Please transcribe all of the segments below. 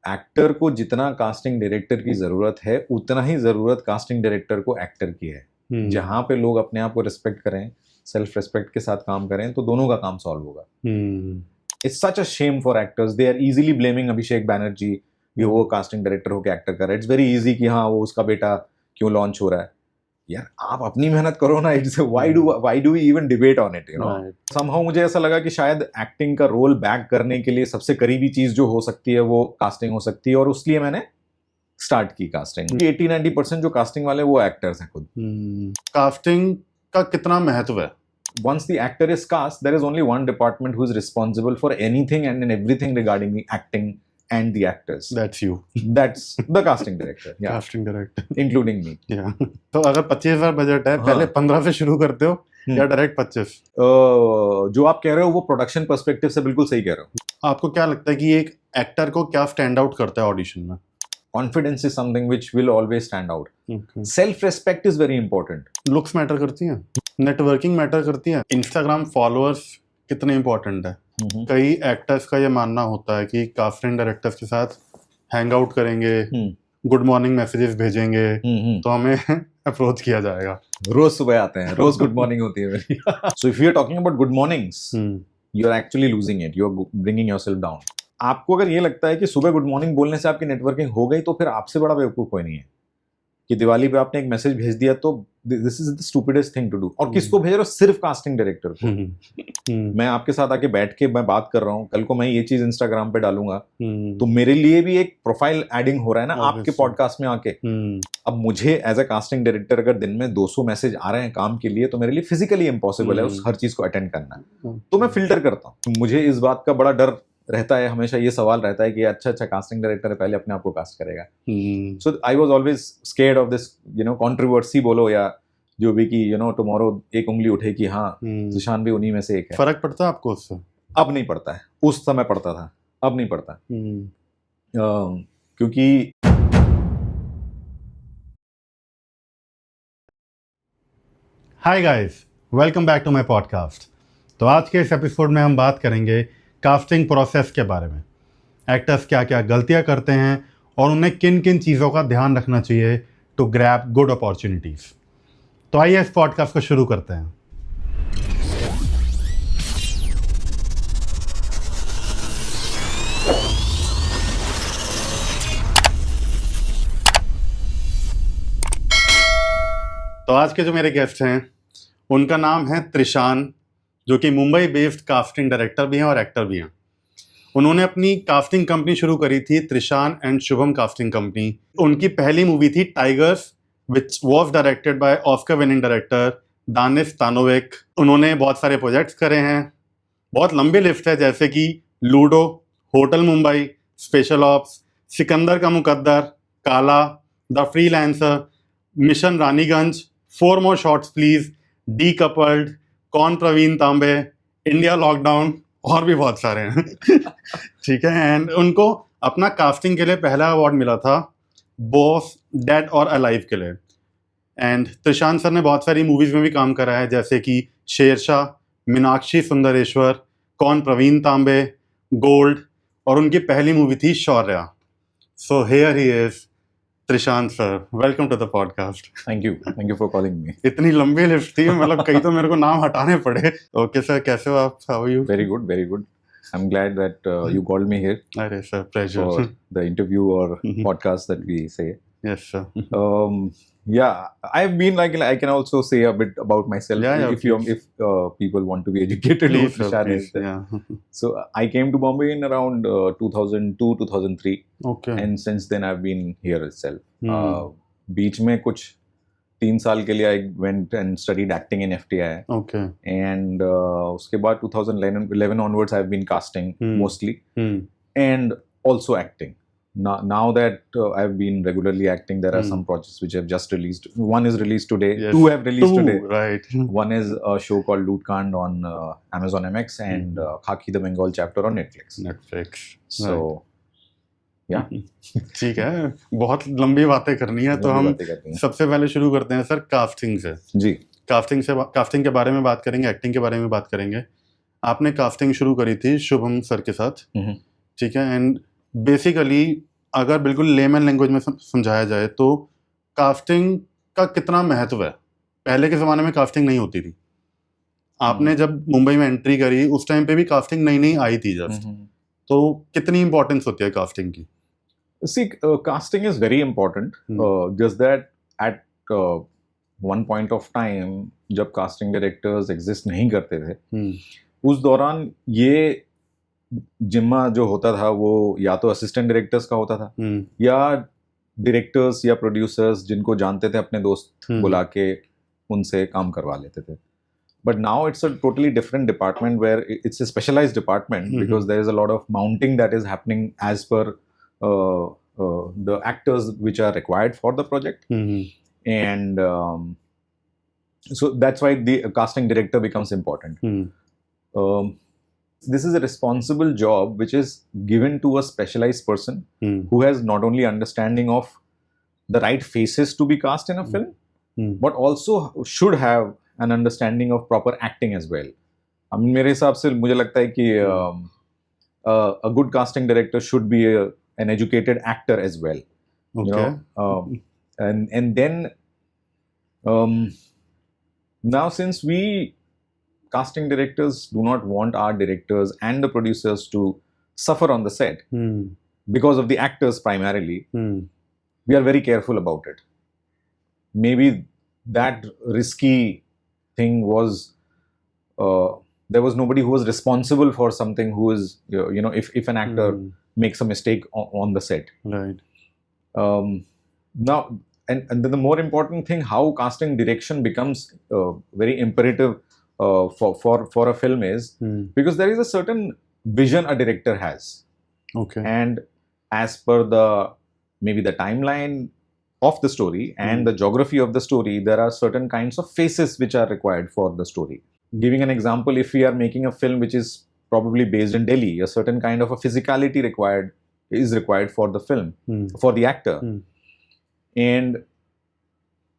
Actor को जितना casting director की जरूरत है उतना ही जरूरत कास्टिंग डायरेक्टर को एक्टर की है। जहां पे लोग अपने आप को रिस्पेक्ट करें, सेल्फ रिस्पेक्ट के साथ काम करें, तो दोनों का काम सॉल्व होगा। It's such a shame for actors, they are easily blaming Abhishek Banerjee कि वो कास्टिंग डायरेक्टर होकर एक्टर कर रहा है। इट्स वेरी इजी कि हाँ वो उसका बेटा क्यों लॉन्च हो रहा है। यार आप अपनी मेहनत करो ना। It's why do we even debate on it, you know. Somehow मुझे ऐसा लगा कि शायद एक्टिंग का रोल बैक करने के लिए सबसे करीबी चीज जो हो सकती है वो कास्टिंग हो सकती है, और उसलिए मैंने स्टार्ट की कास्टिंग। 80-90% जो कास्टिंग वाले वो एक्टर्स हैं खुद। कास्टिंग का कितना महत्व है? Once the actor is cast, there is only one department who is responsible for anything and everything regarding the acting and the actors. That's you. That's the casting director. Yeah. Casting director. Including me. Yeah. तो अगर 25,000 budget है, पहले 15 से शुरू करते हो या direct 25? जो आप कह रहे हो वो प्रोडक्शन पर्सपेक्टिव से बिल्कुल सही कह रहे हो। आपको क्या लगता है कि एक एक्टर को क्या स्टैंड आउट करता है ऑडिशन में? Confidence is something which will always stand out. Okay. Self-respect is very important. Looks matter करती हैं, नेटवर्किंग मैटर करती है, इंस्टाग्राम फॉलोअर्स कितने इंपॉर्टेंट है। कई एक्टर्स का ये मानना होता है कि कास्टिंग डायरेक्टर्स के साथ हैंग आउट करेंगे, गुड मॉर्निंग मैसेजेस भेजेंगे तो हमें अप्रोच किया जाएगा। रोज सुबह आते हैं, रोज गुड मॉर्निंग होती है मेरी। So if you are talking about good mornings, you are actually losing it. You are bringing yourself down. आपको अगर ये लगता है कि सुबह गुड मॉर्निंग बोलने से आपकी नेटवर्किंग हो गई, तो फिर आपसे बड़ा बेवकूफ कोई नहीं है। कि दिवाली पे आपने एक मैसेज भेज दिया तो this is the stupidest thing to do. और किसको भेज रहे हो? सिर्फ कास्टिंग डायरेक्टर को। मैं आपके साथ आके बैठ के मैं बात कर रहा हूँ, कल को मैं ये चीज इंस्टाग्राम पे डालूंगा तो मेरे लिए भी एक प्रोफाइल एडिंग हो रहा है ना आपके पॉडकास्ट में आके। अब मुझे एज अ कास्टिंग डायरेक्टर अगर दिन में 200 मैसेज आ रहे हैं काम के लिए, तो मेरे लिए फिजिकली इम्पॉसिबल है उस हर चीज को अटेंड करना। तो मैं फिल्टर करता हूँ। मुझे इस बात का बड़ा डर रहता है, हमेशा ये सवाल रहता है कि अच्छा कास्टिंग डायरेक्टर है, पहले अपने आप को कास्ट करेगा। So I was always scared of this, you know, controversy बोलो या जो भी, कि यू नो टुमारो एक उंगली उठे कि हाँ सुशांत भी उन्हीं में से एक है। फर्क पड़ता है आपको उससे? अब नहीं पड़ता है, उस समय पड़ता था, अब नहीं पड़ता। क्योंकि hi guys, welcome back to my podcast. तो आज के इस एपिसोड में हम बात करेंगे कास्टिंग प्रोसेस के बारे में। एक्टर्स क्या क्या गलतियां करते हैं और उन्हें किन किन चीज़ों का ध्यान रखना चाहिए टू ग्रैब गुड अपॉर्चुनिटीज़। तो आइए इस पॉडकास्ट को शुरू करते हैं। तो आज के जो मेरे गेस्ट हैं उनका नाम है त्रिशान, जो कि मुंबई बेस्ड कास्टिंग डायरेक्टर भी हैं और एक्टर भी हैं। उन्होंने अपनी कास्टिंग कंपनी शुरू करी थी, Trishan and Shubham casting company. उनकी पहली मूवी थी Tigers, which was directed by Oscar winning director Danis Tanovic. उन्होंने बहुत सारे प्रोजेक्ट्स करे हैं, बहुत लंबी लिस्ट है, जैसे कि ludo, hotel Mumbai, special ops, Sikandar का मुकद्दर, काला, the freelancer, mission Raniganj, 4 more shots please, D coupled, कौन प्रवीण तांबे, इंडिया लॉकडाउन और भी बहुत सारे हैं। ठीक है। एंड उनको अपना कास्टिंग के लिए पहला अवार्ड मिला था बॉस डेड और अलाइव के लिए। एंड त्रिशान सर ने बहुत सारी मूवीज में भी काम करा है, जैसे कि शेरशाह, मीनाक्षी सुंदरेश्वर, कौन प्रवीण तांबे, गोल्ड, और उनकी पहली मूवी थी Shaurya. So here he is Trishan sir, welcome to the podcast. Thank you for calling me. इतनी लंबी लिस्ट थी, मतलब कई तो मेरे को नाम हटाने पड़े। ओके सर, कैसे हो आप? How are you? Very good, very good. I am glad that you called me here. अरे sir, pleasure for the interview और podcast that we say. Yes sir. Yeah, I've been like, I can also say a bit about myself. Yeah, if people want to be educated. Please, sir, please. Yeah. So I came to Bombay in around 2002, 2003. Okay. And since then I've been here itself. बीच में कुछ 3 साल के लिए I went and studied acting in FTI. Okay. And उसके बाद 2011 onwards I've been casting mostly. And also acting. Now that I've been regularly acting, there are some projects which have just released. One is released today. Yes. 2 have released today. Right. One is a show called Loot Kand on Amazon MX and Khaki the Bengal chapter on Netflix. So, yeah. ठीक है, बहुत लंबी बातें करनी है, तो हम सबसे पहले शुरू करते हैं सर कास्टिंग से। जी। कास्टिंग के बारे में बात करेंगे, एक्टिंग के बारे में बात करेंगे। आपने कास्टिंग शुरू करी थी शुभम सर के साथ, ठीक है। एंड बेसिकली अगर बिल्कुल लेमन लैंग्वेज में समझाया जाए तो कास्टिंग का कितना महत्व है? पहले के ज़माने में कास्टिंग नहीं होती थी। आपने जब मुंबई में एंट्री करी उस टाइम पे भी कास्टिंग नई नई आई थी जस्ट। तो कितनी इंपॉर्टेंस होती है कास्टिंग की? See, casting is very important. Just that at one point of time, जब casting directors exist नहीं करते थे, उस दौरान ये जिम्मा जो होता था वो या तो असिस्टेंट डायरेक्टर्स का होता था या डायरेक्टर्स या प्रोड्यूसर्स जिनको जानते थे अपने दोस्त बुला के उनसे काम करवा लेते थे. But now it's a totally different department where it's a specialized department because there is a lot of mounting that is happening as per the actors which are required for the project. And so that's why the casting director becomes important. This is a responsible job which is given to a specialized person who has not only understanding of the right faces to be cast in a film, but also should have an understanding of proper acting as well. I mean, मेरे हिसाब से मुझे लगता है कि a good casting director should be an educated actor as well. Okay. And then now since we casting directors do not want our directors and the producers to suffer on the set because of the actors primarily, we are very careful about it. Maybe that risky thing was there was nobody who was responsible for something who is if an actor makes a mistake on the set, right? Now and the more important thing, how casting direction becomes very imperative for a film is because there is a certain vision a director has. Okay. And as per the maybe the timeline of the story and the geography of the story, there are certain kinds of faces which are required for the story. Giving an example, if we are making a film which is probably based in Delhi, a certain kind of a physicality is required for the film, for the actor. And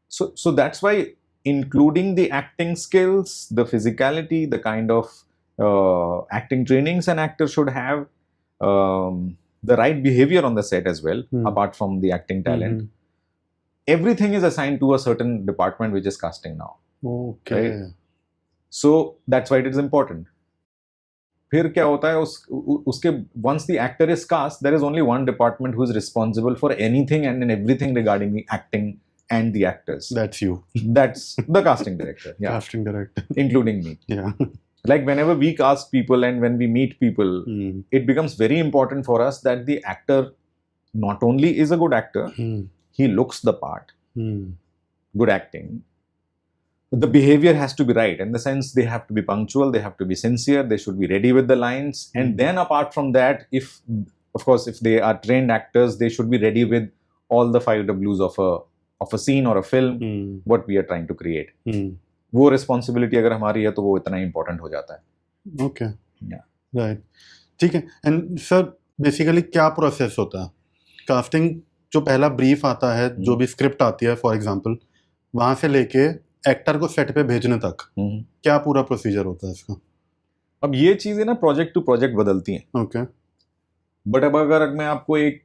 so that's why including the acting skills, the physicality, the kind of acting trainings an actor should have, the right behavior on the set as well, apart from the acting talent. Everything is assigned to a certain department which is casting now. Okay. Right? So that's why it is important. फिर क्या होता है उसके once the actor is cast, there is only one department who is responsible for anything and everything regarding the acting and the actors. That's you. That's the casting director. Yeah. Casting director. Including me. Yeah. Like whenever we cast people and when we meet people, it becomes very important for us that the actor not only is a good actor, he looks the part, good acting. The behavior has to be right in the sense they have to be punctual, they have to be sincere, they should be ready with the lines. And then apart from that, if they are trained actors, they should be ready with all the 5 Ws of a scene or a film, what we are trying to create. वो responsibility अगर हमारी है तो वो इतना important हो जाता है. Okay. Yeah. Right. ठीक है. And sir, basically क्या process होता है? Casting जो पहला ब्रीफ आता है, जो भी स्क्रिप्ट आती है फॉर एग्जांपल, वहां से लेके एक्टर को सेट पे भेजने तक क्या पूरा प्रोसीजर होता है इसका? अब ये चीजें ना प्रोजेक्ट टू प्रोजेक्ट बदलती हैं. ओके. बट अब अगर मैं आपको एक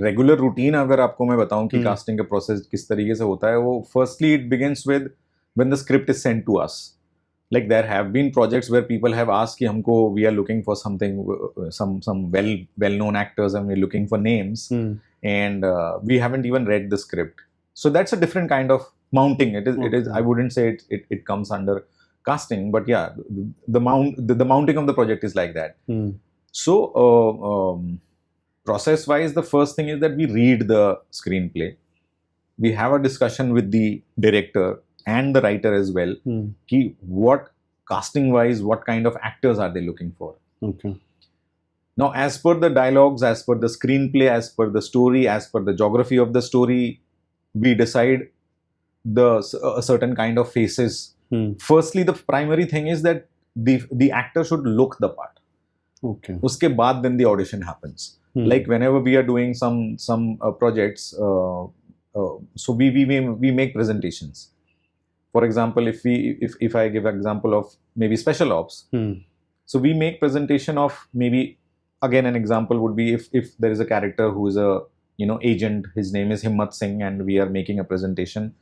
रेगुलर रूटीन अगर आपको मैं बताऊं कि कास्टिंग का प्रोसेस किस तरीके से होता है, वो firstly it begins with when the script is sent to us. Like there have been projects where people have asked कि हमको we are looking for something, some well-known actors and we're looking for names, and we haven't even read the script. So that's a different kind of mounting. It is. I wouldn't say it comes under casting, but yeah, the mounting of the project is like that. So process-wise, the first thing is that we read the screenplay. We have a discussion with the director and the writer as well, ki what casting wise what kind of actors are they looking for. Okay. Now as per the dialogues, as per the screenplay, as per the story, as per the geography of the story, we decide a certain kind of faces. Firstly, the primary thing is that the actor should look the part. Okay. Uske baad then the audition happens. Like whenever we are doing some projects, so we make presentations. For example, if I give example of maybe special ops, so we make presentation of maybe again an example would be if there is a character who is a agent, his name is Himmat Singh, and we are making a presentation.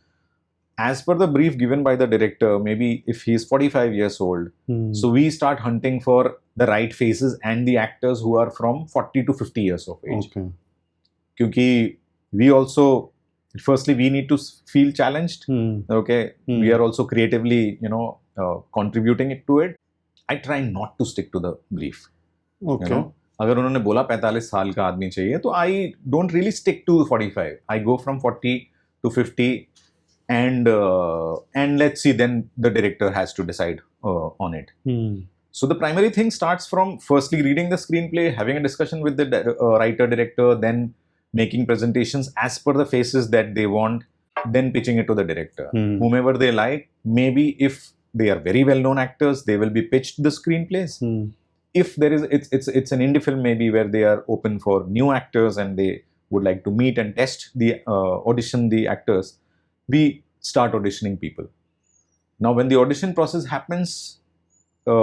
As per the brief given by the director, maybe if he is 45 years old, so we start hunting for the right faces and the actors who are from 40 to 50 years of age. Okay. Because we also, firstly, we need to feel challenged. Okay, we are also creatively, contributing it to it. I try not to stick to the brief. Okay. अगर उन्होंने बोला 45 साल का आदमी चाहिए तो I don't really stick to 45. I go from 40 to 50 and let's see, then the director has to decide on it. So the primary thing starts from firstly reading the screenplay, having a discussion with the writer director, then making presentations as per the faces that they want, then pitching it to the director. Whomever they like, maybe if they are very well known actors, they will be pitched the screenplays. If there is, it's an indie film maybe where they are open for new actors and they would like to meet and test the audition the actors, we start auditioning people. Now when the audition process happens, there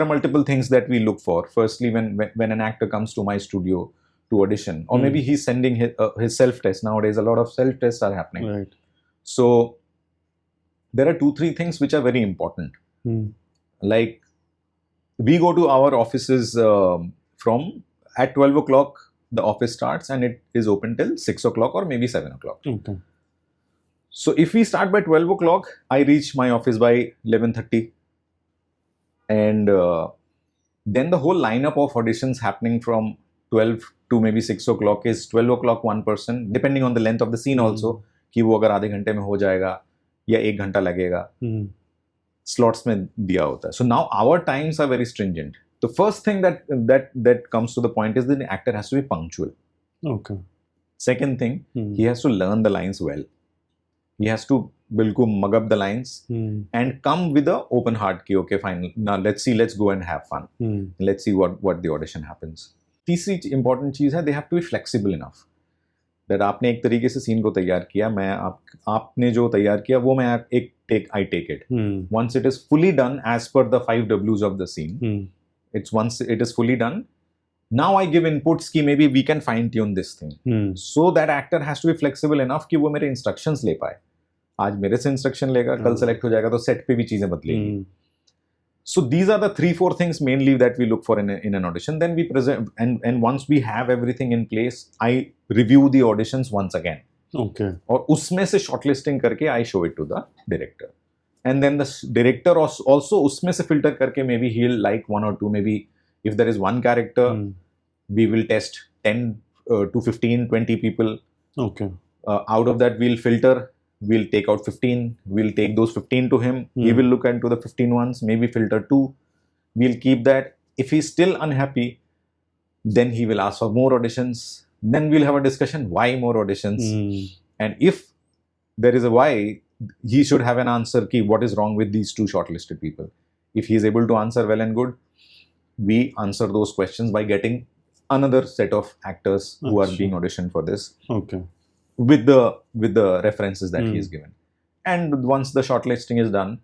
are multiple things that we look for. Firstly, when an actor comes to my studio to audition, or maybe he's sending his self test. Nowadays a lot of self tests are happening. Right. So there are 2-3 things which are very important. Like, we go to our offices from at 12 o'clock, the office starts and it is open till 6 o'clock or maybe 7 o'clock. Okay. So if we start by 12 o'clock, I reach my office by 11:30. And then the whole lineup of auditions happening from 12 to maybe 6 o'clock is 12 o'clock one person, depending on the length of the scene also, कि वो अगर आधे घंटे में हो जाएगा या 1 घंटा लगेगा. Slots में दिया होता है. So now our times are very stringent. The first thing that comes to the point is that the actor has to be punctual. Okay. Second thing, he has to learn the lines well. He has to बिल्कुल mug up the lines and come with a open heart कि okay fine, now let's go and have fun. Let's see what the audition happens. तीसरी important चीज है, they have to be flexible enough. That आपने एक तरीके से scene को तैयार किया, मैं आपने जो तैयार किया वो मैं I take it. Once it is fully done as per the 5 Ws of the scene, once it is fully done, now I give inputs कि maybe we can fine tune this thing. So that actor has to be flexible enough कि वो मेरे instructions ले पाए. आज मेरे से instruction लेगा, कल select हो जाएगा तो set पे भी चीजें बदलेंगी. So these are the 3-4 things mainly that we look for in an audition. Then we present, and once we have everything in place, I review the auditions once again. Okay. और उसमें से shortlisting करके I show it to the director. And then the director also उसमें से filter करके maybe he'll like 1 or 2. Maybe if there is one character, we will test 10 to 15, 20 people. Okay. Out of that we'll filter. We'll take out 15. We'll take those 15 to him. He will look into the 15 ones, maybe filter 2. We'll keep that. If he's still unhappy, then he will ask for more auditions. Then we'll have a discussion, why more auditions? And if there is a why, he should have an answer ki what is wrong with these 2 shortlisted people. If he is able to answer well and good, we answer those questions by getting another set of actors who are being auditioned for this. Okay. With the references that he is given. And once the shortlisting is done,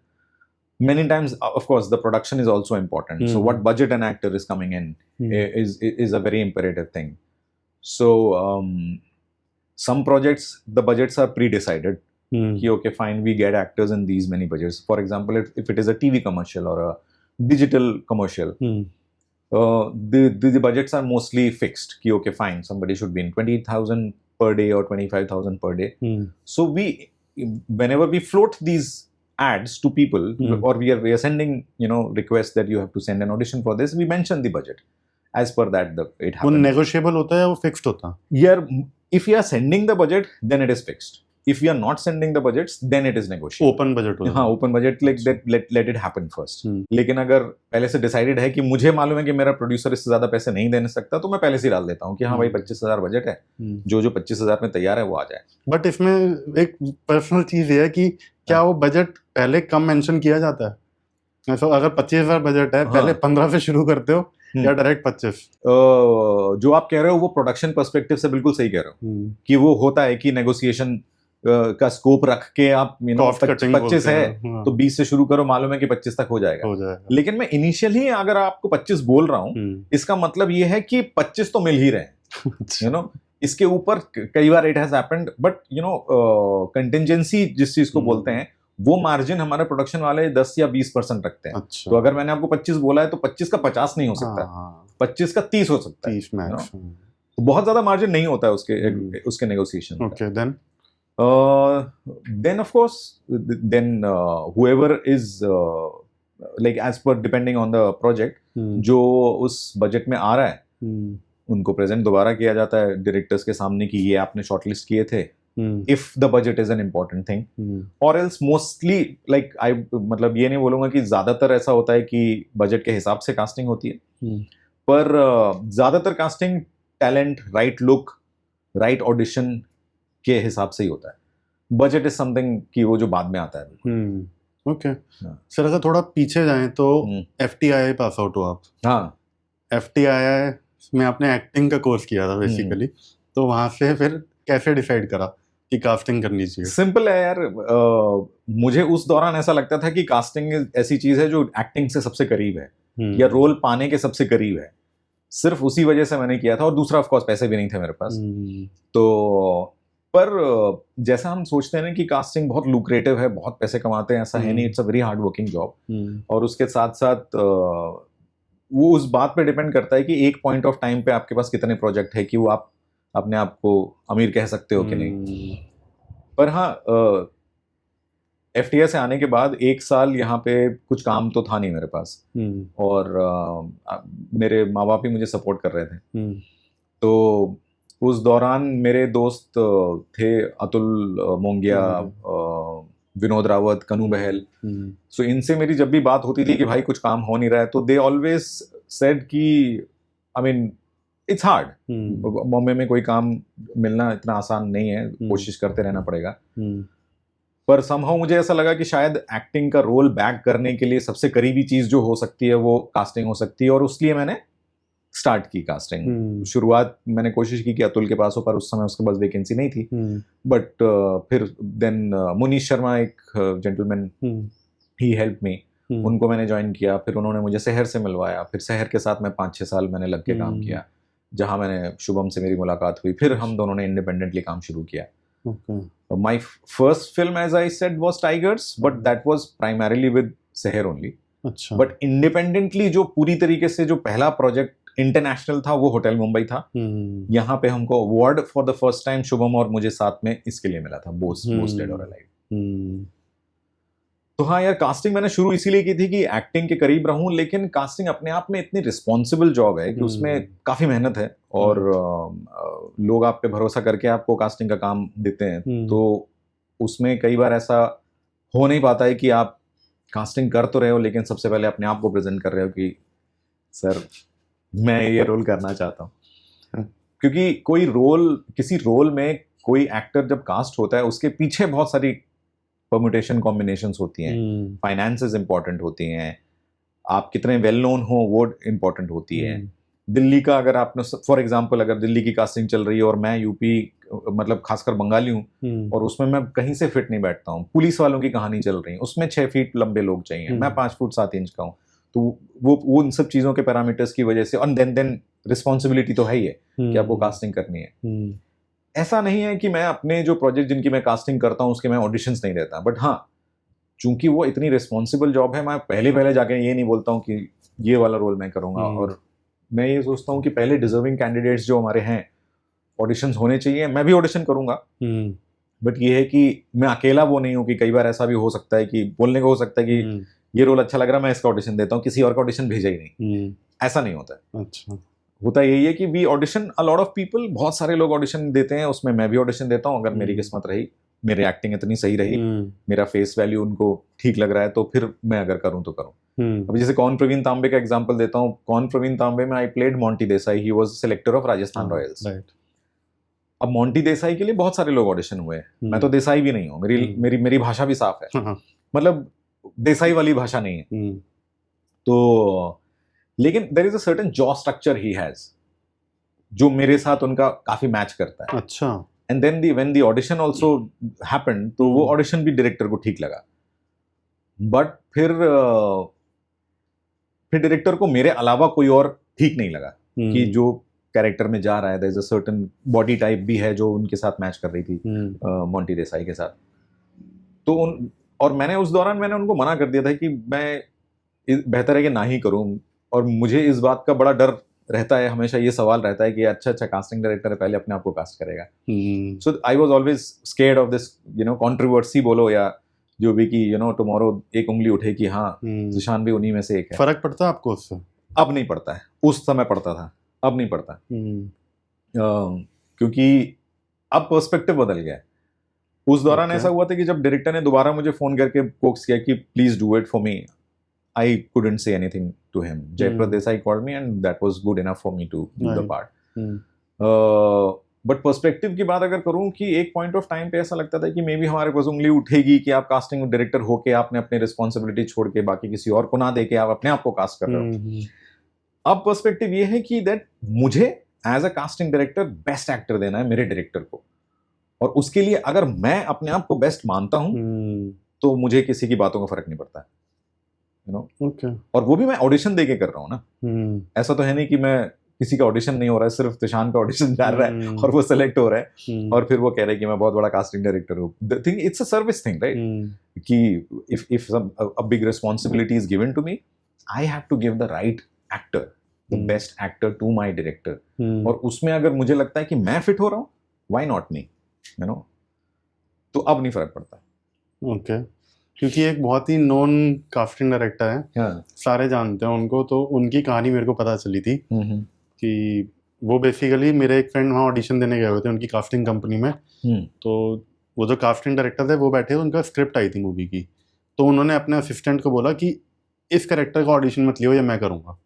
many times, of course, the production is also important. So what budget an actor is coming in is a very imperative thing. So some projects, the budgets are pre-decided. Okay, fine, we get actors in these many budgets. For example, if it is a TV commercial or a digital commercial, the budgets are mostly fixed. Okay, fine, somebody should be in 20,000 per day or 25,000 per day. So whenever we float these ads to people, or we are sending requests that you have to send an audition for this, we mention the budget. As per that, it happens. वो negotiable होता है या वो fixed होता है? Yeah, if you are sending the budget, then it is fixed. If we are not sending the budgets, then it is negotiable. Open budget होता है. हाँ, open budget, like let it happen first. लेकिन अगर पहले से decided है कि मुझे मालूम है कि मेरा producer इससे ज़्यादा पैसे नहीं देने सकता, तो मैं पहले से ही डाल देता हूँ कि हाँ भाई 25,000 बजट है, जो 25,000 में तैयार है वो आ जाए. बट इसमें एक पर्सनल चीज़ ये है कि क्या वो बजट पहले कम मेंशन किया जाता है? ऐसा अगर 25,000 बजट है, पहले 15 से शुरू करते हो या डायरेक्ट 25? जो आप कह रहे हो वो प्रोडक्शन पर्सपेक्टिव से बिल्कुल सही कह रहे हो कि वो होता है कि नेगोशिएशन का स्कोप रख के आप Cost cutting 25 बोलते है हैं, हाँ। तो 20 से शुरू करो, मालूम है कि 25 तक हो जाएगा। हो जाएगा। लेकिन मैं इनिशियली अगर आपको 25 बोल रहा हूँ, इसका मतलब ये है कि 25 तो मिल ही रहे हैं, यू नो। इसके ऊपर कई बार it has happened, but you know contingency जिस चीज को बोलते हैं, वो मार्जिन हमारे प्रोडक्शन वाले 10 या 20% रखते हैं। अच्छा। तो अगर मैंने आपको 25 बोला है तो 25 का 50 नहीं हो सकता, हाँ, 25 का 30 हो सकता है, 30 मैक्स। तो बहुत ज्यादा मार्जिन नहीं होता है उसके negotiation. Okay, then of course then whoever is like as per depending on the project, जो उस बजट में आ रहा है उनको प्रेजेंट दोबारा किया जाता है डायरेक्टर्स के सामने कि ये आपने शॉर्टलिस्ट किए थे, if the budget is an important thing, और एल्स मोस्टली लाइक आई, मतलब ये नहीं बोलूंगा कि ज्यादातर ऐसा होता है कि बजट के हिसाब से कास्टिंग होती है, पर ज्यादातर casting talent, right look, right audition के हिसाब से ही होता है। बजट इज समथिंग कि वो जो बाद में आता है। ओके सर, अगर थोड़ा पीछे जाएं तो FTII पास आउट हो आप। हाँ, FTII में आपने एक्टिंग का कोर्स किया था बेसिकली, तो वहां से फिर कैसे डिसाइड करा कि कास्टिंग करनी चाहिए? सिंपल है यार, मुझे उस दौरान ऐसा लगता था कि कास्टिंग ऐसी चीज है जो एक्टिंग से सबसे करीब है, या रोल पाने के सबसे करीब है। सिर्फ उसी वजह से मैंने किया था, और दूसरा ऑफ कोर्स पैसे भी नहीं थे मेरे पास। तो पर जैसा हम सोचते हैं ना कि कास्टिंग बहुत लुक्रेटिव है, बहुत पैसे कमाते हैं, ऐसा है नहीं। It's a very hard working job, और उसके साथ साथ वो उस बात पे डिपेंड करता है कि एक पॉइंट ऑफ टाइम पे आपके पास कितने प्रोजेक्ट है कि वो आप अपने आप को अमीर कह सकते हो कि नहीं। पर हाँ, FTI से आने के बाद 1 साल यहाँ पे कुछ काम तो था नहीं मेरे पास, और मेरे माँ बाप ही मुझे सपोर्ट कर रहे थे। तो उस दौरान मेरे दोस्त थे अतुल मोंगिया, विनोद रावत, कनू बहल। सो इनसे मेरी जब भी बात होती थी कि भाई कुछ काम हो नहीं रहा है, तो दे ऑलवेज सेड कि I mean it's hard, Bombay में कोई काम मिलना इतना आसान नहीं है, कोशिश करते रहना पड़ेगा। पर समहाउ मुझे ऐसा लगा कि शायद एक्टिंग का रोल बैक करने के लिए सबसे करीबी चीज जो हो सकती है वो कास्टिंग हो सकती है, और उसलिए मैंने स्टार्ट की कास्टिंग। शुरुआत मैंने कोशिश की कि अतुल के पास हो, पर उस समय उसके पास वैकेंसी नहीं थी। बट फिर देन मुनीश शर्मा, एक जेंटलमैन, ही हेल्प मी, उनको मैंने ज्वाइन किया। फिर उन्होंने मुझे शहर से मिलवाया, फिर शहर के साथ मैं 5-6 साल मैंने लग के काम किया, जहां मैंने शुभम से मेरी मुलाकात हुई। फिर हम दोनों ने इंडिपेंडेंटली काम शुरू किया। My first film, as I said, was Tigers, but that was primarily with शहर ओनली। अच्छा। बट इंडिपेंडेंटली जो पूरी तरीके से जो पहला प्रोजेक्ट इंटरनेशनल था वो होटल मुंबई था। यहाँ पे हमको award for the first time Shubham और मुझे साथ में इसके लिए मिला था, बोस डेड और अलाइव। तो हाँ यार, कास्टिंग मैंने शुरू इसीलिए की थी कि एक्टिंग के करीब रहूं, लेकिन कास्टिंग अपने आप में इतनी रिस्पॉन्सिबल जॉब है कि उसमें काफी मेहनत है, और लोग आप पे भरोसा करके आपको कास्टिंग का काम देते हैं, तो उसमें कई बार ऐसा हो नहीं पाता है कि आप कास्टिंग कर तो रहे हो, लेकिन सबसे पहले अपने आप को प्रेजेंट कर रहे हो कि सर मैं ये रोल करना चाहता हूँ। क्योंकि कोई रोल, किसी रोल में कोई एक्टर जब कास्ट होता है, उसके पीछे बहुत सारी परम्यूटेशन कॉम्बिनेशंस होती हैं, फाइनेंसेस इंपॉर्टेंट होती हैं, आप कितने वेल नोन हो वो इंपॉर्टेंट होती है। दिल्ली का अगर आपने, फॉर एग्जांपल, अगर दिल्ली की कास्टिंग चल रही है और मैं यूपी, मतलब खासकर बंगाली हूँ, और उसमें मैं कहीं से फिट नहीं बैठता हूँ, पुलिस वालों की कहानी चल रही है, उसमें 6 फीट लंबे लोग चाहिए, मैं 5 फुट 7 इंच का हूँ, तो वो उन सब चीज़ों के पैरामीटर्स की वजह से, और देन रिस्पॉन्सिबिलिटी तो है ही है कि आपको कास्टिंग करनी है। ऐसा नहीं है कि मैं अपने जो प्रोजेक्ट जिनकी मैं कास्टिंग करता हूँ उसके मैं ऑडिशंस नहीं देता, बट हाँ, चूंकि वो इतनी रिस्पॉन्सिबल जॉब है, मैं पहले जाके ये नहीं बोलता हूँ कि ये वाला रोल मैं करूँगा, और मैं ये सोचता हूँ कि पहले डिजर्विंग कैंडिडेट्स जो हमारे हैं, ऑडिशंस होने चाहिए, मैं भी ऑडिशन करूँगा, बट ये है कि मैं अकेला वो नहीं हूँ, कि कई बार ऐसा भी हो सकता है कि बोलने को हो सकता है कि ये रोल अच्छा लग रहा है, मैं इसका ऑडिशन देता हूँ, किसी और का ऑडिशन भेजा ही नहीं। ऐसा नहीं होता है। अच्छा। होता यही है कि we audition a lot of people, बहुत सारे लोग ऑडिशन देते हैं, उसमें मैं भी ऑडिशन देता हूँ। अगर मेरी किस्मत रही, मेरी एक्टिंग इतनी सही रही, मेरा फेस वैल्यू उनको ठीक लग रहा है, तो फिर मैं अगर करूँ तो करूँ। अब जैसे कौन प्रवीण तांबे का एग्जांपल देता हूँ। कौन प्रवीण तांबे में I played Monty Desai, he was selector of Rajasthan Royals. अब मोंटी देसाई के लिए बहुत सारे लोग ऑडिशन हुए, मैं तो देसाई भी नहीं हूँ, मेरी भाषा भी साफ है, मतलब देसाई वाली भाषा नहीं है। तो लेकिन there is a certain jaw structure he has, जो मेरे साथ उनका काफी मैच करता है। अच्छा। And then the when the audition also happened, तो वो ऑडिशन भी डायरेक्टर को ठीक लगा, बट फिर डायरेक्टर को मेरे अलावा कोई और ठीक नहीं लगा कि जो कैरेक्टर में जा रहा है, there is a certain body type भी है जो उनके साथ मैच कर रही थी, मोंटी देसाई के साथ। तो और मैंने उस दौरान मैंने उनको मना कर दिया था कि मैं बेहतर है कि ना ही करूं, और मुझे इस बात का बड़ा डर रहता है, हमेशा ये सवाल रहता है कि अच्छा कास्टिंग डायरेक्टर है, पहले अपने आप को कास्ट करेगा। So I was always scared of this controversy बोलो या जो भी, कि टुमारो एक उंगली उठे कि हाँ जिशान भी उन्हीं में से एक है। फर्क पड़ता है आपको उससे? अब नहीं पड़ता है, उस समय पड़ता था, अब नहीं पड़ता। क्योंकि अब पर्सपेक्टिव बदल गया है। उस दौरान ऐसा हुआ था कि जब डायरेक्टर ने दोबारा मुझे फोन करके कोक्स किया कि please do it for me, I couldn't say anything to him. Jaiprakash Desai called me and that was good enough for me to do the part. But perspective की बात अगर करूं कि एक पॉइंट ऑफ टाइम पे ऐसा लगता था कि मे बी हमारे पास उंगली उठेगी कि आप कास्टिंग डायरेक्टर होके आपने अपनी रिस्पॉन्सिबिलिटी छोड़ के बाकी किसी और को ना दे के आप अपने आप को कास्ट कर रहे हो। अब पर्सपेक्टिव ये है कि दैट मुझे as a casting director best actor देना है मेरे डायरेक्टर को, और उसके लिए अगर मैं अपने आप को बेस्ट मानता हूं तो मुझे किसी की बातों का फर्क नहीं पड़ता, और वो भी मैं ऑडिशन दे के कर रहा हूँ ना। ऐसा तो है नहीं कि मैं किसी का ऑडिशन नहीं हो रहा है, सिर्फ तिशान का ऑडिशन जा रहा है और वो सेलेक्ट हो रहा है और फिर वो कह रहे हैं कि मैं बहुत बड़ा कास्टिंग डायरेक्टर हूँ। The thing, it's a service thing, right? कि if a big responsibility is given to me, I have to give the right actor, the best actor to my director. और उसमें अगर मुझे लगता है कि मैं फिट हो रहा हूँ, why not me? तो अब नहीं फर्क पड़ता। ओके, क्योंकि एक बहुत ही नॉन कास्टिंग डायरेक्टर है, सारे जानते हैं उनको, तो उनकी कहानी मेरे को पता चली थी कि वो बेसिकली मेरे एक फ्रेंड वहाँ ऑडिशन देने गए हुए थे उनकी कास्टिंग कंपनी में। तो वो जो कास्टिंग डायरेक्टर थे वो बैठे, उनका स्क्रिप्ट आई थी मूवी की, तो उन्होंने अपने असिस्टेंट को बोला कि इस कैरेक्टर का ऑडिशन मत लियो, ये मैं करूँगा।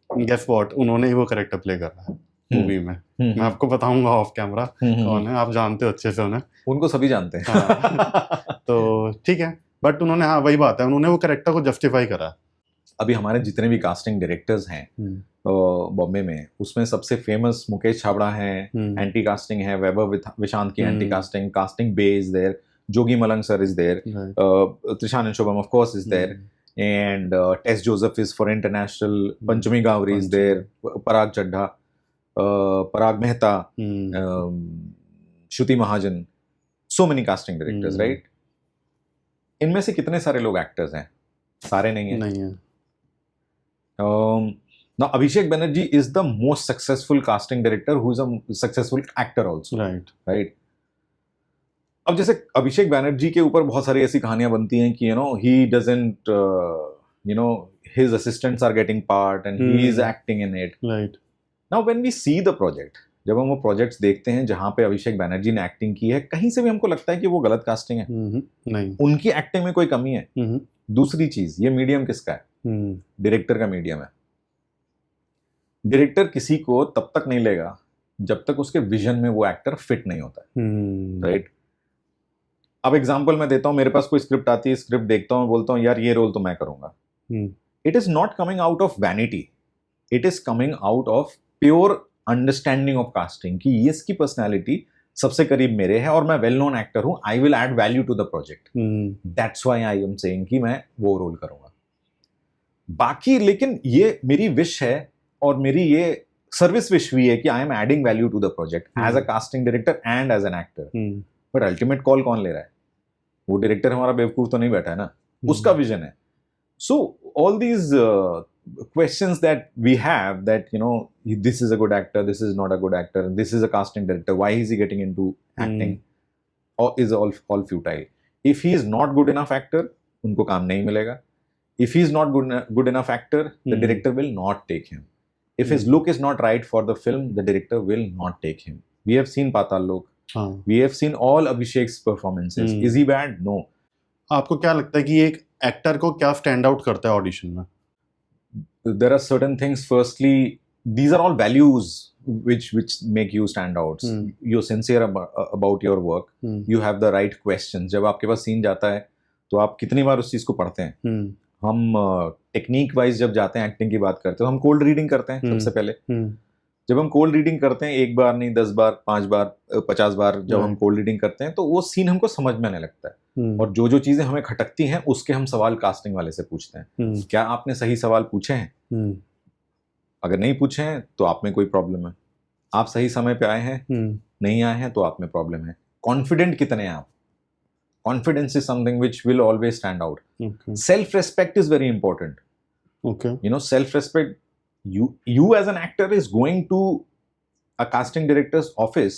गेस व्हाट, उन्होंने ही वो कैरेक्टर प्ले कर रहा है मूवी में। मैं आपको बताऊंगा ऑफ कैमरा कौन है, आप जानते हो अच्छे से उन्हें, उनको सभी जानते हैं। हाँ, तो ठीक है, बट उन्होंने, हाँ वही बात है, उन्होंने वो कैरेक्टर को जस्टिफाई करा। अभी हमारे जितने भी कास्टिंग डायरेक्टर्स हैं बॉम्बे में, उसमें सबसे फेमस मुकेश छाबड़ा हैं, एंटी कास्टिंग है, वैभव विशांत की anti casting, casting bay is there, Jogi Malang sir is there, Trishan and Shubham of course is there, and Tess Joseph is for international, Panchami Gawri is there, Parag Chadha, Parag Mehta, Shruti Mahajan, so many casting directors, right? इनमें से कितने सारे लोग actors हैं? सारे नहीं हैं। नहीं है। Now Abhishek Banerjee is the most successful casting director who is a successful actor also, right? अब जैसे अभिषेक बैनर्जी के ऊपर बहुत सारी ऐसी कहानियां बनती हैं कि he doesn't his assistants are getting part and he is acting in it, right? Now when we see the project, जब हम वो प्रोजेक्ट्स देखते हैं जहां पे अभिषेक बैनर्जी ने एक्टिंग की है, कहीं से भी हमको लगता है कि वो गलत कास्टिंग है? नहीं, उनकी एक्टिंग में कोई कमी है? दूसरी चीज, ये मीडियम किसका है? डायरेक्टर का मीडियम है। डायरेक्टर किसी को तब तक नहीं लेगा जब तक उसके विजन में वो एक्टर फिट नहीं होता है, राइट? अब एग्जाम्पल मैं देता हूं, मेरे पास कोई स्क्रिप्ट आती है, स्क्रिप्ट देखता हूं, बोलता हूं यार ये रोल तो मैं करूंगा। It is not coming out of vanity, it is coming out of pure understanding of casting कि ये इसकी पर्सनैलिटी सबसे करीब मेरे है और मैं वेल नोन एक्टर हूं, I will add value to the project, that's why I am saying कि मैं वो रोल करूंगा। बाकी लेकिन ये मेरी विश है और मेरी ये सर्विस विश भी है कि I am adding value to the project as a casting director and as an actor. But ultimate call कौन ले रहा है? वो डायरेक्टर हमारा बेवकूफ तो नहीं बैठा है ना, उसका विजन है। So all these questions that we have, that this is a good actor, this is not a good actor, this is a casting director, why is he getting into acting, or is all futile. If he is not good enough actor, उनको काम नहीं मिलेगा. If he is not good enough actor, the director will not take him. If his look is not right for the film, the director will not take him. We have seen Patal Lok. We have seen all Abhishek's performances. Is he bad? No. आपको क्या लगता है कि एक actor को क्या stand out करता है ऑडिशन में? There are certain things. Firstly, these are all values which make you stand out. You're sincere about your work. You have the right questions. जब आपके पास सीन जाता है तो आप कितनी बार उस चीज को पढ़ते हैं? हम टेक्निक वाइज जब जाते हैं, एक्टिंग की बात करते हैं तो हम कोल्ड रीडिंग करते हैं सबसे पहले। जब हम कोल्ड रीडिंग करते हैं, एक बार नहीं 10 बार 5 बार 50 बार जब हम कोल्ड रीडिंग करते हैं, तो वो सीन हमको समझ में आने लगता है। और जो जो चीजें हमें खटकती हैं उसके हम सवाल कास्टिंग वाले से पूछते हैं, क्या आपने सही सवाल पूछे हैं? अगर नहीं पूछे हैं तो आप में कोई प्रॉब्लम है। आप सही समय पे आए हैं, नहीं आए हैं तो आप में प्रॉब्लम है। कॉन्फिडेंट कितने हैं आप? Confidence is something which will always stand out. Self respect is very important. You know, self-respect. You as an actor is going to a casting director's office.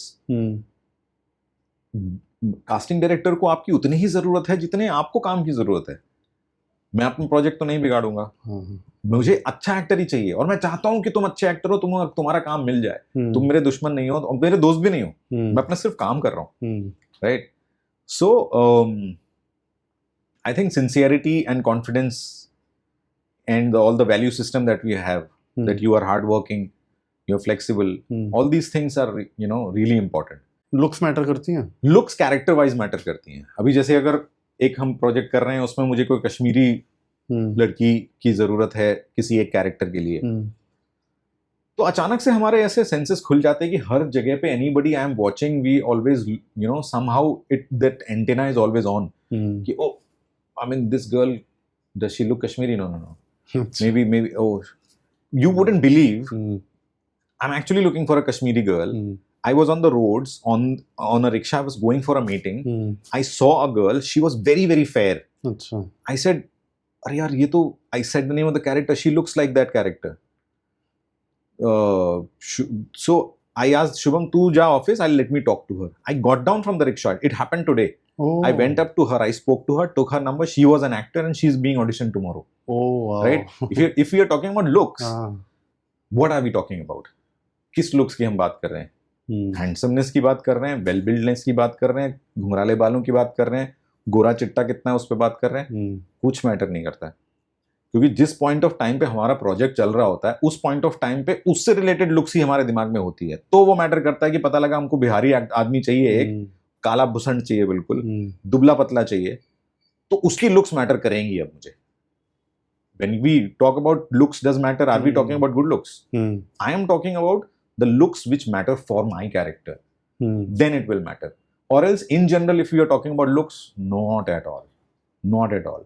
Casting director को आपकी उतनी ही जरूरत है जितने आपको काम की जरूरत है। मैं अपना प्रोजेक्ट तो नहीं बिगाड़ूंगा, मुझे अच्छा एक्टर ही चाहिए, और मैं चाहता हूं कि तुम अच्छे एक्टर हो, तुम्हारा काम मिल जाए। तुम मेरे दुश्मन नहीं हो और मेरे दोस्त भी नहीं हो, मैं अपना सिर्फ काम कर रहा हूँ, right? So I think sincerity and confidence and all the value system that we have, that you are hardworking, you're flexible, all these things are, you know, really important. Looks matter करती हैं? Looks character wise matter करती हैं। अभी जैसे अगर एक हम project कर रहे हैं, उसमें मुझे कोई कश्मीरी लड़की की जरूरत है किसी एक कैरेक्टर के लिए, तो अचानक से हमारे ऐसे सेंसेस खुल जाते हैं कि हर जगह पे anybody I am watching, we always, you know, somehow it, that antenna is always on कि oh, I mean this girl, does she look Kashmiri? No, maybe oh, you wouldn't believe, I'm actually looking for a Kashmiri girl. I was on the roads on a rickshaw, I was going for a meeting. I saw a girl, she was very very fair. अच्छा. I said, अरे यार ये तो, I said the name of the character, she looks like that character. So I asked Shubham, tu ja office, I'll let me talk to her. I got down from the rickshaw, it happened today. I went up to her, I spoke to her, took her number. She was an actor and she's being auditioned tomorrow. Oh wow. Right? If we are talking about looks, what are we talking about? किस looks की हम बात कर रहे हैं? Handsomeness की बात कर रहे हैं, वेल बिल्डनेस की बात कर रहे हैं, घुंघराले बालों की बात कर रहे हैं, गोरा चिट्टा कितना है उस पर बात कर रहे हैं, कुछ मैटर नहीं करता है। क्योंकि जिस पॉइंट ऑफ टाइम पे हमारा प्रोजेक्ट चल रहा होता है, उस पॉइंट ऑफ टाइम पे उससे रिलेटेड लुक्स ही हमारे दिमाग में होती है, तो वो मैटर करता है कि पता लगा हमको बिहारी आदमी चाहिए, एक काला भुसंड चाहिए, बिल्कुल दुबला पतला चाहिए, तो उसकी लुक्स मैटर करेंगी। अब मुझे when we talk about looks does matter, are we talking about good looks? I am talking about the looks which matter for my character. Then it will matter. Or else in general, if we are talking about looks, not at all, not at all.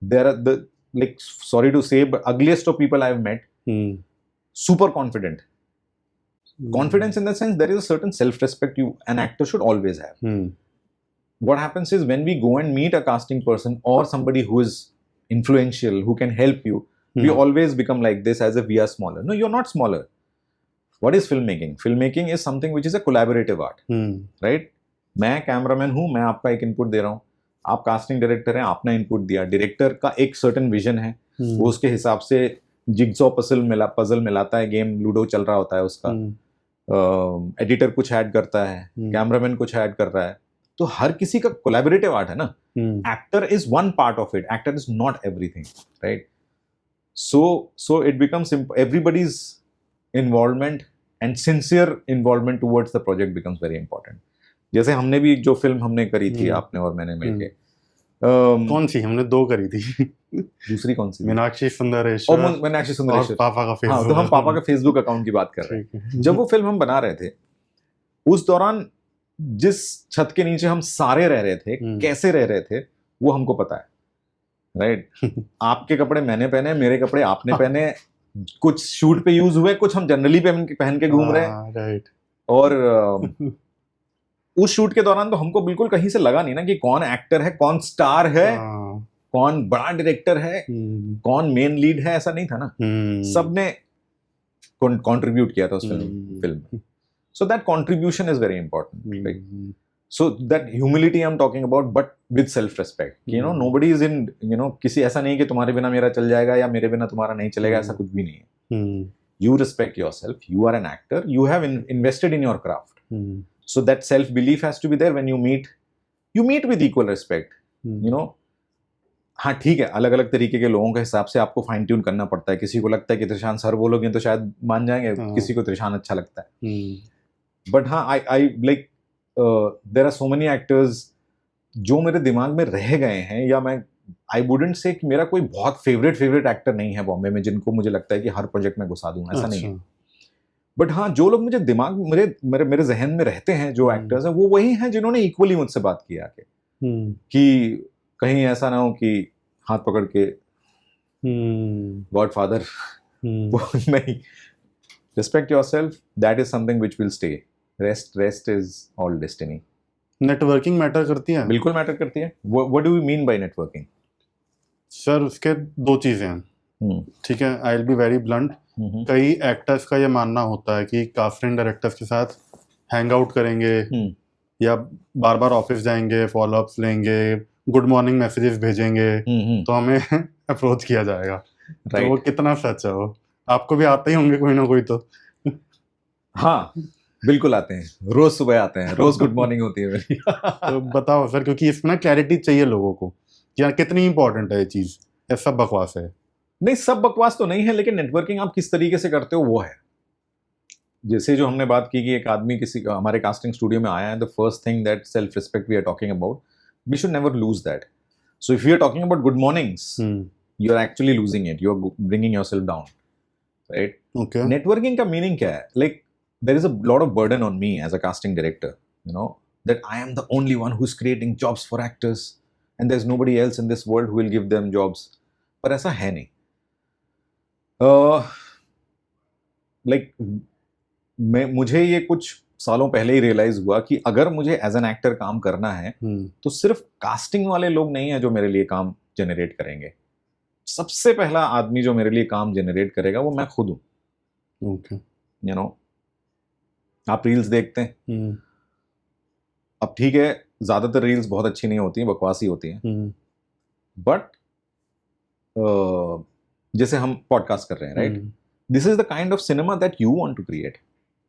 There are the, like, sorry to say, but ugliest of people I have met, super confident. Confidence in the sense there is a certain self-respect an actor should always have. What happens is when we go and meet a casting person or somebody who is influential, who can help you, we always become like this as if we are smaller. No, you're not smaller. What is filmmaking? Filmmaking is something which is a collaborative art, right? मैं cameraman हूँ, मैं आपका एक input दे रहा हूँ, आप casting director हैं, आपने इनपुट दिया, डायरेक्टर का एक सर्टेन विजन है, वो उसके हिसाब से जिगसॉ पजल मिलाता है, गेम लूडो चल रहा होता है उसका, एडिटर कुछ ऐड करता है, कैमरामैन कुछ ऐड कर रहा है, तो हर किसी का कोलैबोरेटिव आर्ट है ना। Actor is one part of it, actor is not everything, right? So it becomes everybody's involvement and sincere involvement towards the project becomes very important. जैसे हमने भी जो फिल्म हमने करी थी, आपने और मैंने मिलके, कौन सी? हमने 2 करी थी। दूसरी कौन सी? मीनाक्षी सुंदरेश्वर। मीनाक्षी सुंदरेश्वर, पापा का फेसबुक। हाँ, तो हम पापा का फेसबुक अकाउंट की बात कर रहे हैं। जब वो फिल्म हम बना रहे थे, उस दौरान जिस छत के नीचे हम सारे रह रहे थे, कैसे रह रहे थे, वो हमको पता है, राइट? आपके कपड़े मैंने पहने, मेरे कपड़े आपने पहने, कुछ शूट पे यूज हुए, कुछ हम जनरली पहन के घूम रहे हैं, राइट? और उस शूट के दौरान तो हमको बिल्कुल कहीं से लगा नहीं ना कि कौन एक्टर है, कौन स्टार है, कौन बड़ा डायरेक्टर है, कौन मेन लीड है, ऐसा नहीं था ना। सबने कंट्रीब्यूट किया था उस फिल्म में। So that contribution is very important. Like, so that humility I'm talking about, but with self-respect. You know, nobody is in, you know, किसी ऐसा नहीं कि तुम्हारे बिना मेरा चल जाएगा या मेरे बिना तुम्हारा नहीं चलेगा, ऐसा कुछ भी नहीं है. You respect yourself. You are an actor. You have invested in your craft. So that self-belief has to be there when you meet. You meet with equal respect. You know. हाँ ठीक है, अलग अलग तरीके के लोगों के हिसाब से आपको फाइन ट्यून करना पड़ता है. किसी को लगता है कि त्रिशान सर बोलोगे तो शायद मान जाएंगे, किसी को त्रिशान अच्छा लगता है. बट हाँ, I like there are so many actors जो मेरे दिमाग में रह गए हैं, या मैं आई वुडंट से कि मेरा कोई बहुत फेवरेट एक्टर नहीं है बॉम्बे में जिनको मुझे लगता है कि हर प्रोजेक्ट में घुसा दूंगा, ऐसा नहीं है. बट हाँ, जो लोग मुझे दिमाग मेरे मेरे मेरे जहन में रहते हैं, जो एक्टर्स हैं, वो वही हैं जिन्होंने इक्वली मुझसे बात की आके, कि कहीं ऐसा ना हो कि हाथ पकड़ के गॉडफादर नहीं, respect yourself, that is something which will stay. Rest is all destiny. Networking matter करती है? बिल्कुल मैटर करती है. What do you mean by networking? Sir उसके दो चीजें हैं, ठीक है, I will be very blunt. कई एक्टर्स का ये मानना होता है कि कास्टिंग डायरेक्टर्स के साथ हैंग आउट करेंगे या बार बार ऑफिस जाएंगे, फॉलो अप्स लेंगे, गुड मॉर्निंग मैसेजेस भेजेंगे, तो हमें अप्रोच किया जाएगा. तो वो कितना सच है? वो आपको भी आते ही होंगे कोई ना कोई तो. हाँ, बिल्कुल आते हैं, रोज सुबह आते हैं, रोज गुड मॉर्निंग होती है मेरी. तो बताओ सर, क्योंकि इसमें ना क्लैरिटी चाहिए लोगों को, या कितनी इंपॉर्टेंट है ये चीज, या सब बकवास है? नहीं, सब बकवास तो नहीं है, लेकिन नेटवर्किंग आप किस तरीके से करते हो वो है. जैसे जो हमने बात की कि एक आदमी किसी हमारे कास्टिंग स्टूडियो में आया है, the first thing that self respect we are talking about, we should never lose that. So if you are talking about good mornings, you are actually losing it, you are bringing yourself down, right? Okay. Networking का meaning क्या है? Like there is a lot of burden on me as a casting director, you know, that I am the only one who's creating jobs for actors and there's nobody else in this world who will give them jobs. पर ऐसा है नहीं. मुझे ये कुछ सालों पहले ही realise हुआ कि अगर मुझे एज एन एक्टर काम करना है तो सिर्फ कास्टिंग वाले लोग नहीं है जो मेरे लिए काम जनरेट करेंगे. सबसे पहला आदमी जो मेरे लिए काम जनरेट करेगा वो मैं खुद हूँ. ओके. यू नो, आप रील्स देखते हैं, अब ठीक है, ज्यादातर रील्स बहुत अच्छी नहीं होती हैं, बकवासी होती हैं, बट जैसे हम पॉडकास्ट कर रहे हैं, right? This is the kind of cinema that you want to create.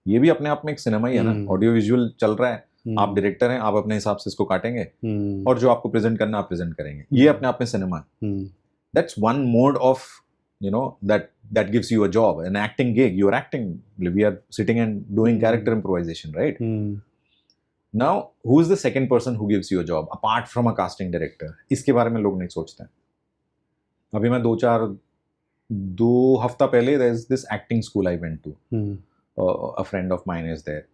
ये भी अपने आप में एक सिनेमा ही है ना. ऑडियो विजुअल चल रहा है, आप डायरेक्टर हैं, आप अपने हिसाब से इसको काटेंगे और जो आपको प्रेजेंट करना आप प्रेजेंट करेंगे. ये अपने आप में सिनेमा है. That's one mod of, you know, that gives you a job, an acting gig. You're acting, we are sitting and doing character improvisation, right? Now who is the second person who gives you a job apart from a casting director? इसके बारे में लोग नहीं सोचते हैं. अभी मैं 2 हफ्ता पहले, there is this acting school I went to. A friend of mine is there.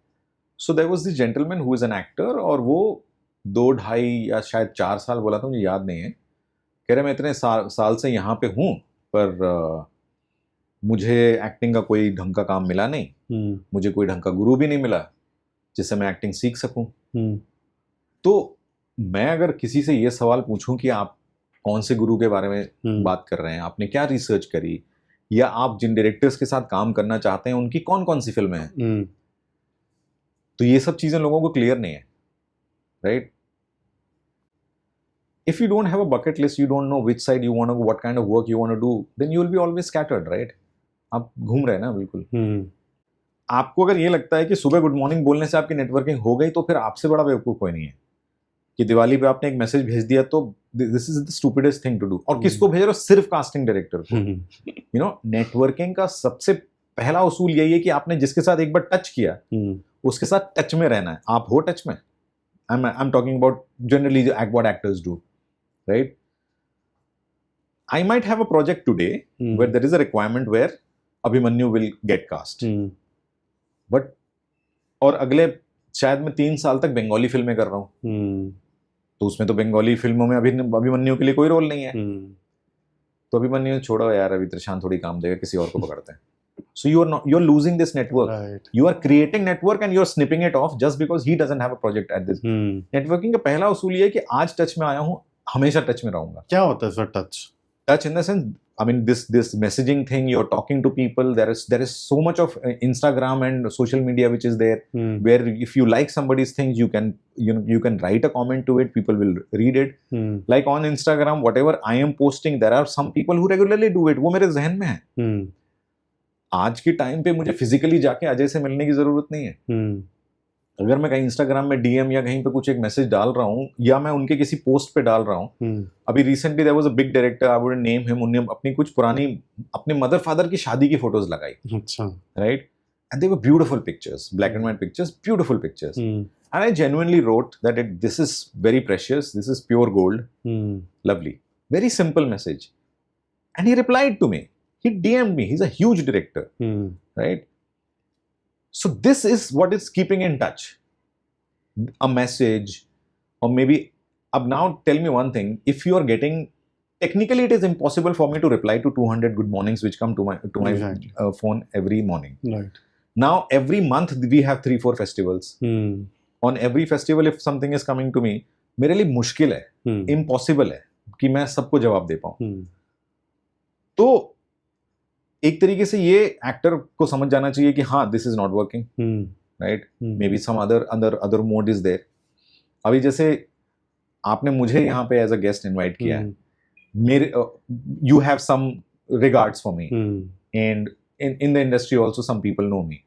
So there was this gentleman who is an actor, और वो 2-2.5 या शायद 4 साल बोला था, मुझे याद नहीं है, कह रहे मैं इतने साल से यहाँ पे हूँ पर मुझे एक्टिंग का कोई ढंग का काम मिला नहीं, मुझे कोई ढंग का गुरु भी नहीं मिला जिससे मैं एक्टिंग सीख सकूं. तो मैं अगर किसी से ये सवाल पूछूं कि आप कौन से गुरु के बारे में बात कर रहे हैं, आपने क्या रिसर्च करी, या आप जिन डायरेक्टर्स के साथ काम करना चाहते हैं उनकी कौन कौन सी फिल्में हैं, तो ये सब चीजें लोगों को क्लियर नहीं है, right? If you don't have a bucket list, you don't know which side you want to go, what kind of work you want to do, then you will be always scattered, right? आप घूम रहे हैं ना बिल्कुल. आपको अगर ये लगता है कि सुबह गुड मॉर्निंग बोलने से आपकी नेटवर्किंग हो गई, तो फिर आपसे बड़ा बेवकूफ कोई नहीं है. कि दिवाली पे आपने एक मैसेज भेज दिया तो this is the stupidest thing to do. और किसको भेज रहे हो? सिर्फ कास्टिंग डायरेक्टर को. यू नो, नेटवर्किंग का सबसे पहला उसूल यही है कि आपने जिसके साथ एक बार टच किया उसके साथ टच में रहना है. आप हो टच में. I am talking about generally what actors do. Right? I might have a project today where there is a requirement where Abhimanyu will get cast. But और अगले शायद मैं 3 साल तक बंगाली फिल्में कर रहा हूँ, तो उसमें तो बंगाली फिल्मों में अभिमन्यु के लिए कोई रोल नहीं है. तो अभिमन्यु छोड़ो यार, अभी त्रिशान थोड़ी काम देगा, किसी और को पकड़ते हैं. So you're losing this network. Right. You are creating network and you're snipping it off just because he doesn't have a project at this. Networking का पहला उसूल ये है कि आज टच में आया हूँ, हमेशा टच में रहूंगा. क्या होता है sir touch? Touch in the sense, I mean, this messaging thing, you're talking to people. There is so much of Instagram and social media which is there, where if you like somebody's things, you can write a comment to it. People will read it. Like on Instagram, whatever I am posting, there are some people who regularly do it. वो मेरे जहन में है. आज के time पे मुझे physically जाके अजय से मिलने की जरूरत नहीं है. अगर मैं कहीं इंस्टाग्राम में डीएम या कहीं पे कुछ एक मैसेज डाल रहा हूँ, या मैं उनके किसी पोस्ट पे डाल रहा हूँ, अभी recently there was a big director, I wouldn't name him, उन्होंने अपनी कुछ पुरानी अपने मदर फादर की शादी की फोटोज लगाई. अच्छा, right? And they were beautiful pictures, black and white pictures, beautiful pictures. And I genuinely wrote that this is very precious, this is pure gold, lovely, very simple message. And he replied to me, he DM'd me, he's a huge director, right? So this is what is keeping in touch. A message, or maybe, now tell me one thing, if you are getting, technically it is impossible for me to reply to 200 good mornings which come to my Exactly. phone every morning. Right. Now every month we have 3-4 festivals. On every festival if something is coming to me, मेरे लिए मुश्किल है, impossible है कि मैं सबको जवाब दे पाऊं. तो एक तरीके से ये एक्टर को समझ जाना चाहिए कि हाँ, this is not working, right, maybe some other mode is there. अभी जैसे आपने मुझे यहाँ पे एज अ गेस्ट इनवाइट किया है, मेरे you have some regards for me, and in the industry also some people know me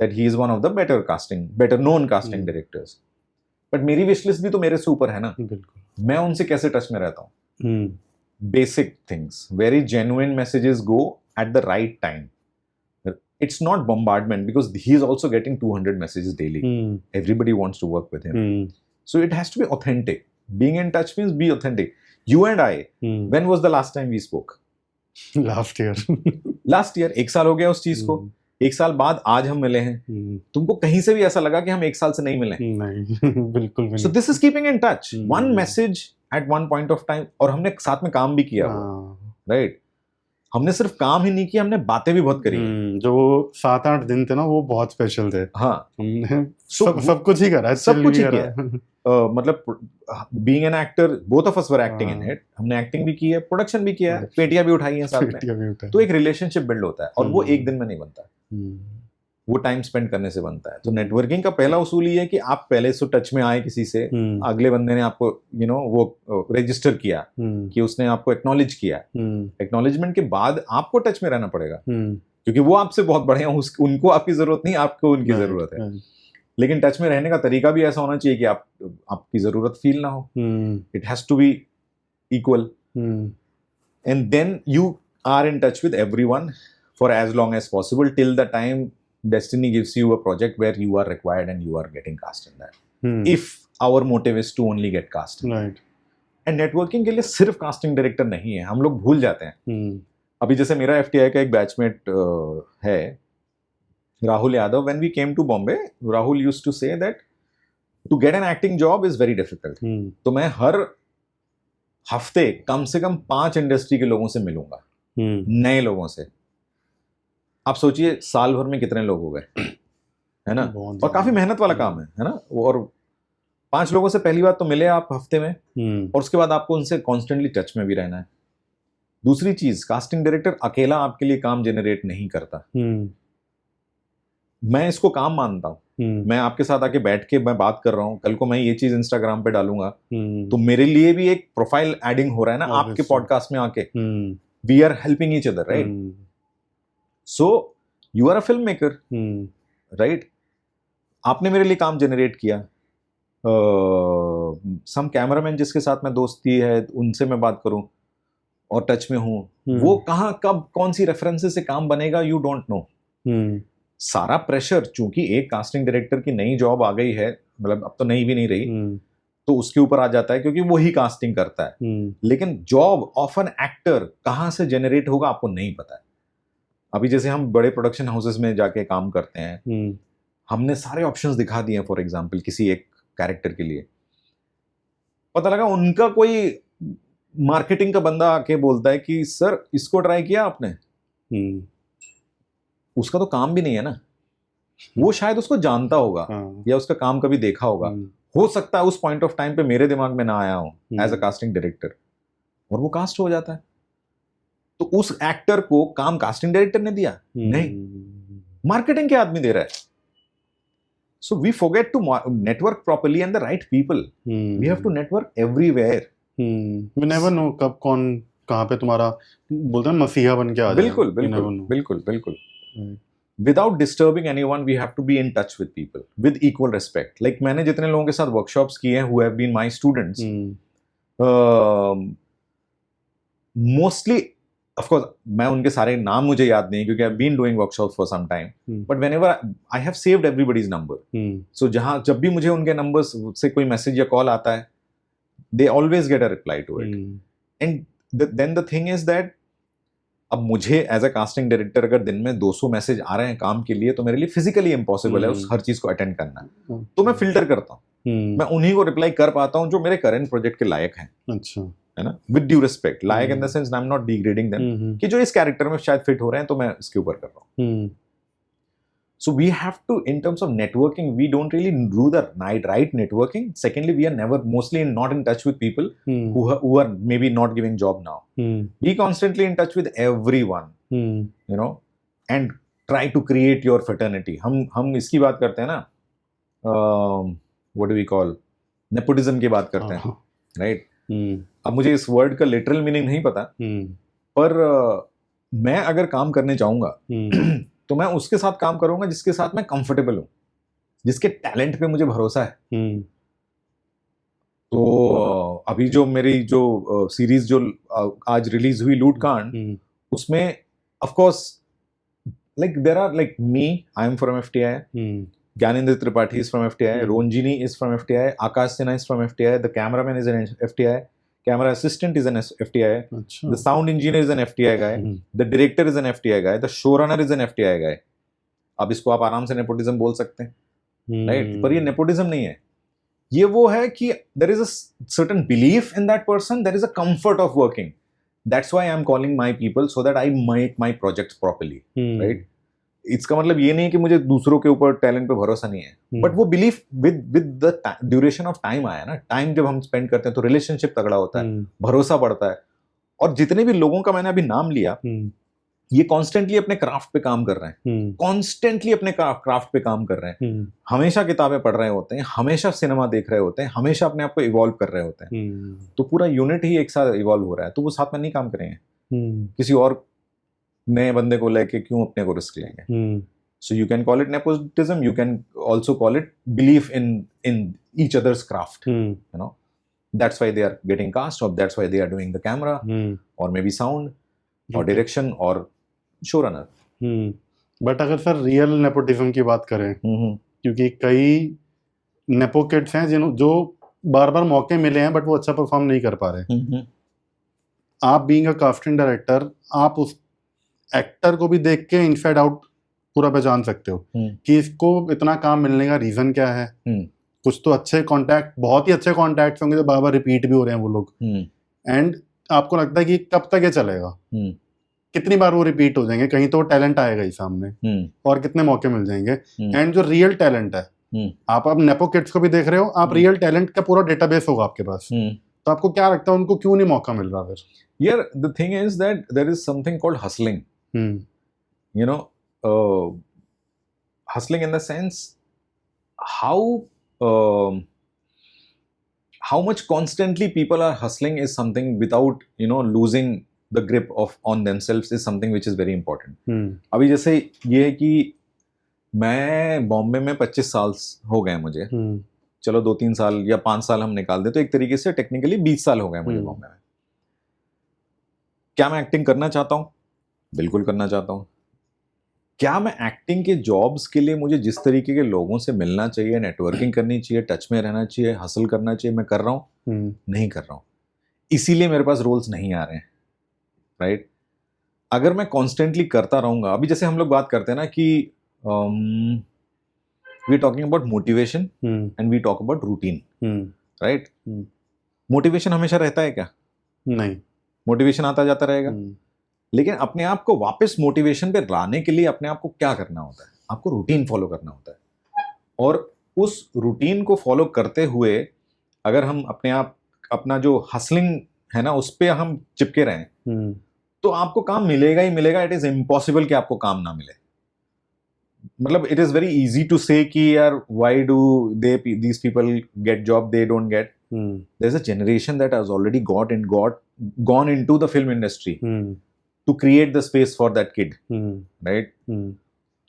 that he is one of the better known casting directors, but मेरी विश लिस्ट भी तो मेरे से ऊपर है ना. बिल्कुल. मैं उनसे कैसे टच में रहता हूँ? Basic things, very genuine messages go at the right time. It's not bombardment, because he is also getting 200 messages daily. Everybody wants to work with him. So it has to be authentic. Being in touch means be authentic. You and I, when was the last time we spoke? Last year. Last year. 1 साल हो गया उस चीज को. 1 साल बाद आज हम मिले हैं. तुमको कहीं से भी ऐसा लगा कि हम 1 साल से नहीं मिले? नहीं. बिल्कुल भी. So this is keeping in touch. One message at one point of time. और हमने साथ में काम भी किया, राइट. हमने सिर्फ काम ही नहीं किया, हमने बातें भी बहुत करी. जो 7-8 दिन थे ना, वो बहुत स्पेशल थे. हाँ, हमने सब कुछ ही करा है. सब कुछ ही किया. मतलब being an actor, both of us were acting in it. हमने एक्टिंग भी की है, प्रोडक्शन भी किया है, पेटियां भी उठाई हैं साथ में. तो एक रिलेशनशिप बिल्ड होता है, और वो एक दिन में नहीं बनता, वो टाइम स्पेंड करने से बनता है. तो नेटवर्किंग का पहला उसूल ये है कि आप पहले से टच में आए किसी से, अगले बंदे ने आपको वो रजिस्टर किया कि उसने आपको एक्नॉलेज किया. एक्नॉलेजमेंट के बाद आपको टच में रहना पड़ेगा, क्योंकि वो आपसे बहुत बड़े हैं, उनको आपकी जरूरत नहीं, आपको उनकी जरूरत है. लेकिन टच में रहने का तरीका भी ऐसा होना चाहिए कि आपकी जरूरत फील ना हो. It has to be equal, and then you are in touch with everyone for as long as possible, till the time destiny gives you a project where you are required and you are getting cast in that. If our motive is to only get cast, right. And networking के लिए सिर्फ casting director नहीं है, हम लोग भूल जाते हैं. अभी जैसे मेरा FTI का एक बैचमेट है, Rahul Yadav. when we came to Bombay, Rahul used to say that to get an acting job is very difficult. तो मैं हर हफ्ते कम से कम 5 इंडस्ट्री के लोगों से मिलूंगा, नए लोगों से. आप सोचिए साल भर में कितने लोग हो गए, है ना. और काफी मेहनत वाला काम है ना. और 5 लोगों से पहली बार तो मिले आप हफ्ते में, और उसके बाद आपको उनसे कॉन्स्टेंटली टच में भी रहना है. दूसरी चीज, कास्टिंग डायरेक्टर अकेला आपके लिए काम जनरेट नहीं करता. मैं इसको काम मानता हूँ. मैं आपके साथ आके बैठ के मैं बात कर रहा हूँ, कल को मैं ये चीज इंस्टाग्राम पे डालूंगा, तो मेरे लिए भी एक प्रोफाइल एडिंग हो रहा है ना आपके पॉडकास्ट में आके. We are helping each other, right. So you are a filmmaker, right? आपने मेरे लिए काम जनरेट किया. सम कैमरामैन जिसके साथ मैं दोस्ती है, उनसे मैं बात करूं और टच में हूं, वो कहाँ कब कौन सी रेफरेंसेस से काम बनेगा, यू डोंट नो. सारा प्रेशर, चूंकि एक कास्टिंग डायरेक्टर की नई जॉब आ गई है, मतलब अब तो नई भी नहीं रही, तो उसके ऊपर आ जाता है, क्योंकि वो ही कास्टिंग करता है. लेकिन जॉब ऑफ एन एक्टर कहाँ से जनरेट होगा आपको नहीं पता है. अभी जैसे हम बड़े प्रोडक्शन हाउसेस में जाके काम करते हैं, हमने सारे ऑप्शंस दिखा दिए हैं. फॉर एग्जांपल किसी एक कैरेक्टर के लिए पता लगा उनका कोई मार्केटिंग का बंदा आके बोलता है कि सर इसको ट्राई किया आपने. उसका तो काम भी नहीं है ना. वो शायद उसको जानता होगा या उसका काम कभी देखा होगा. हो सकता है उस पॉइंट ऑफ टाइम पे मेरे दिमाग में ना आया हो एज अ कास्टिंग डायरेक्टर, और वो कास्ट हो जाता है. तो उस एक्टर को काम कास्टिंग डायरेक्टर ने दिया नहीं, मार्केटिंग के आदमी दे रहा है. So we forget to network properly and the right people. We have to network everywhere. We never know कब कौन कहाँ पे तुम्हारा बोलते हैं मसीहा बन के आ जाए. बिल्कुल बिल्कुल बिल्कुल बिल्कुल. Without disturbing anyone, we have to be in touch with people with equal respect. Like मैंने जितने लोगों के साथ workshops किए हैं, who have been my students, mostly, of course, मैं उनके सारे नाम मुझे याद नहीं, क्योंकि I've been doing workshops for some time. But whenever I have saved everybody's number, so जब भी मुझे उनके numbers से कोई message या call आता है, they always get a reply to it. And then the thing is that अब मुझे एज अ कास्टिंग डायरेक्टर अगर दिन में 200 मैसेज आ रहे हैं काम के लिए तो मेरे लिए फिजिकली इम्पॉसिबल है उस हर चीज को अटेंड करना, तो मैं फिल्टर करता हूँ, मैं उन्हीं को रिप्लाई कर पाता हूँ जो मेरे करंट प्रोजेक्ट के लायक हैं। अच्छा, है ना, with due respect, like in the sense I am not degrading them कि जो इस कैरेक्टर में शायद फिट हो रहे हैं तो मैं इसके ऊपर कर रहा हूँ। So we have to, in terms of networking, we don't really do the right networking. Secondly, we are never mostly not in touch with people who are maybe not giving job now. Be constantly in touch with everyone, you know, and try to create your fraternity. हम इसकी बात करते हैं ना, what do we call, nepotism की बात करते हैं, right? अब मुझे इस वर्ड का लिटरल मीनिंग नहीं पता, पर मैं अगर काम करने चाहूंगा तो मैं उसके साथ काम करूंगा जिसके साथ मैं कंफर्टेबल हूं, जिसके टैलेंट पे मुझे भरोसा है। तो अभी जो मेरी जो सीरीज जो आज रिलीज हुई लूट कांड, उसमें of course like there are like me, I am from FTI, Gyanendra Tripathi is from FTI, Ronjini is from FTI, Akash Sinha is from FTI, the cameraman is an FTI, camera assistant is an FTI, the sound engineer is an FTI guy, the director is an FTI guy, the showrunner is an FTI guy. अब इसको आप आराम से nepotism बोल सकते हैं, right? पर ये नेपोटिज्म नहीं है, ये वो है कि there is a certain belief in that person, there is a comfort of working. That's why I am calling my people so that I make my projects properly, right? इसका मतलब ये नहीं कि मुझे दूसरों के ऊपर टैलेंट पे भरोसा नहीं है, बट वो belief with the duration of time आया ना, टाइम जब हम स्पेंड करते हैं तो रिलेशनशिप तगड़ा होता है, भरोसा बढ़ता है। और जितने भी लोगों का मैंने अभी नाम लिया, ये कॉन्स्टेंटली अपने क्राफ्ट पे काम कर रहे हैं, कॉन्स्टेंटली अपने क्राफ्ट पे काम कर रहे हैं, हमेशा किताबें पढ़ रहे होते हैं, हमेशा सिनेमा देख रहे होते हैं, हमेशा अपने आप को इवॉल्व कर रहे होते हैं। तो पूरा यूनिट ही एक साथ इवॉल्व हो रहा है, तो वो साथ में नहीं काम करेंगे, किसी और नए बंदे को लेके क्यों अपने को रिस्क लेंगे? So you can call it nepotism, you can also call it belief in each other's craft, you know, that's why they are getting cast, और that's why they are doing the camera और maybe sound और direction और show runner. But अगर sir real nepotism की बात करें, क्योंकि कई नेपो किड्स हैं जो बार बार मौके मिले हैं बट वो अच्छा परफॉर्म नहीं कर पा रहे, आप बीइंग अ कास्टिंग डायरेक्टर, आप उस एक्टर को भी देख के इनसाइड आउट पूरा पहचान सकते हो कि इसको इतना काम मिलने का रीजन क्या है। कुछ तो अच्छे कॉन्टैक्ट, बहुत ही अच्छे कॉन्टैक्ट्स होंगे जो बार बार रिपीट भी हो रहे हैं वो लोग, एंड आपको लगता है कि कब तक ये चलेगा, कितनी बार वो रिपीट हो जाएंगे, कहीं तो टैलेंट आएगा ही सामने और कितने मौके मिल जाएंगे। एंड जो रियल टैलेंट है, आप अब नेपो किड्स को भी देख रहे हो, आप रियल टैलेंट का पूरा डेटाबेस होगा आपके पास, तो आपको क्या लगता है उनको क्यों नहीं मौका मिल रहा फिर? यार the thing is that there is something called hustling, you know, hustling in the sense how much constantly people are hustling is something without, you know, losing the grip on themselves is something which is very important. अभी जैसे ये है कि मैं बॉम्बे में 25 साल हो गए मुझे, चलो 2-3 साल या 5 साल हम निकाल दे तो एक तरीके से टेक्निकली 20 साल हो गए मुझे बॉम्बे में। क्या मैं एक्टिंग करना चाहता हूँ? बिल्कुल करना चाहता हूँ। क्या मैं एक्टिंग के जॉब्स के लिए मुझे जिस तरीके के लोगों से मिलना चाहिए, नेटवर्किंग करनी चाहिए, टच में रहना चाहिए, हसल करना चाहिए, मैं कर रहा हूँ? नहीं कर रहा हूँ, इसीलिए मेरे पास रोल्स नहीं आ रहे हैं, राइट? अगर मैं कॉन्स्टेंटली करता रहूंगा, अभी जैसे हम लोग बात करते हैं ना कि we talking about motivation and we talk about routine, right? Motivation हमेशा रहता है क्या? नहीं, मोटिवेशन आता जाता रहेगा, लेकिन अपने आप को वापस मोटिवेशन पे लाने के लिए अपने आप को क्या करना होता है? आपको रूटीन फॉलो करना होता है, और उस रूटीन को फॉलो करते हुए अगर हम अपना जो हसलिंग है ना उस पे हम चिपके रहें, तो आपको काम मिलेगा ही मिलेगा। इट इज इम्पॉसिबल कि आपको काम ना मिले। मतलब it is very easy to say कि यार why do these people get job they don't get. There's a generation that has already gone into the film industry to create the space for that kid, right?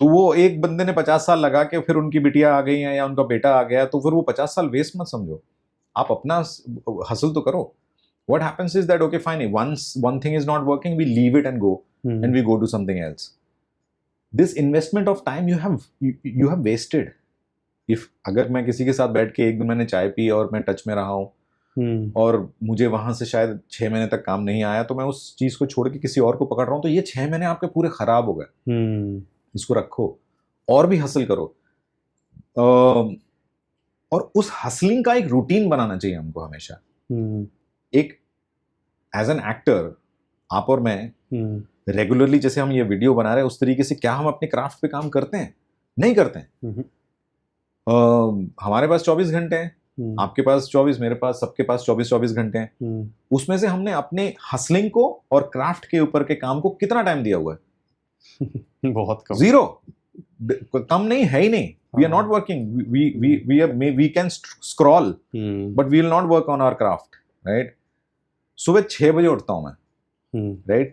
तो वो एक बंदे ने 50 साल लगा के फिर उनकी बिटिया आ गई है या उनका बेटा आ गया, तो फिर वो 50 साल वेस्ट मत समझो, आप अपना हसल तो करो। What happens is that okay fine, once one thing is not working, we leave it and go and we go to something else. This investment of time you have wasted. If अगर मैं किसी के साथ बैठ के 1 दिन मैंने चाय पी और मैं टच में रहा हूँ और मुझे वहां से शायद 6 महीने तक काम नहीं आया, तो मैं उस चीज को छोड़ के किसी और को पकड़ रहा हूँ, तो ये 6 महीने आपके पूरे खराब हो गए। इसको रखो और भी हसल करो। और उस हसलिंग का एक रूटीन बनाना चाहिए हमको हमेशा। एक एज एन एक्टर आप और मैं रेगुलरली जैसे हम ये वीडियो बना रहे हैं उस तरीके से क्या हम अपने क्राफ्ट पे काम करते हैं? नहीं करते हैं। हमारे पास 24 घंटे हैं, आपके पास 24, मेरे पास, सबके पास 24 घंटे हैं। उसमें से हमने अपने हसलिंग को और क्राफ्ट के ऊपर के काम को कितना टाइम दिया हुआ है? बहुत कम। 0। कम नहीं है ही नहीं। We are not working. We can scroll, but we will not work on our craft, right? सुबह 6 बजे उठता हूं मैं, right?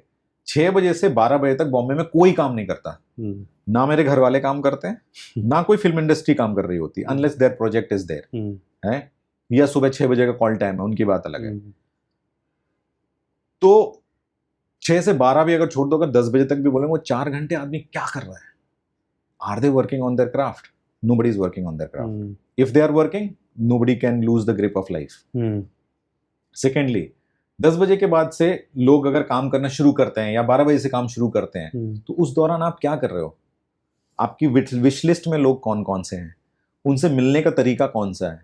6 बजे से 12 बजे तक बॉम्बे में कोई काम नहीं करता। ना मेरे घर वाले काम करते हैं, ना कोई फिल्म इंडस्ट्री काम कर रही होती, unless their project is there, है? या सुबह 6 बजे का कॉल टाइम है, उनकी बात अलग है। तो 6 से 12 भी अगर छोड़ दो, अगर 10 बजे तक भी बोलेंगे, वो 4 घंटे आदमी क्या कर रहा है? Are they working on their craft? Nobody is working on their craft. If they are working, nobody can lose the grip of life. Secondly, 10 बजे के बाद से लोग अगर काम करना शुरू करते हैं या 12 बजे से काम शुरू करते हैं, तो उस दौरान आप क्या कर रहे हो? आपकी विश लिस्ट में लोग कौन कौन से हैं? उनसे मिलने का तरीका कौन सा है?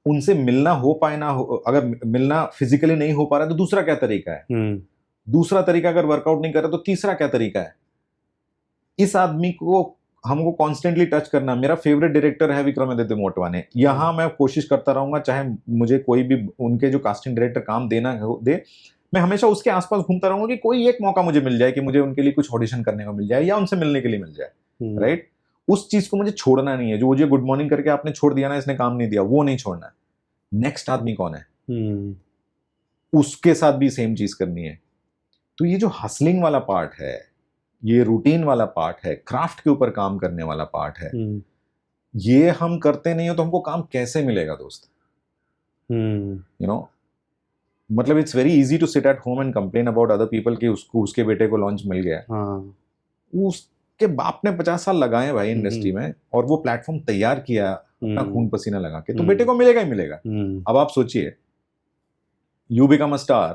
उनसे मिलना हो पाए ना हो, अगर मिलना फिजिकली नहीं हो पा रहा है तो दूसरा क्या तरीका है? दूसरा तरीका अगर वर्कआउट नहीं कर रहा तो तीसरा क्या तरीका है? इस आदमी को हमको कॉन्स्टेंटली टच करना। मेरा फेवरेट डायरेक्टर है विक्रमादित्य मोटवाने। यहाँ मैं कोशिश करता रहूंगा, चाहे मुझे कोई भी उनके जो कास्टिंग डायरेक्टर काम देना दे, मैं हमेशा उसके आसपास घूमता रहूंगा कि कोई एक मौका मुझे मिल जाए कि मुझे उनके लिए कुछ ऑडिशन करने को मिल जाए या उनसे मिलने के लिए मिल जाए, राइट? उस चीज को मुझे छोड़ना नहीं है। जो मुझे गुड मॉर्निंग करके आपने छोड़ दिया ना, इसने काम नहीं दिया, वो नहीं छोड़ना। नेक्स्ट आदमी कौन है, उसके साथ भी सेम चीज करनी है। तो ये जो हसलिंग वाला पार्ट है, ये रूटीन वाला पार्ट है, क्राफ्ट के ऊपर काम करने वाला पार्ट है, ये हम करते नहीं हो तो हमको काम कैसे मिलेगा दोस्त? यू नो, मतलब it's very easy to sit at home and complain about other people कि उसको, उसके बेटे को लॉन्च मिल गया। उसके बाप ने 50 साल लगाए भाई इंडस्ट्री में, और वो प्लेटफॉर्म तैयार किया अपना खून पसीना लगा के, तो बेटे को मिलेगा ही मिलेगा। अब आप सोचिए, you become a star,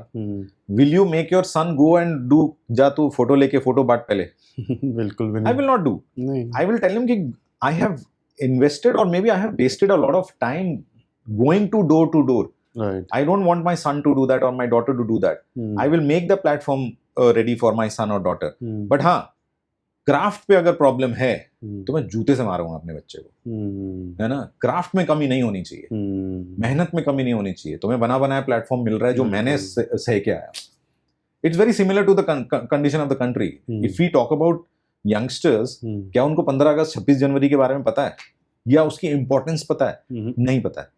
will you make your son go and do, जा तू फोटो लेके फोटो बांट पहले? बिल्कुल भी नहीं। I will not do. I will tell him कि I have invested or maybe I have wasted a lot of time going to door. Right. I don't want my son to do that or my daughter to do that. I will make the platform ready for my son or daughter. But हाँ, craft पे अगर problem है तो मैं जूते से मारूंगा अपने बच्चे को, है ना? क्राफ्ट में कमी नहीं होनी चाहिए, मेहनत में कमी नहीं होनी चाहिए। तुम्हें बना बनाया प्लेटफॉर्म मिल रहा है जो मैंने सह के आया। It's very similar to the condition of the country. If we talk about youngsters, क्या उनको 15 अगस्त 26 जनवरी के बारे में पता है या उसकी इंपॉर्टेंस पता है? नहीं पता है,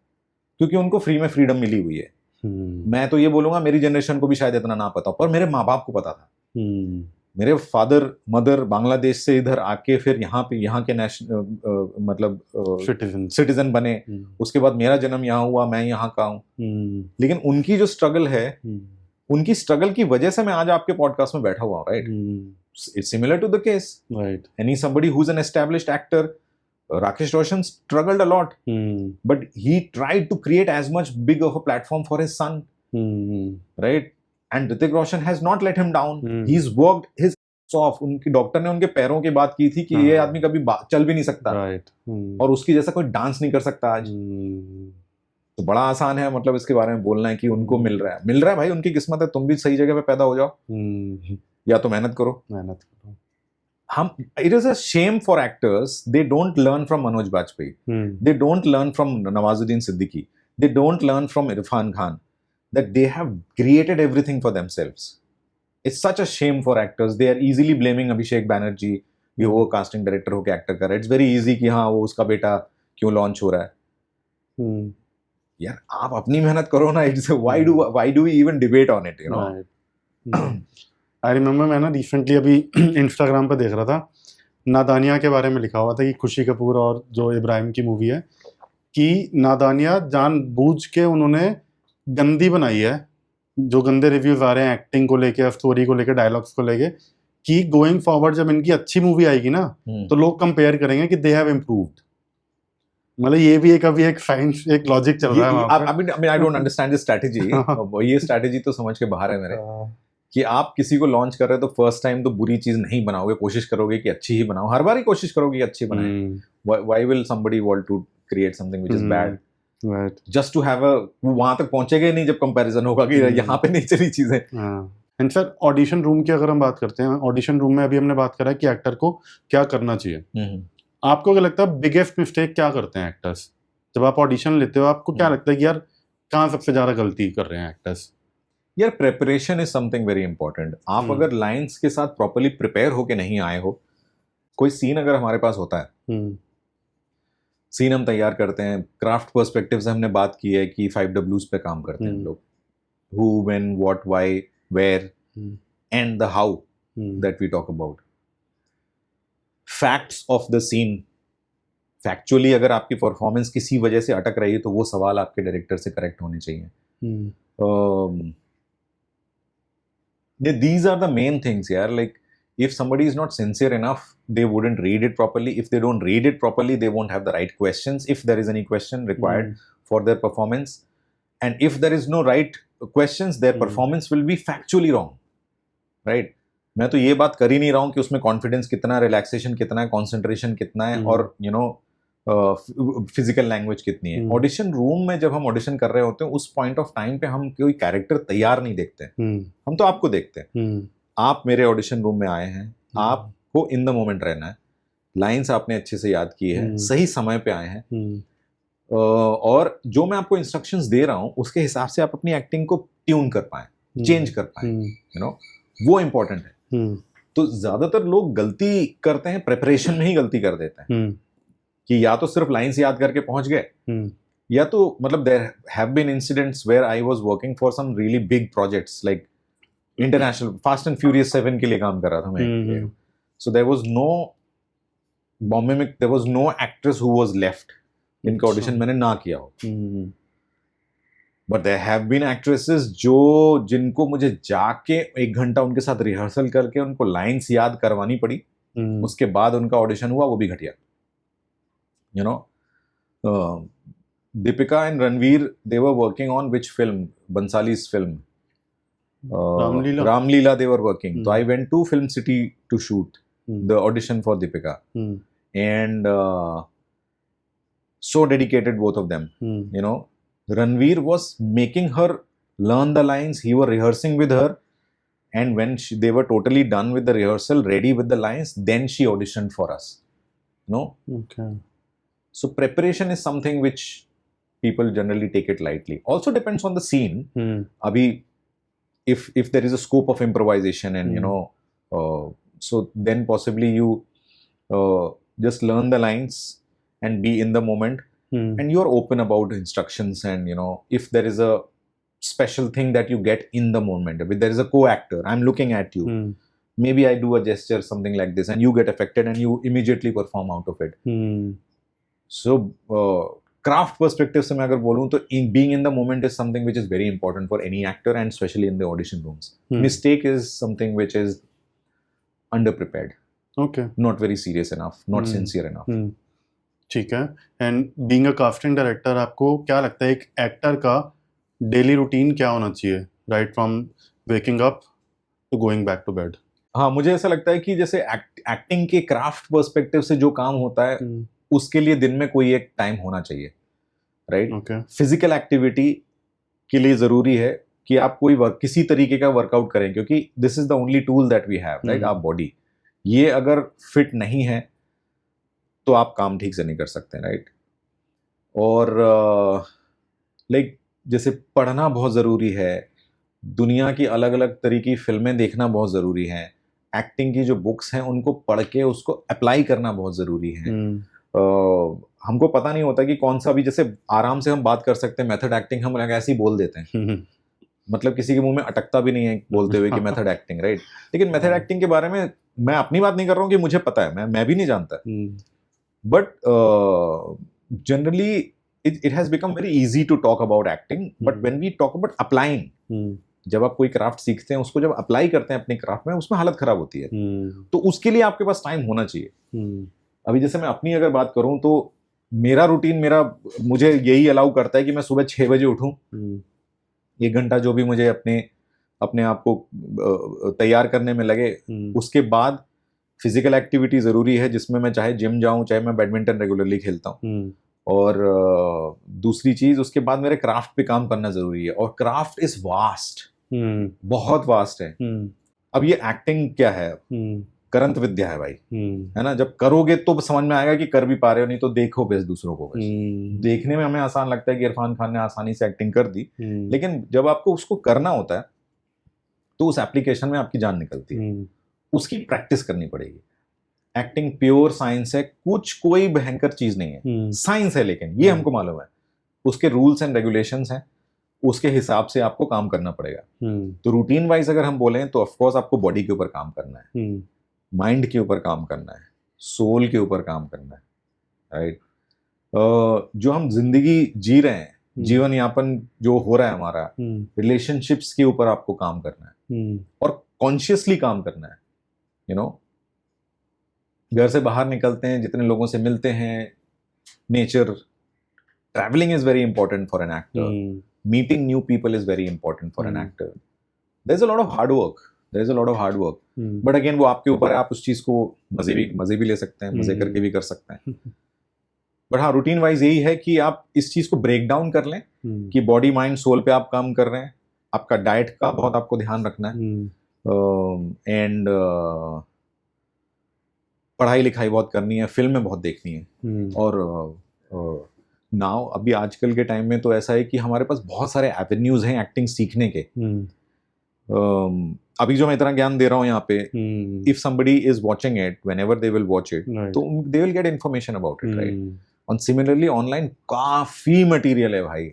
क्योंकि उनको फ्री में फ्रीडम मिली हुई है। मैं तो ये बोलूंगा मेरी जनरेशन को भी शायद इतना ना पता हो, पर मेरे माँ बाप को पता था। मेरे फादर मदर बांग्लादेश से इधर आके फिर यहाँ के नेशनल मतलब सिटीजन बने। उसके बाद मेरा जन्म यहाँ हुआ, मैं यहाँ का हूँ। लेकिन उनकी जो स्ट्रगल है, उनकी स्ट्रगल की वजह से मैं आज आपके पॉडकास्ट में बैठा हुआ हूँ, right? It's similar to the case, right? Any somebody who is an established actor, Rakesh Roshan struggled a lot, but he tried to create as much big of a platform for his son, right? And Hrithik Roshan has not let him down. He's worked his ass off. उनकी doctor ने उनके पैरों की बात की थी कि ये आदमी कभी चल भी नहीं सकता, right? और उसकी जैसा कोई डांस नहीं कर सकता आज। तो बड़ा आसान है मतलब इसके बारे में बोलना है कि उनको मिल रहा है भाई, उनकी किस्मत है। तुम भी सही जगह पे पैदा हो जाओ, या तो मेहनत करो। हम, it is a shame for actors, they don't learn from Manoj Bajpayee, they don't learn from Nawazuddin Siddiqui, they don't learn from Irfan Khan, that they have created everything for themselves. It's such a shame for actors. They are easily blaming Abhishek Banerjee कि वो casting director होकर actor कर रहा है। It's very easy कि हाँ वो उसका बेटा क्यों लॉन्च हो रहा है। यार आप अपनी मेहनत करो ना। It's why do we even debate on it, you know? I remember, मैं ना रिसेंटली अभी इंस्टाग्राम पर देख रहा था, नादानिया के बारे में लिखा हुआ था कि खुशी कपूर और जो इब्राहिम की मूवी है, कि नादानिया जानबूझ के उन्होंने गंदी बनाई है। जो गंदे रिव्यूज आ रहे हैं एक्टिंग को लेके, स्टोरी को लेके, डायलॉग्स को लेके, कि गोइंग फॉरवर्ड जब इनकी अच्छी मूवी आएगी ना तो लोग कंपेयर करेंगे कि दे हैव इम्प्रूव्ड। मतलब ये भी एक अभी एक साइंस एक लॉजिक चल रहा है वहाँ पे। I mean, I don't understand this strategy. ये स्ट्रैटेजी तो समझ के बाहर है मेरे, कि आप किसी को लॉन्च कर रहे हो तो फर्स्ट टाइम तो बुरी चीज नहीं बनाओगे, कोशिश करोगे कि अच्छी ही बनाओ, हर बार ही कोशिश करोगे कि अच्छी बनाए. Why will somebody want to create something which is bad? Right. Just to have a, वहां तक पहुंचेगा ही नहीं जब कंपैरिजन होगा कि यहाँ पे नहीं चली चीजें. एंड सर ऑडिशन रूम की अगर हम बात करते हैं, ऑडिशन रूम में अभी हमने बात करा कि एक्टर को क्या करना चाहिए, आपको क्या लगता है बिगेस्ट मिस्टेक क्या करते हैं एक्टर्स जब आप ऑडिशन लेते हो? आपको क्या लगता है कि यार कहाँ सबसे ज्यादा गलती कर रहे हैं एक्टर्स? यार preparation is something very important. आप अगर लाइंस के साथ प्रॉपर्ली प्रिपेयर होके नहीं आए हो, कोई सीन अगर हमारे पास होता है, सीन हम तैयार करते हैं, क्राफ्ट पर्सपेक्टिव से हमने बात की है कि 5Ws पे काम करते हैं हम लोग, who, when, what, why, where, and the how that we talk about. Facts of the scene. Factually अगर आपकी परफॉर्मेंस किसी वजह से अटक रही है तो वो सवाल आपके डायरेक्टर से करेक्ट होने चाहिए. These are the main things, यार. Like if somebody is not sincere enough, they wouldn't read it properly. If they don't read it properly, they won't have the right questions, if there is any question required for their performance. And if there is no right questions, their performance will be factually wrong, right? मैं तो ये बात कर ही नहीं रहा हूँ कि उसमें कॉन्फिडेंस कितना है, रिलैक्सेशन कितना है, कॉन्सेंट्रेशन कितना है, और यू नो फिजिकल लैंग्वेज कितनी है. ऑडिशन रूम में जब हम ऑडिशन कर रहे होते हैं उस पॉइंट ऑफ टाइम पे हम कोई कैरेक्टर तैयार नहीं देखते, हम तो आपको देखते हैं. आप मेरे ऑडिशन रूम में आए हैं, आपको इन द मोमेंट रहना है, लाइंस आपने अच्छे से याद की है, सही समय पे आए हैं, और जो मैं आपको इंस्ट्रक्शंस दे रहा हूँ उसके हिसाब से आप अपनी एक्टिंग को ट्यून कर पाए, चेंज कर पाए, यू नो, वो इम्पोर्टेंट है. तो ज्यादातर लोग गलती करते हैं, प्रिपरेशन में ही गलती कर देते हैं, कि या तो सिर्फ लाइंस याद करके पहुंच गए, या तो मतलब there have been incidents where I was working for some really big projects, like international Fast and Furious 7 के लिए काम कर रहा था मैं. So there was no Bombay में, there was no actress who was left जिनका ऑडिशन मैंने ना किया हो. But there have been actresses जिनको मुझे जाके 1 घंटा उनके साथ रिहर्सल करके उनको लाइंस याद करवानी पड़ी, उसके बाद उनका ऑडिशन हुआ, वो भी घटिया. You know, Deepika and Ranveer, they were working on which film? Bansali's film. Ramleela they were working. So I went to Film City to shoot the audition for Deepika. And so dedicated, both of them. You know, Ranveer was making her learn the lines. He was rehearsing with her. And when they were totally done with the rehearsal, ready with the lines, then she auditioned for us. No? Okay. So preparation is something which people generally take it lightly. Also depends on the scene. Abhi, if there is a scope of improvisation and you know, so then possibly you just learn the lines and be in the moment, and you are open about instructions, and you know, if there is a special thing that you get in the moment, if there is a co-actor, I'm looking at you, maybe I do a gesture, something like this, and you get affected and you immediately perform out of it. So craft perspective से मैं अगर बोलूँ तो being in the moment is something which is very important for any actor, and especially in the audition rooms. Mistake is something which is underprepared. Okay. Not very serious enough, not sincere enough. ठीक है. And being a casting director, आपको क्या लगता है एक actor का daily routine क्या होना चाहिए, right from waking up to going back to bed? हाँ, मुझे ऐसा लगता है कि जैसे एक्टिंग के क्राफ्ट पर्सपेक्टिव से जो काम होता है उसके लिए दिन में कोई एक टाइम होना चाहिए, राइट? फिजिकल एक्टिविटी के लिए जरूरी है कि आप कोई किसी तरीके का वर्कआउट करें, क्योंकि this is the only tool that we have, right? Our body, ये अगर फिट नहीं है तो आप काम ठीक से नहीं कर सकते, राइट? और लाइक जैसे पढ़ना बहुत ज़रूरी है, दुनिया की अलग अलग तरीके की फिल्में देखना बहुत ज़रूरी है, एक्टिंग की जो बुक्स हैं उनको पढ़ के उसको अप्लाई करना बहुत ज़रूरी है. हमको पता नहीं होता कि कौन सा भी, जैसे आराम से हम बात कर सकते हैं मेथड एक्टिंग, हम ऐसे ही बोल देते हैं, मतलब किसी के मुंह में अटकता भी नहीं है बोलते हुए कि मेथड एक्टिंग, राइट? लेकिन मेथड एक्टिंग के बारे में मैं अपनी बात नहीं कर रहा हूँ कि मुझे पता है, मैं भी नहीं जानता, but generally it has become very easy to talk about acting, but when we talk about applying, जब आप कोई क्राफ्ट सीखते हैं उसको जब अप्लाई करते हैं अपने क्राफ्ट में, उसमें हालत खराब होती है. तो उसके लिए आपके पास टाइम होना चाहिए. अभी जैसे मैं अपनी अगर बात करूं तो मेरा रूटीन मुझे यही अलाउ करता है कि मैं सुबह 6 बजे उठूं, 1 घंटा जो भी मुझे अपने आप को तैयार करने में लगे। उसके बाद फिजिकल एक्टिविटी जरूरी है, जिसमें मैं चाहे जिम जाऊं, चाहे मैं बैडमिंटन रेगुलरली खेलता हूं। और दूसरी चीज, उसके बाद मेरे क्राफ्ट पे काम करना जरूरी है, और क्राफ्ट इज वास्ट, बहुत वास्ट है। अब ये एक्टिंग क्या है, करंत विद्या है भाई, है ना। जब करोगे तो समझ में आएगा कि कर भी पा रहे हो, नहीं तो देखो बस दूसरों को। बस देखने में हमें आसान लगता है कि इरफान खान ने आसानी से एक्टिंग कर दी, लेकिन जब आपको उसको करना होता है तो उस एप्लीकेशन में आपकी जान निकलती है, उसकी प्रैक्टिस करनी पड़ेगी। एक्टिंग प्योर साइंस है, कोई भयंकर चीज नहीं है, साइंस है, लेकिन ये हमको मालूम है, उसके रूल्स एंड रेगुलेशंस हैं, उसके हिसाब से आपको काम करना पड़ेगा। तो रूटीन वाइज अगर हम बोलें तो ऑफकोर्स आपको बॉडी के ऊपर काम करना है, माइंड के ऊपर काम करना है, सोल के ऊपर काम करना है, राइट। जो हम जिंदगी जी रहे हैं, जीवन यापन जो हो रहा है हमारा, रिलेशनशिप्स के ऊपर आपको काम करना है, और कॉन्शियसली काम करना है। यू नो, घर से बाहर निकलते हैं, जितने लोगों से मिलते हैं, nature, travelling is very important for an actor, meeting new people is very important for an actor. There is a lot of hard work, but again वो आपके ऊपर है, आप उस चीज को मजे भी ले सकते हैं, मजे करके भी कर सकते हैं। बट हाँ, रूटीन वाइज यही है कि आप इस चीज को ब्रेक डाउन कर लें कि बॉडी माइंड सोल पे आप काम कर रहे हैं, आपका डाइट का बहुत आपको ध्यान रखना है, एंड पढ़ाई लिखाई बहुत करनी है, फिल्में बहुत देखनी है। और नाउ अभी आजकल के टाइम में तो ऐसा है कि हमारे पास बहुत सारे एवेन्यूज हैं एक्टिंग सीखने के। अभी जो मैं इतना ज्ञान दे रहा हूँ यहाँ पे, if somebody is watching it, whenever they will watch it, तो they will get information about it, right. और सिमिलरली ऑनलाइन काफी मटेरियल है भाई,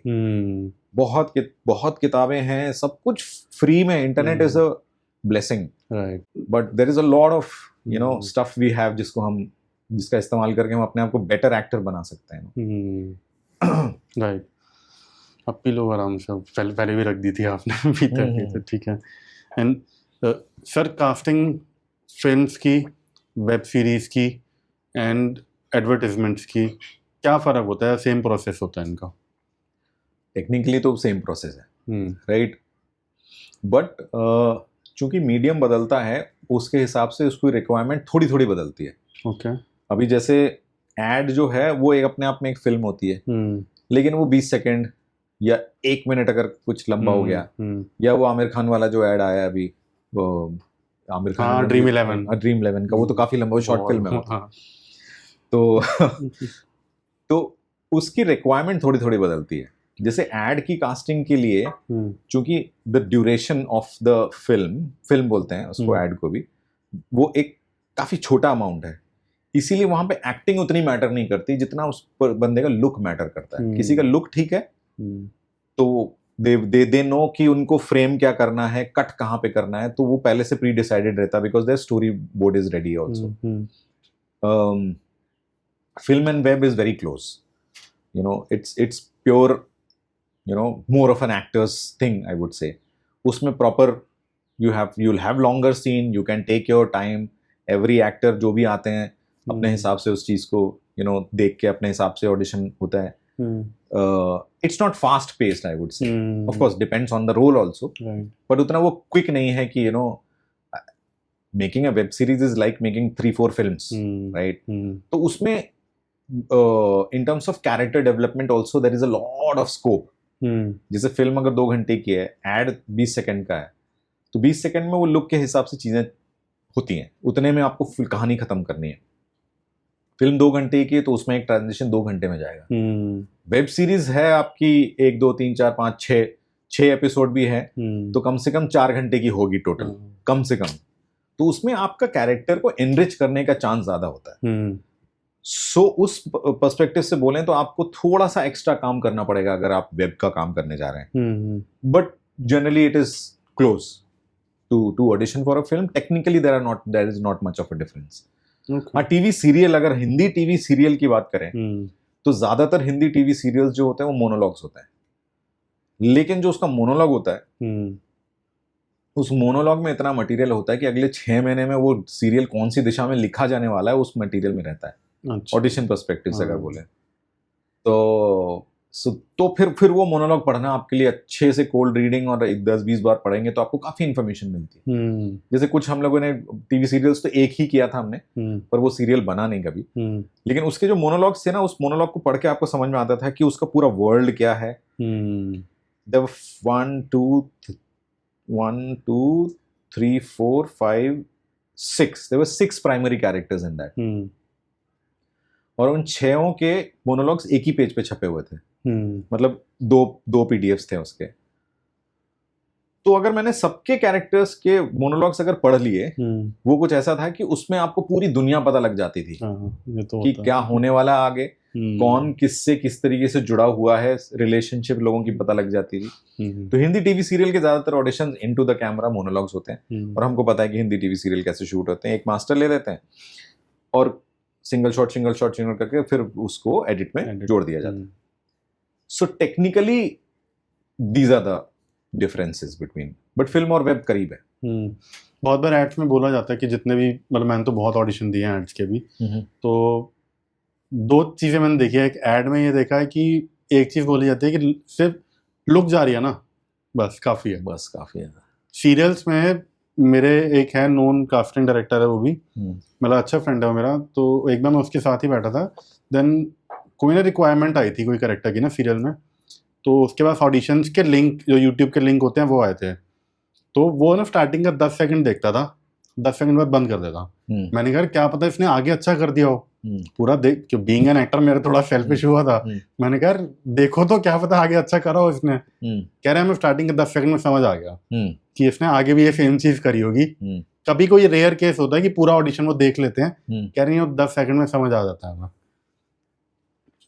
बहुत किताबें हैं, सब कुछ फ्री में। Internet is a blessing, right, but there is a lot of stuff we have जिसका इस्तेमाल करके हम अपने आप को बेटर एक्टर बना सकते हैं। राइट। अब पी लो आराम से, पहले भी रख दी थी आपने, पीते ठीक है। एंड सर, कास्टिंग फिल्म्स की, वेब सीरीज की एंड एडवर्टाइजमेंट्स की क्या फ़र्क होता है? सेम प्रोसेस होता है इनका? टेक्निकली तो सेम प्रोसेस है, राइट, बट चूंकि मीडियम बदलता है, उसके हिसाब से उसकी रिक्वायरमेंट थोड़ी थोड़ी बदलती है। ओके। अभी जैसे एड जो है वो एक अपने आप में एक फिल्म होती है, लेकिन वो 20 सेकेंड या 1 मिनट अगर कुछ लंबा हो गया, या वो आमिर खान वाला जो एड आया अभी, वो आमिर खान ड्रीम 11 का, वो तो काफी लंबा, वो शॉर्ट फिल्म है। तो उसकी रिक्वायरमेंट थोड़ी थोड़ी बदलती है। जैसे एड की कास्टिंग के लिए, चूंकि the duration of the film बोलते हैं उसको, एड को भी, वो एक काफी छोटा अमाउंट है, इसीलिए वहां पे एक्टिंग उतनी मैटर नहीं करती जितना उस पर बंदे का लुक मैटर करता है। किसी का लुक ठीक है तो दे नो कि उनको फ्रेम क्या करना है, कट कहाँ पे करना है, तो वो पहले से प्री डिसाइडेड रहता है, because their story board is ready also. Film and web is very close, it's pure, more of an actor's thing, I would say. उसमें proper you'll have longer scene, you can take your time. Every actor जो भी आते हैं अपने हिसाब से उस चीज को देख के अपने हिसाब से ऑडिशन होता है। It's not fast paced, I would say. Of course depends on the role also, but उतना वो quick नहीं है कि making a web series is like making 3-4 films, right? तो उसमें in terms of character development also there is a lot of scope. जैसे film अगर 2 घंटे की है, एड 20 सेकंड का है, तो 20 सेकंड में वो लुक के हिसाब से चीजें होती हैं, उतने में आपको कहानी खत्म करनी है। फिल्म 2 घंटे की है तो उसमें एक ट्रांजिशन 2 घंटे में जाएगा। वेब सीरीज है आपकी 1 2 3 4 5 6 एपिसोड भी है, तो कम से कम 4 घंटे की होगी टोटल, कम से कम। तो उसमें आपका कैरेक्टर को एनरिच करने का चांस ज्यादा होता है। सो उस पर्सपेक्टिव से बोलें तो आपको थोड़ा सा एक्स्ट्रा काम करना पड़ेगा अगर आप वेब का काम करने जा रहे हैं, but generally it is close to audition for a film. Technically there is not much of a difference. हाँ, टीवी सीरियल, अगर हिंदी टीवी सीरियल की बात करें तो ज्यादातर हिंदी टीवी सीरियल्स जो होते हैं वो मोनोलॉग्स होते हैं, लेकिन जो उसका मोनोलॉग होता है उस मोनोलॉग में इतना मटेरियल होता है कि अगले 6 महीने में वो सीरियल कौन सी दिशा में लिखा जाने वाला है उस मटेरियल में रहता है। ऑडिशन पर्सपेक्टिव से अगर बोले तो फिर वो मोनोलॉग पढ़ना आपके लिए अच्छे से कोल्ड रीडिंग और 10-20 बार पढ़ेंगे तो आपको काफी इन्फॉर्मेशन मिलती है। जैसे कुछ हम लोगों ने टीवी सीरियल्स तो एक ही किया था हमने, पर वो सीरियल बना नहीं कभी। लेकिन उसके जो मोनोलॉग्स थे ना, उस मोनोलॉग को पढ़ के आपको समझ में आता था कि उसका पूरा वर्ल्ड क्या है। There were 1 2 3 4 5 6 there were 6 primary characters in that, और उन 6 के मोनोलॉग्स एक ही पेज पे छपे हुए थे। मतलब दो पीडीएफ्स थे उसके। तो अगर मैंने सबके कैरेक्टर्स के मोनोलॉग्स अगर पढ़ लिए, वो कुछ ऐसा था कि उसमें आपको पूरी दुनिया पता लग जाती थी कि क्या होने वाला आगे, कौन किससे किस तरीके से जुड़ा हुआ है, रिलेशनशिप लोगों की पता लग जाती थी। तो हिंदी टीवी सीरियल के ज्यादातर auditions into the camera monologues होते हैं, और हमको पता है कि हिंदी टीवी सीरियल कैसे शूट होते हैं। एक मास्टर ले लेते हैं और सिंगल शॉट करके फिर उसको एडिट में जोड़ दिया जाता है। So technically these are the differences between, but film और वेब करीब है। बहुत बार एड्स में बोला जाता है कि जितने भी, मतलब मैंने तो बहुत ऑडिशन दिए हैं एड्स के भी, तो 2 चीजें मैंने देखी है। एक एड में ये देखा है कि एक चीज बोली जाती है कि सिर्फ लुक जा रही है ना, बस काफी है। सीरियल्स में मेरे एक है नोन कास्टिंग डायरेक्टर है, वो भी मतलब अच्छा फ्रेंड है वो मेरा। तो एक बार मैं उसके साथ ही बैठा था, देन कोई ना रिक्वायरमेंट आई थी कोई कैरेक्टर की ना सीरियल में, तो उसके बाद ऑडिशंस के लिंक, जो यूट्यूब के लिंक होते हैं, वो आए थे। तो वो ना स्टार्टिंग का 10 सेकंड देखता था, 10 सेकंड बाद बंद कर देता। मैंने कहा क्या पता इसने आगे अच्छा कर दिया हो, पूरा देख, क्यों बीइंग एन एक्टर मेरा थोड़ा सेल्फिश हुआ था। मैंने कहा देखो तो क्या पता आगे अच्छा करा हो इसने। कह रहे हैं मैं स्टार्टिंग के 10 सेकंड में समझ आ गया कि इसने आगे भी ये सेम चीज करी होगी। कभी कोई रेयर केस होता है कि पूरा ऑडिशन वो देख लेते हैं, कह रही है 10 सेकंड में समझ आ जाता है।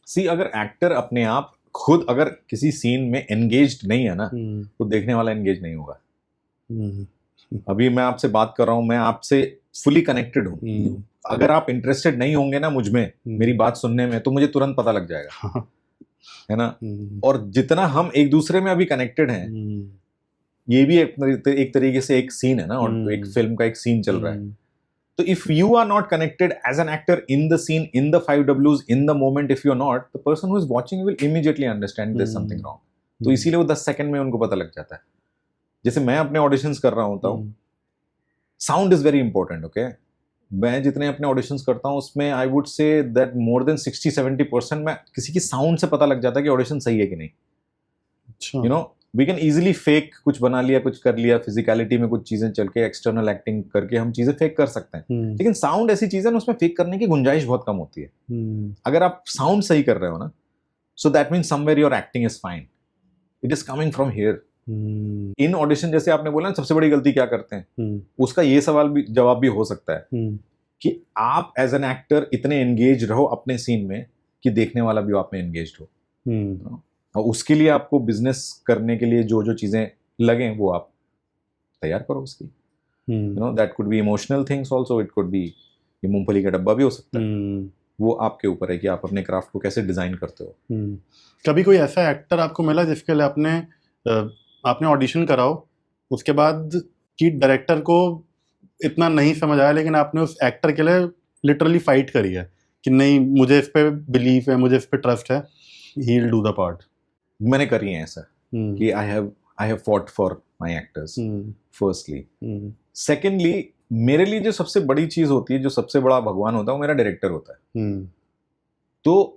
सी, अगर एक्टर अपने आप खुद अगर किसी सीन में एंगेज्ड नहीं है ना, तो देखने वाला एंगेज नहीं होगा। अभी मैं आपसे बात कर रहा हूं, मैं आपसे फुली कनेक्टेड हूं। अगर आप इंटरेस्टेड नहीं होंगे ना मुझ में, मेरी बात सुनने में, तो मुझे तुरंत पता लग जाएगा, है ना। और जितना हम एक दूसरे में अभी कनेक्टेड हैं, ये भी एक तरीके से एक सीन है ना, और एक फिल्म का एक सीन चल रहा है। तो if you are not connected as an actor in the scene, in the 5Ws, in the moment, if you're not, the person who is watching will immediately understand there's something wrong. तो इसीलिए वो 10 second में उनको पता लग जाता है। जैसे मैं अपने ऑडिशंस कर रहा होता हूँ, sound is very important, okay. मैं जितने अपने ऑडिशंस करता हूँ उसमें आई would say that more than 60-70% में किसी की साउंड से पता लग जाता है कि ऑडिशन सही है कि नहीं। You know, we can easily fake कुछ बना लिया, कुछ कर लिया, फिजिकलिटी में कुछ चीजें चल के, एक्सटर्नल एक्टिंग करके हम चीजें फेक कर सकते हैं। लेकिन साउंड ऐसी चीज है ना, उसमें फेक करने की गुंजाइश बहुत कम होती है। अगर आप साउंड सही कर रहे हो ना, so that means somewhere your acting is fine, it is coming from here. In audition जैसे आपने बोला ना, सबसे बड़ी गलती क्या करते हैं, उसका ये सवाल भी जवाब भी हो सकता है कि आप एज एन एक्टर इतने एंगेज रहो अपने सीन में कि देखने वाला भी आप में एंगेज हो। और उसके लिए आपको बिजनेस करने के लिए जो जो चीजें लगे वो आप तैयार करो उसकी। You know, that could be emotional things also, it could be, ये मूंगफली का डब्बा भी हो सकता है। वो आपके ऊपर है कि आप अपने क्राफ्ट को कैसे डिजाइन करते हो। कभी कोई ऐसा एक्टर आपको मिला जिसके लिए आपने ऑडिशन कराओ, उसके बाद कि डायरेक्टर को इतना नहीं समझ आया, लेकिन आपने उस एक्टर के लिए लिटरली फाइट करी है कि नहीं, मुझे इस पे बिलीफ है, मुझे इस पे ट्रस्ट है, he will do the part? मैंने करी है ऐसा कि I have fought for my actors firstly. Secondly, मेरे लिए जो सबसे बड़ी चीज होती है, जो सबसे बड़ा भगवान होता है, वो मेरा डायरेक्टर होता है। तो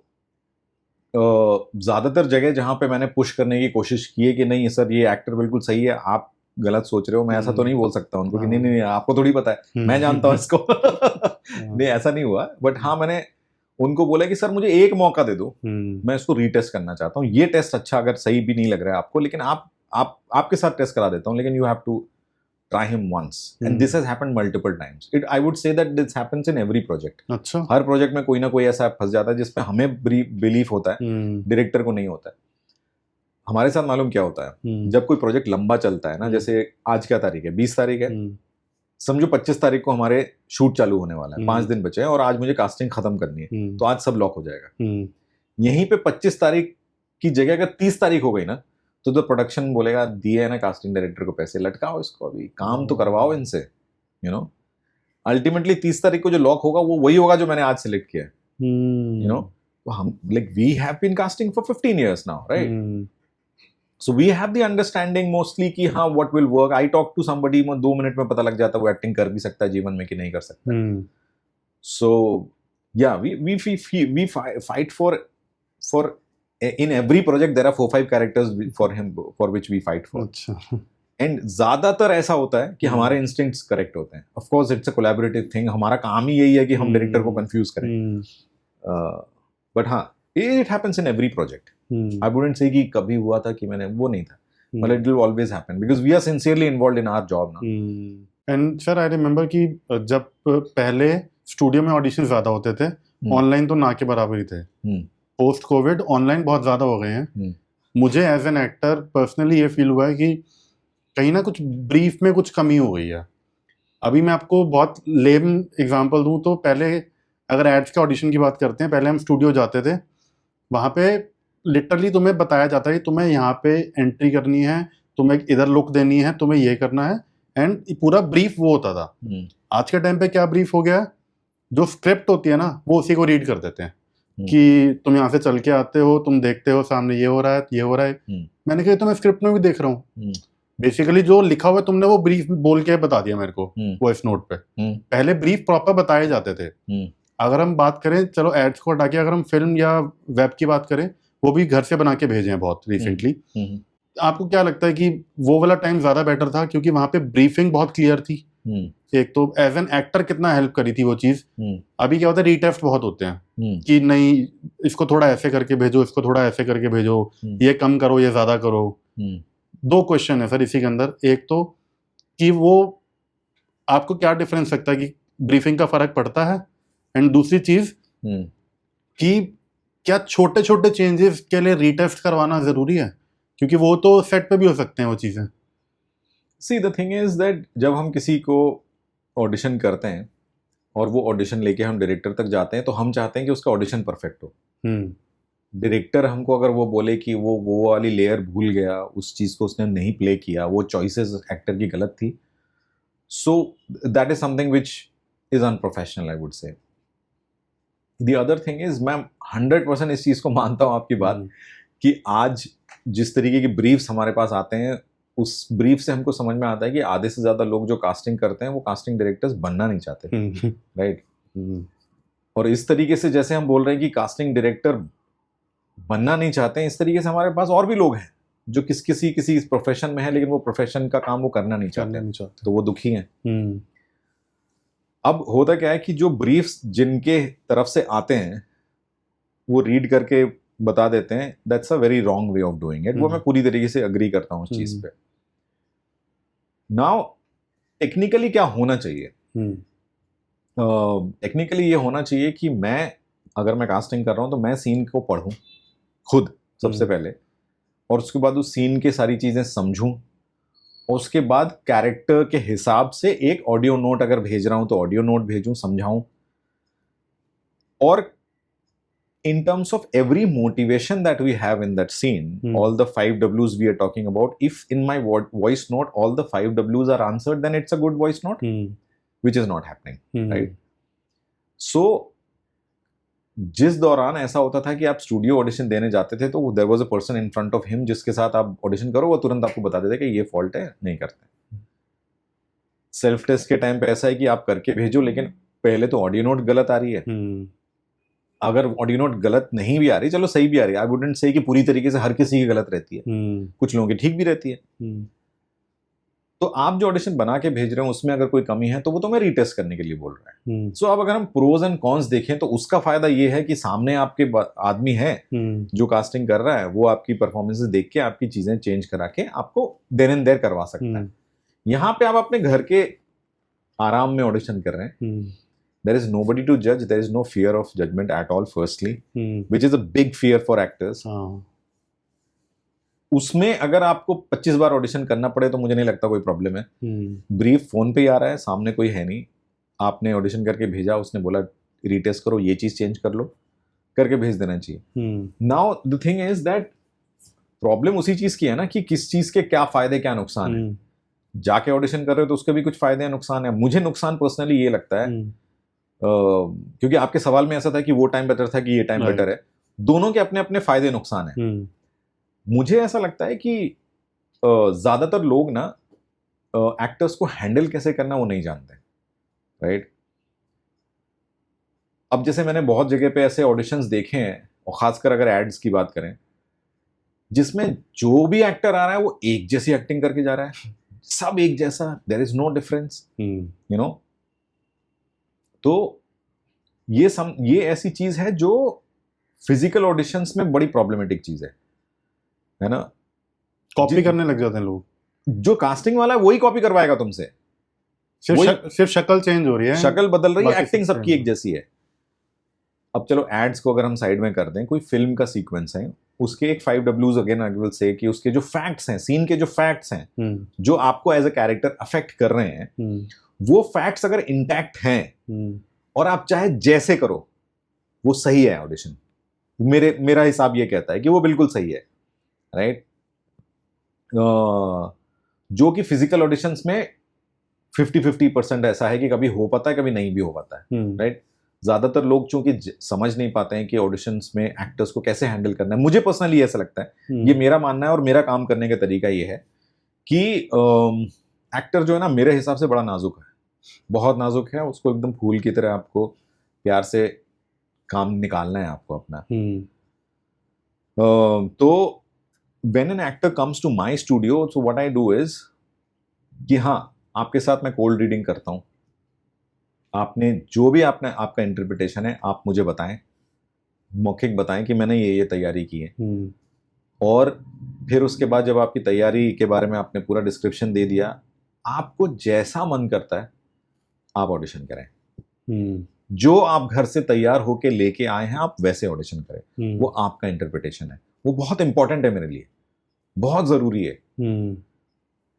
ज्यादातर जगह जहां पे मैंने पुश करने की कोशिश की है कि नहीं सर ये एक्टर बिल्कुल सही है, आप गलत सोच रहे हो, मैं ऐसा तो नहीं बोल सकता उनको कि नहीं आपको थोड़ी पता है, मैं जानता हूँ इसको। नहीं, ऐसा नहीं हुआ। बट हाँ, मैंने उनको बोला कि सर मुझे एक मौका दे दो, मैं इसको रीटेस्ट करना चाहता हूँ। ये टेस्ट अच्छा अगर सही भी नहीं लग रहा है आपको, लेकिन आपके साथ टेस्ट करा देता हूँ, लेकिन you have to try him once, and this has happened multiple times. I would say that this happens in every project. अच्छा, हर प्रोजेक्ट में कोई ना कोई ऐसा फंस जाता है जिसपे हमें बिलीफ होता है, डायरेक्टर को नहीं होता है। हमारे साथ मालूम क्या होता है, जब कोई प्रोजेक्ट लंबा चलता है ना, जैसे आज क्या तारीख है, 20 तारीख है, समझो 25 तारीख को हमारे शूट चालू होने वाला है, 5 दिन बचे हैं, और आज मुझे कास्टिंग खत्म करनी है, तो आज सब लॉक हो जाएगा। यहीं पे 25 तारीख की जगह अगर 30 तारीख हो गई ना, तो प्रोडक्शन बोलेगा दिए है ना कास्टिंग डायरेक्टर को पैसे, लटकाओ इसको, अभी काम तो करवाओ इनसे। यू नो, अल्टीमेटली 30 तारीख को जो लॉक होगा वो वही होगा जो मैंने आज सिलेक्ट किया है। यू नो, हम like we have been casting for 15 years now, right? So we have the understanding mostly कि हाँ what will work. I talk to somebody, 2 minute में पता लग जाता है वो एक्टिंग कर भी सकता है जीवन में कि नहीं कर सकता. So yeah, we fight for in every project there are 4-5 characters for him for which we fight for. अच्छा. एंड ज्यादातर ऐसा होता है कि हमारे इंस्टिंक्ट्स करेक्ट होते हैं. Of course it's a collaborative thing. हमारा काम ही यही है कि हम डायरेक्टर को कंफ्यूज करें. बट हाँ, it happens in every project. I wouldn't say कि कभी हुआ था कि मैंने वो नहीं था. मतलब it will always happen because we are sincerely involved in our job now. And sir I remember कि जब पहले स्टूडियो में ऑडिशन ज्यादा होते थे, ऑनलाइन तो ना के बराबर ही थे. पोस्ट कोविड ऑनलाइन बहुत ज्यादा हो गए हैं. मुझे एज एन एक्टर पर्सनली ये फील हुआ है कि कहीं ना कुछ ब्रीफ में कुछ कमी हो गई है. अभी मैं आपको बहुत लेम एग्जांपल दूं तो पहले अगर एड्स के ऑडिशन की बात करते हैं, पहले हम स्टूडियो जाते थे, वहाँ पे लिटरली तुम्हें बताया जाता है कि तुम्हें यहाँ पे एंट्री करनी है, तुम्हें इधर लुक देनी है, तुम्हें ये करना है, एंड पूरा ब्रीफ वो होता था. आज के टाइम पे क्या ब्रीफ हो गया, जो स्क्रिप्ट होती है ना वो उसी को रीड कर देते हैं कि तुम यहाँ से चल के आते हो, तुम देखते हो सामने ये हो रहा है, ये हो रहा है. मैंने कहा तो मैं स्क्रिप्ट में भी देख रहा हूँ. बेसिकली जो लिखा हुआ है तुमने वो ब्रीफ बोल के बता दिया मेरे को वॉइस नोट पे. पहले ब्रीफ प्रॉपर बताए जाते थे. अगर हम बात करें, चलो एड्स को हटा के अगर हम फिल्म या वेब की बात करें, वो भी घर से बना के भेजे हैं बहुत रिसेंटली. आपको क्या लगता है कि वो वाला टाइम ज्यादा बेटर था क्योंकि वहां पे ब्रीफिंग बहुत क्लियर थी? एक तो एज एन एक्टर कितना हेल्प करी थी वो चीज. अभी क्या होता है, रीटेस्ट बहुत होते हैं कि नहीं इसको थोड़ा ऐसे करके भेजो, इसको थोड़ा ऐसे करके भेजो, ये कम करो, ये ज्यादा करो. 2 क्वेश्चन है सर इसी के अंदर. एक तो कि वो आपको क्या डिफरेंस लगता है कि ब्रीफिंग का फर्क पड़ता है, एंड दूसरी चीज कि क्या छोटे छोटे चेंजेस के लिए रीटेस्ट करवाना जरूरी है, क्योंकि वो तो सेट पे भी हो सकते हैं वो चीजें. See the thing is that जब हम किसी को ऑडिशन करते हैं और वो ऑडिशन लेके हम डायरेक्टर तक जाते हैं तो हम चाहते हैं कि उसका ऑडिशन परफेक्ट हो. डायरेक्टर हमको अगर वो बोले कि वो वाली लेयर भूल गया, उस चीज को उसने नहीं प्ले किया, वो चॉइसेस एक्टर की गलत थी, so that is something which is unprofessional I would से. द अदर थिंग इज मैं 100% इस चीज को मानता हूँ आपकी बात कि आज जिस तरीके के ब्रीफ्स हमारे पास आते हैं उस ब्रीफ से हमको समझ में आता है कि आधे से ज्यादा लोग जो कास्टिंग करते हैं वो कास्टिंग डायरेक्टर्स बनना नहीं चाहते. राइट. और इस तरीके से जैसे हम बोल रहे हैं कि कास्टिंग डायरेक्टर बनना नहीं चाहते हैं, इस तरीके से हमारे पास और भी लोग हैं जो किसी प्रोफेशन में है लेकिन वो प्रोफेशन का काम वो करना नहीं चाहते, तो वो दुखी हैं. अब होता क्या है कि जो ब्रीफ्स जिनके तरफ से आते हैं वो रीड करके बता देते हैं, that's a very wrong way of doing it. वो मैं पूरी तरीके से अग्री करता हूँ उस चीज पे. नाउ टेक्निकली क्या होना चाहिए? टेक्निकली ये होना चाहिए कि अगर मैं कास्टिंग कर रहा हूँ तो मैं सीन को पढूं खुद सबसे पहले, और उसके बाद उस सीन के सारी चीजें समझूं, और उसके बाद कैरेक्टर के हिसाब से एक ऑडियो नोट अगर भेज रहा हूं तो ऑडियो नोट भेजूं, समझाऊं. और in terms of every motivation that we have in that scene, all the 5 W's we are talking about, if in my voice note all the 5 W's are answered, then it's a good voice note, which is not happening, right? So जिस दौरान ऐसा होता था कि आप studio audition देने जाते थे तो there was a person in front of him जिसके साथ आप ऑडिशन करो, वो तुरंत आपको बता देते कि ये फॉल्ट है, नहीं करते. सेल्फ टेस्ट के टाइम पे ऐसा है कि आप करके भेजो, लेकिन पहले तो ऑडियो नोट गलत आ रही है. अगर ऑडियो नोट गलत नहीं भी आ रही, चलो सही भी आ रही है, आई वुडंट से कि पूरी तरीके से हर किसी की गलत रहती है, कुछ लोगों की ठीक भी रहती है. तो आप जो ऑडिशन बना के भेज रहे हो उसमें अगर कोई कमी है तो वो तो मैं रीटेस्ट करने के लिए बोल रहा है. सो अब अगर हम प्रोज एंड कॉन्स देखें तो उसका फायदा ये है कि सामने आपके आदमी है जो कास्टिंग कर रहा है, वो आपकी परफॉर्मेंसेस देख के आपकी चीजें चेंज करा के आपको देन एंड देयर करवा सकता है. यहाँ पे आप अपने घर के आराम में ऑडिशन कर रहे हैं. There is nobody to judge. There is no fear of judgment at all, firstly, which is a big fear for actors. उसमें अगर आपको 25 बार ऑडिशन करना पड़े तो मुझे नहीं लगता कोई प्रॉब्लम है. ब्रीफ फोन पे ही आ रहा है, सामने कोई है नहीं, आपने ऑडिशन करके भेजा, उसने बोला रीटेस्ट करो, ये चीज चेंज कर लो, करके भेज देना चाहिए. Now the thing is that problem उसी चीज की है ना कि किस चीज के क्या फायदे क्या नुकसान है. जाके ऑडिशन कर रहे हो तो उसके भी कुछ फायदे हैं, नुकसान है. मुझे नुकसान पर्सनली ये लगता है क्योंकि आपके सवाल में ऐसा था कि वो टाइम बेटर था कि ये टाइम बेटर है, दोनों के अपने अपने फायदे नुकसान हैं। मुझे ऐसा लगता है कि ज्यादातर लोग ना एक्टर्स को हैंडल कैसे करना वो नहीं जानते, राइट। अब जैसे मैंने बहुत जगह पे ऐसे ऑडिशंस देखे हैं, और खासकर अगर एड्स की बात करें, जिसमें जो भी एक्टर आ रहा है वो एक जैसी एक्टिंग करके जा रहा है, सब एक जैसा, there is no difference, you know. तो ये ऐसी चीज है जो फिजिकल ऑडिशंस में बड़ी प्रॉब्लमेटिक चीज है ना। कॉपी करने लग जाते हैं लोग, जो कास्टिंग वाला है वही कॉपी करवाएगा तुमसे, सिर्फ शक्ल चेंज हो रही है, शक्ल बदल रही है, बाकी एक्टिंग सब सबकी एक जैसी है। अब चलो एड्स को अगर हम साइड में कर दें, कोई फिल्म का सीक्वेंस है, उसके एक 5 Ws again I will say कि उसके जो फैक्ट्स हैं, सीन के जो फैक्ट्स हैं, जो आपको एज अ कैरेक्टर अफेक्ट कर रहे हैं, वो फैक्ट्स अगर इंटैक्ट हैं और आप चाहे जैसे करो, वो सही है ऑडिशन। मेरा हिसाब ये कहता है कि वो बिल्कुल सही है, राइट। जो कि फिजिकल ऑडिशंस में 50-50% ऐसा है कि कभी हो पाता है, कभी नहीं भी हो पाता है, राइट। ज्यादातर लोग चूंकि समझ नहीं पाते हैं कि ऑडिशंस में एक्टर्स को कैसे हैंडल करना है। मुझे पर्सनली ऐसा लगता है, ये मेरा मानना है और मेरा काम करने का तरीका ये है कि एक्टर जो है ना, मेरे हिसाब से बड़ा नाजुक है, बहुत नाजुक है। उसको एकदम फूल की तरह आपको प्यार से काम निकालना है आपको अपना। तो when an actor comes to my studio, so what I do is कि हाँ, आपके साथ मैं कोल्ड रीडिंग करता हूँ, आपने जो भी आपका इंटरप्रिटेशन है आप मुझे बताएं, मौखिक बताएं कि मैंने ये तैयारी की है, और फिर उसके बाद जब आपकी तैयारी के बारे में आपने पूरा डिस्क्रिप्शन दे दिया, आपको जैसा मन करता है आप ऑडिशन करें। जो आप घर से तैयार होके लेके आए हैं आप वैसे ऑडिशन करें, वो आपका इंटरप्रिटेशन है, वो बहुत इंपॉर्टेंट है मेरे लिए, बहुत जरूरी है।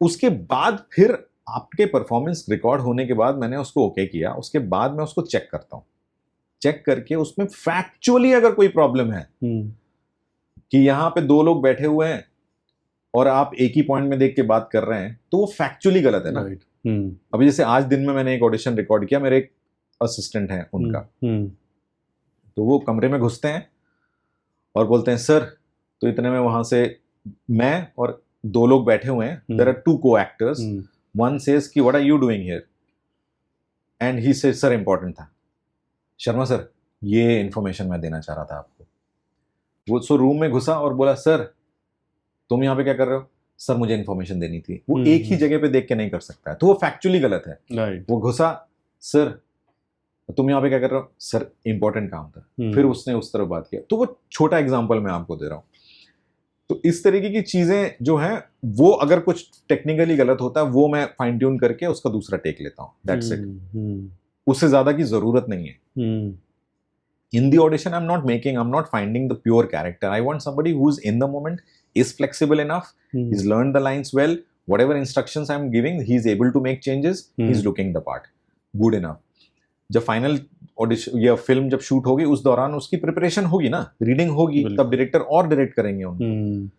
उसके बाद फिर आपके परफॉर्मेंस रिकॉर्ड होने के बाद मैंने उसको ओके किया, उसके बाद मैं उसको चेक करता हूं, चेक करके उसमें फैक्चुअली अगर कोई प्रॉब्लम है कि यहां पे 2 लोग बैठे हुए हैं और आप एक ही पॉइंट में देख के बात कर रहे हैं, तो वो फैक्चुअली गलत है ना। अभी जैसे आज दिन में मैंने एक ऑडिशन रिकॉर्ड किया, मेरे एक असिस्टेंट हैं उनका, तो वो कमरे में घुसते हैं और बोलते हैं सर, तो इतने में वहां से मैं और 2 लोग बैठे हुए हैं, there are 2 co-actors, one says कि what are you doing here, and he said sir important था, शर्मा सर ये इंफॉर्मेशन मैं देना चाह रहा था आपको। वो सो रूम में घुसा और बोला सर तुम यहाँ पे क्या कर रहे हो, सर मुझे इंफॉर्मेशन देनी थी। वो एक ही जगह पे देख के नहीं कर सकता है, तो वो फैक्चुअली गलत है। वो घुसा, सर तुम यहाँ पे क्या कर रहे हो, सर इंपॉर्टेंट काम था, फिर उसने उस तरह बात किया। तो वो छोटा एग्जांपल मैं आपको दे रहा हूँ। तो इस तरीके की चीजें जो हैं, वो अगर कुछ टेक्निकली गलत होता है वो मैं फाइन ट्यून करके उसका दूसरा टेक लेता हूँ, दैट्स इट। उससे ज्यादा की जरूरत नहीं है। In the audition, I'm not finding the pure character. I want somebody who's in the moment, is flexible enough, he's learned the lines well, whatever instructions I'm giving, he's able to make changes, he's looking the part, good enough. जब final audition या film जब shoot होगी, उस दौरान उसकी preparation होगी ना, reading होगी, तब डायरेक्टर और डायरेक्ट करेंगे उनको।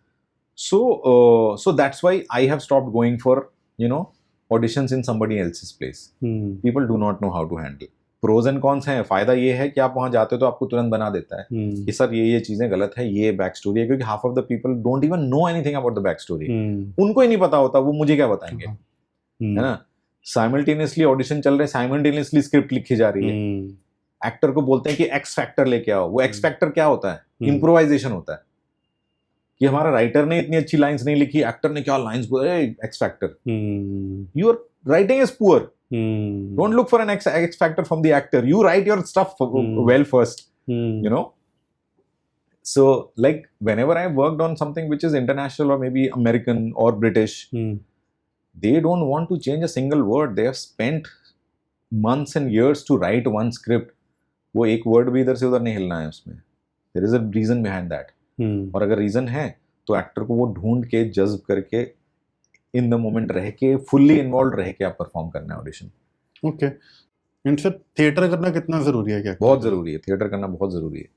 So that's why I have stopped going for, auditions in somebody else's place. People do not know how to handle. Pros and cons हैं। फायदा ये है कि आप वहां जाते हो तो आपको तुरंत बना देता है कि सर ये चीजें गलत है, ये बैक स्टोरी है, क्योंकि half of the people don't even know anything about the back story. उनको ही नहीं पता होता, वो मुझे क्या बताएंगे, है ना। साइमल्टेनियसली ऑडिशन चल रहे हैं, साइमल्टेनियसली स्क्रिप्ट लिखी जा रही है, एक्टर को बोलते हैं कि एक्स फैक्टर लेके आओ। वो एक्स फैक्टर क्या होता है, इम्प्रोवाइजेशन होता है कि हमारा राइटर ने इतनी अच्छी लाइंस नहीं लिखी, एक्टर ने क्या लाइंस बोले, x factor. Your writing is poor, don't look for an X factor from the actor. You write your stuff well first, So like whenever I worked on something which is international or maybe American or British, they don't want to change a single word. They have spent months and years to write one script. वो एक word भी इधर से उधर नहीं हिलना है उसमें. There is a reason behind that. और अगर रीजन है तो एक्टर को वो ढूंढ के जज्ब करके इन द मोमेंट रह के फुल्ली इन्वॉल्व रह के आप परफॉर्म करना है audition. Okay. And sir theatre करना कितना जरूरी है? क्या बहुत जरूरी है, थिएटर करना बहुत जरूरी है.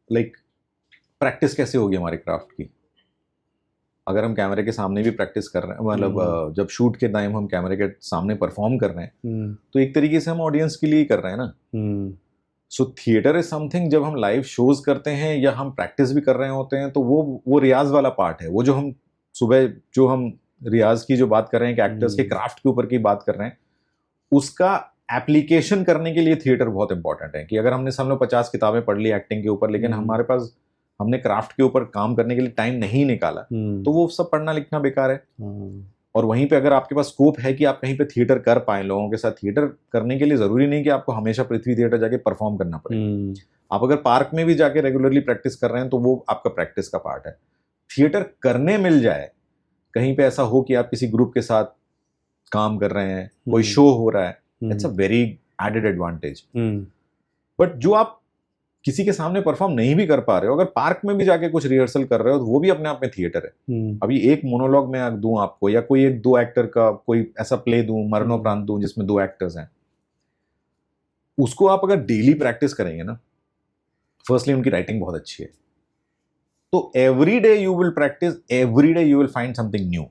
लाइक प्रैक्टिस कैसे होगी हमारे क्राफ्ट की? अगर हम कैमरे के सामने भी प्रैक्टिस कर रहे हैं, मतलब जब शूट के टाइम हम कैमरे के सामने परफॉर्म कर रहे हैं, तो एक तरीके से हम ऑडियंस के लिए ही कर रहे हैं ना. सो थिएटर इज समथिंग, जब हम लाइव शोज करते हैं या हम प्रैक्टिस भी कर रहे होते हैं, तो वो रियाज वाला पार्ट है। वो जो हम सुबह जो हम रियाज की जो बात कर रहे हैं कि एक्टर्स के क्राफ्ट के ऊपर की बात कर रहे हैं, उसका एप्लीकेशन करने के लिए थिएटर बहुत इंपॉर्टेंट है। कि अगर हमने समझ लो 50 किताबें पढ़ ली एक्टिंग के ऊपर, लेकिन हमारे पास हमने क्राफ्ट के ऊपर काम करने के लिए टाइम नहीं निकाला, तो वो सब पढ़ना लिखना बेकार है। और वहीं पे अगर आपके पास स्कोप है कि आप कहीं पे थिएटर कर पाए, लोगों के साथ थिएटर करने के लिए जरूरी नहीं कि आपको हमेशा पृथ्वी थिएटर जाके परफॉर्म करना पड़े। आप अगर पार्क में भी जाके रेगुलरली प्रैक्टिस कर रहे हैं तो वो आपका प्रैक्टिस का पार्ट है। थिएटर करने मिल जाए, कहीं पे ऐसा हो कि आप किसी ग्रुप के साथ काम कर रहे हैं, कोई शो हो रहा है, it's a very added advantage. But जो आप किसी के सामने परफॉर्म नहीं भी कर पा रहे हो, अगर पार्क में भी जाके कुछ रिहर्सल कर रहे हो, तो वो भी अपने आप में थिएटर है। अभी एक मोनोलॉग में दूं आपको, या कोई एक 2 एक्टर का कोई ऐसा प्ले दूं, मरणोपरांत दूं, जिसमें 2 एक्टर्स हैं, उसको आप अगर डेली प्रैक्टिस करेंगे ना, फर्स्टली उनकी राइटिंग बहुत अच्छी है, तो every day you will practice, every day you will find something new.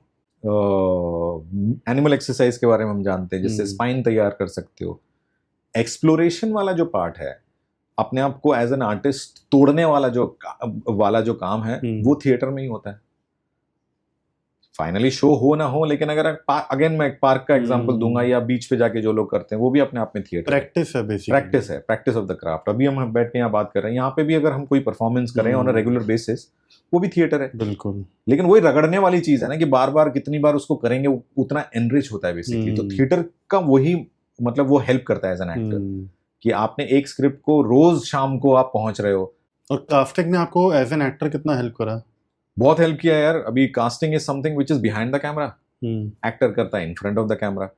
Animal exercise के बारे में हम जानते हैं, जिससे स्पाइन तैयार कर सकते हो। एक्सप्लोरेशन वाला जो पार्ट है, अपने आप को एज एन आर्टिस्ट तोड़ने वाला जो काम है, वो थिएटर में ही होता है। फाइनली शो हो ना हो, लेकिन अगर अगेन मैं एक पार्क का एग्जांपल दूंगा, या बीच पे जाके जो लोग करते हैं, वो भी अपने आप में थिएटर प्रैक्टिस है, प्रैक्टिस ऑफ द क्राफ्ट। अभी हम बैठ के यहाँ बात कर रहे हैं, यहाँ पे भी अगर हम कोई परफॉर्मेंस करें ऑन अ रेगुलर बेसिस, वो भी थिएटर है। बिल्कुल। लेकिन वही रगड़ने वाली चीज है ना, कि बार बार कितनी बार उसको करेंगे, उतना एनरिच होता है बेसिकली। तो थिएटर का वही मतलब, वो हेल्प करता है एज एन एक्टर, कि आपने एक स्क्रिप्ट को रोज शाम को आप पहुंच रहे हो। और कास्टिंग ने आपको एज एन एक्टर कितना हेल्प करा? बहुत हेल्प किया यार। अभी casting is something which is behind the camera, actor करता है इन फ्रंट ऑफ द कैमरा।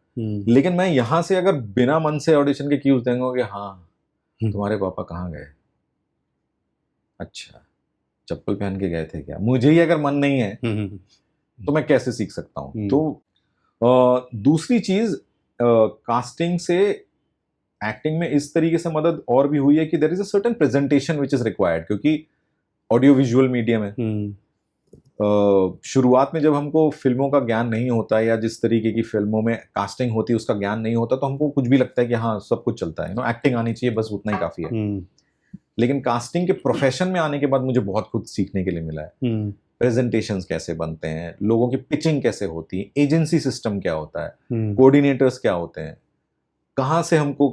लेकिन मैं यहाँ से अगर बिना मन से ऑडिशन के क्यूज देंगे कि हाँ तुम्हारे पापा कहाँ गए, अच्छा चप्पल पहन के गए थे क्या, मुझे ही अगर मन नहीं है तो मैं कैसे सीख सकता हूँ। तो दूसरी चीज, कास्टिंग से एक्टिंग में इस तरीके से मदद और भी हुई है कि there is a certain presentation which is required, क्योंकि ऑडियो विजुअल मीडियम है। शुरुआत में जब हमको फिल्मों का ज्ञान नहीं होता, या जिस तरीके की फिल्मों में कास्टिंग होती है उसका ज्ञान नहीं होता, तो हमको कुछ भी लगता है कि हाँ सब कुछ चलता है, एक्टिंग आनी चाहिए, बस उतना ही काफी है। लेकिन कास्टिंग के प्रोफेशन में आने के बाद मुझे बहुत कुछ सीखने के लिए मिला है। प्रेजेंटेशंस कैसे बनते हैं, लोगों की पिचिंग कैसे होती है, एजेंसी सिस्टम क्या होता है, कोऑर्डिनेटर्स क्या होते हैं, कहाँ से हमको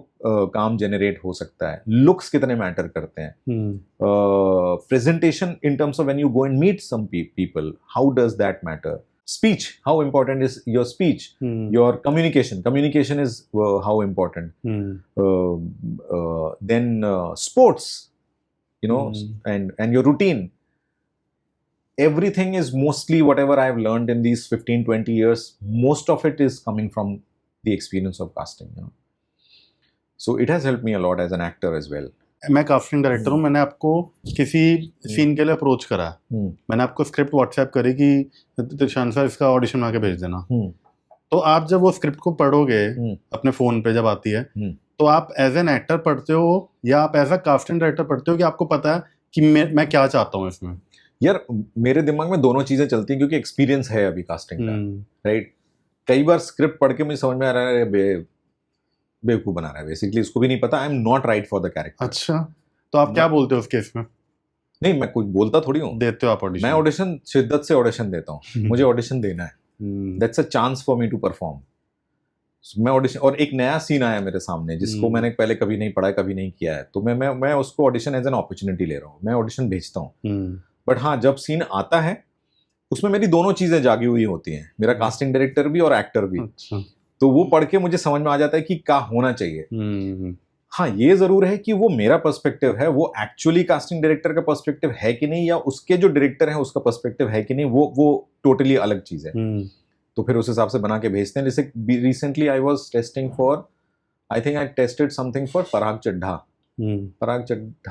काम जनरेट हो सकता है, लुक्स कितने मैटर करते हैं, presentation in terms of when you go and meet some people, how does that matter, speech, how important is your speech, your communication is how important, then sports, and your routine, everything is mostly whatever I've learned in these 15-20 years, most of it is coming from the experience of casting, so it has helped me a lot as an actor as well. मैं casting director हूँ। मैंने आपको किसी scene के लिए approach करा, मैंने आपको स्क्रिप्ट व्हाट्सएप करी कि त्रिशान सर इसका ऑडिशन बना के भेज देना। तो आप जब वो स्क्रिप्ट को पढ़ोगे अपने फोन पे जब आती है, तो आप एज एन एक्टर पढ़ते हो या आप एज अ कास्टिंग डायरेक्टर पढ़ते हो कि आपको पता है कि मैं क्या चाहता हूँ इसमें? यार मेरे दिमाग में दोनों चीजें चलती हैं, क्योंकि एक्सपीरियंस है अभी कास्टिंग का, राइट। कई बार स्क्रिप्ट पढ़ के मुझे समझ में आ रहा है बेवकूफ बना रहा है, बेसिकली इसको भी नहीं पता आई am not right for the character. अच्छा, तो आप क्या बोलते हो उस केस में? नहीं, मैं कुछ बोलता थोड़ी हूँ, देते हो आप ऑडिशन? मैं ऑडिशन शिद्दत से ऑडिशन देता हूँ, मुझे ऑडिशन देना है, that's a chance for me to perform. मैं ऑडिशन, और एक नया सीन आया मेरे सामने जिसको मैंने पहले कभी नहीं पढ़ा, कभी नहीं किया है, तो मैं उसको ऑडिशन एज एन अपॉर्चुनिटी ले रहा हूँ, मैं ऑडिशन भेजता हूँ। बट हाँ, जब सीन आता है उसमें मेरी दोनों चीजें जागी हुई होती हैं, मेरा कास्टिंग डायरेक्टर भी और एक्टर भी। तो वो पढ़ के मुझे समझ में आ जाता है कि क्या होना चाहिए। हाँ, ये जरूर है कि वो मेरा पर्सपेक्टिव है, वो एक्चुअली कास्टिंग डायरेक्टर का पर्सपेक्टिव है कि नहीं, या उसके जो डायरेक्टर है उसका पर्सपेक्टिव है कि नहीं, वो टोटली अलग चीज है। तो फिर उस हिसाब से बना के भेजते हैं। जैसे recently I was testing for, I think I tested something for Parag Chadha,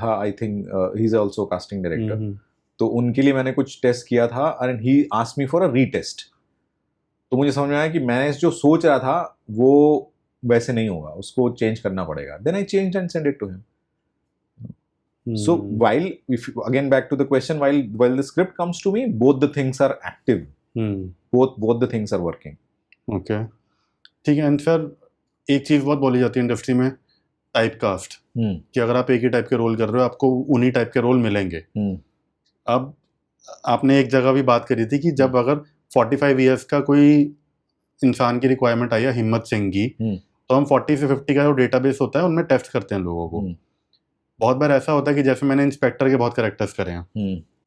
I think he is also casting director. तो उनके लिए मैंने कुछ टेस्ट किया था and he asked me for a retest. तो मुझे समझ में आया कि मैंने जो सोच रहा था वो वैसे नहीं होगा, उसको चेंज करना पड़ेगा। Then I change and send it to him. So while, if again back to the question, while the script comes to me, both the things are active. Both the things are working. Okay, ठीक है। And sir, एक चीज़ बहुत बोली जाती है industry में type cast कि अगर आप एक ही टाइप के रोल कर रहे हो आपको उन्हीं टाइप के रोल मिलेंगे। अब आपने एक जगह भी बात करी थी कि जब अगर 45 इयर्स का कोई इंसान की रिक्वायरमेंट आई है, हिम्मत सिंह की, तो हम 40 से 50 का जो डेटाबेस होता है उनमें टेस्ट करते हैं लोगों को। बहुत बार ऐसा होता है कि जैसे मैंने इंस्पेक्टर के बहुत कैरेक्टर्स करे हैं,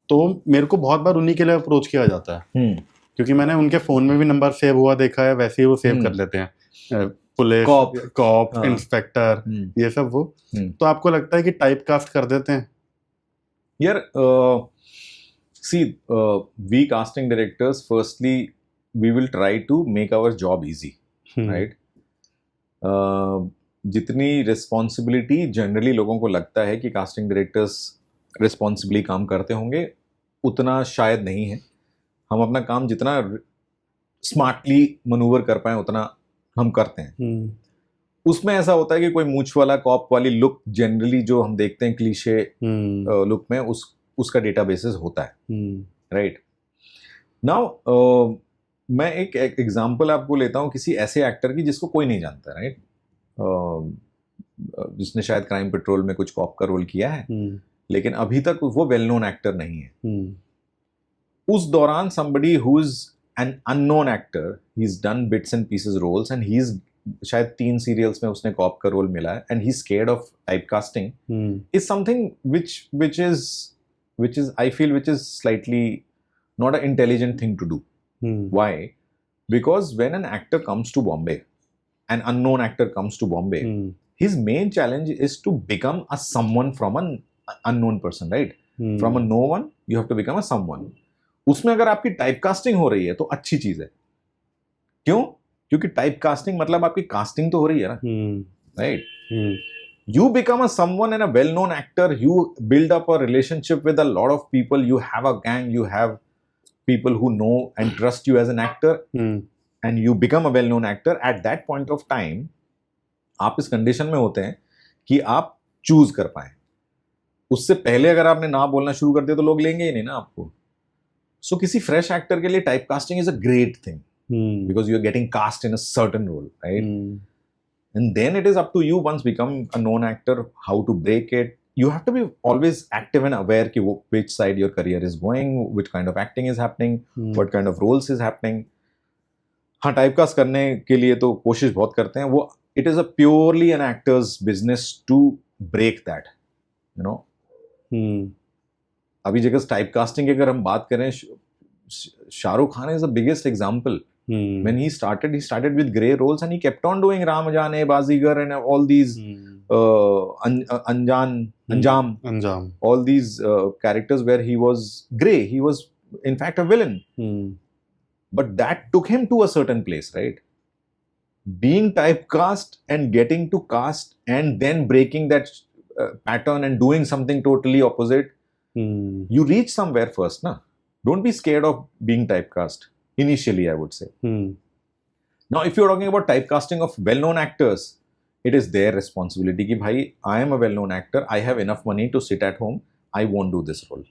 तो मेरे को बहुत बार उन्हीं के लिए अप्रोच किया जाता है, क्योंकि मैंने उनके फोन में भी नंबर सेव हुआ देखा है, वैसे ही वो सेव कर लेते हैं, पुलिस, कॉप, इंस्पेक्टर, ये सब वो। तो आपको लगता है कि टाइप कास्ट कर देते हैं? यार see, we casting directors, firstly we will try to make our job easy, right? जितनी रिस्पॉन्सिबिलिटी जनरली लोगों को लगता है कि कास्टिंग डायरेक्टर्स रिस्पॉन्सिबली काम करते होंगे, उतना शायद नहीं है। हम अपना काम जितना स्मार्टली मनूवर कर पाए उतना हम करते हैं। उसमें ऐसा होता है कि कोई मूंछ वाला कॉप वाली लुक जनरली जो हम देखते हैं क्लीशे लुक में उसका डेटाबेसेस होता है, राइट? नाउ मैं एक एग्जांपल आपको लेता हूँ किसी ऐसे एक्टर की जिसको कोई नहीं जानता, राइट? जिसने शायद क्राइम पेट्रोल में कुछ कॉप का रोल किया है, लेकिन अभी तक वो वेल नोन एक्टर नहीं है। उस दौरान somebody who's an unknown actor, he's done bits and pieces roles and he's शायद 3 सीरियल्स में उसने कॉप का रोल मिला है, and he's scared of typecasting, is something which is I feel which is slightly not an intelligent thing to do. Why? Because when an actor comes to Bombay, an unknown actor comes to Bombay, his main challenge is to become a someone from an unknown person, right? From a no one, you have to become a someone. उसमें अगर आपकी typecasting हो रही है तो अच्छी चीज है। क्यों? क्योंकि टाइपकास्टिंग मतलब आपकी कास्टिंग तो हो रही है ना, right? You become a someone and a well-known actor. You build up a relationship with a lot of people. You have a gang. You have people who know and trust you as an actor, and you become a well-known actor. At that point of time, आप इस condition में होते हैं कि आप choose कर पाए। उससे पहले अगर आपने ना बोलना शुरू कर दिया तो लोग लेंगे ही नहीं ना आपको। सो किसी फ्रेश एक्टर के लिए typecasting is a great thing, because you are getting cast in a certain role, right? And then it is up to you, once become a known actor, how to break it. You have to be always active and aware कि which side your career is going, which kind of acting is happening, what kind of roles is happening. हाँ, typecast करने के लिए तो कोशिश बहुत करते हैं वो। It is a purely an actor's business to break that, you know. अभी जगह टाइपकास्टिंग की अगर हम बात करें, Shahrukh Khan is the biggest example. When he started with grey roles and he kept on doing Ramajane, Bazigar and all these Anjam, all these characters where he was grey. He was in fact a villain. But that took him to a certain place, right? Being typecast and getting to cast and then breaking that pattern and doing something totally opposite, you reach somewhere first, na? Don't be scared of being typecast. Initially, I would say. Now, if you're talking about typecasting of well-known actors, it is their responsibility कि भाई, I am a well-known actor. I have enough money to sit at home. I won't do this role.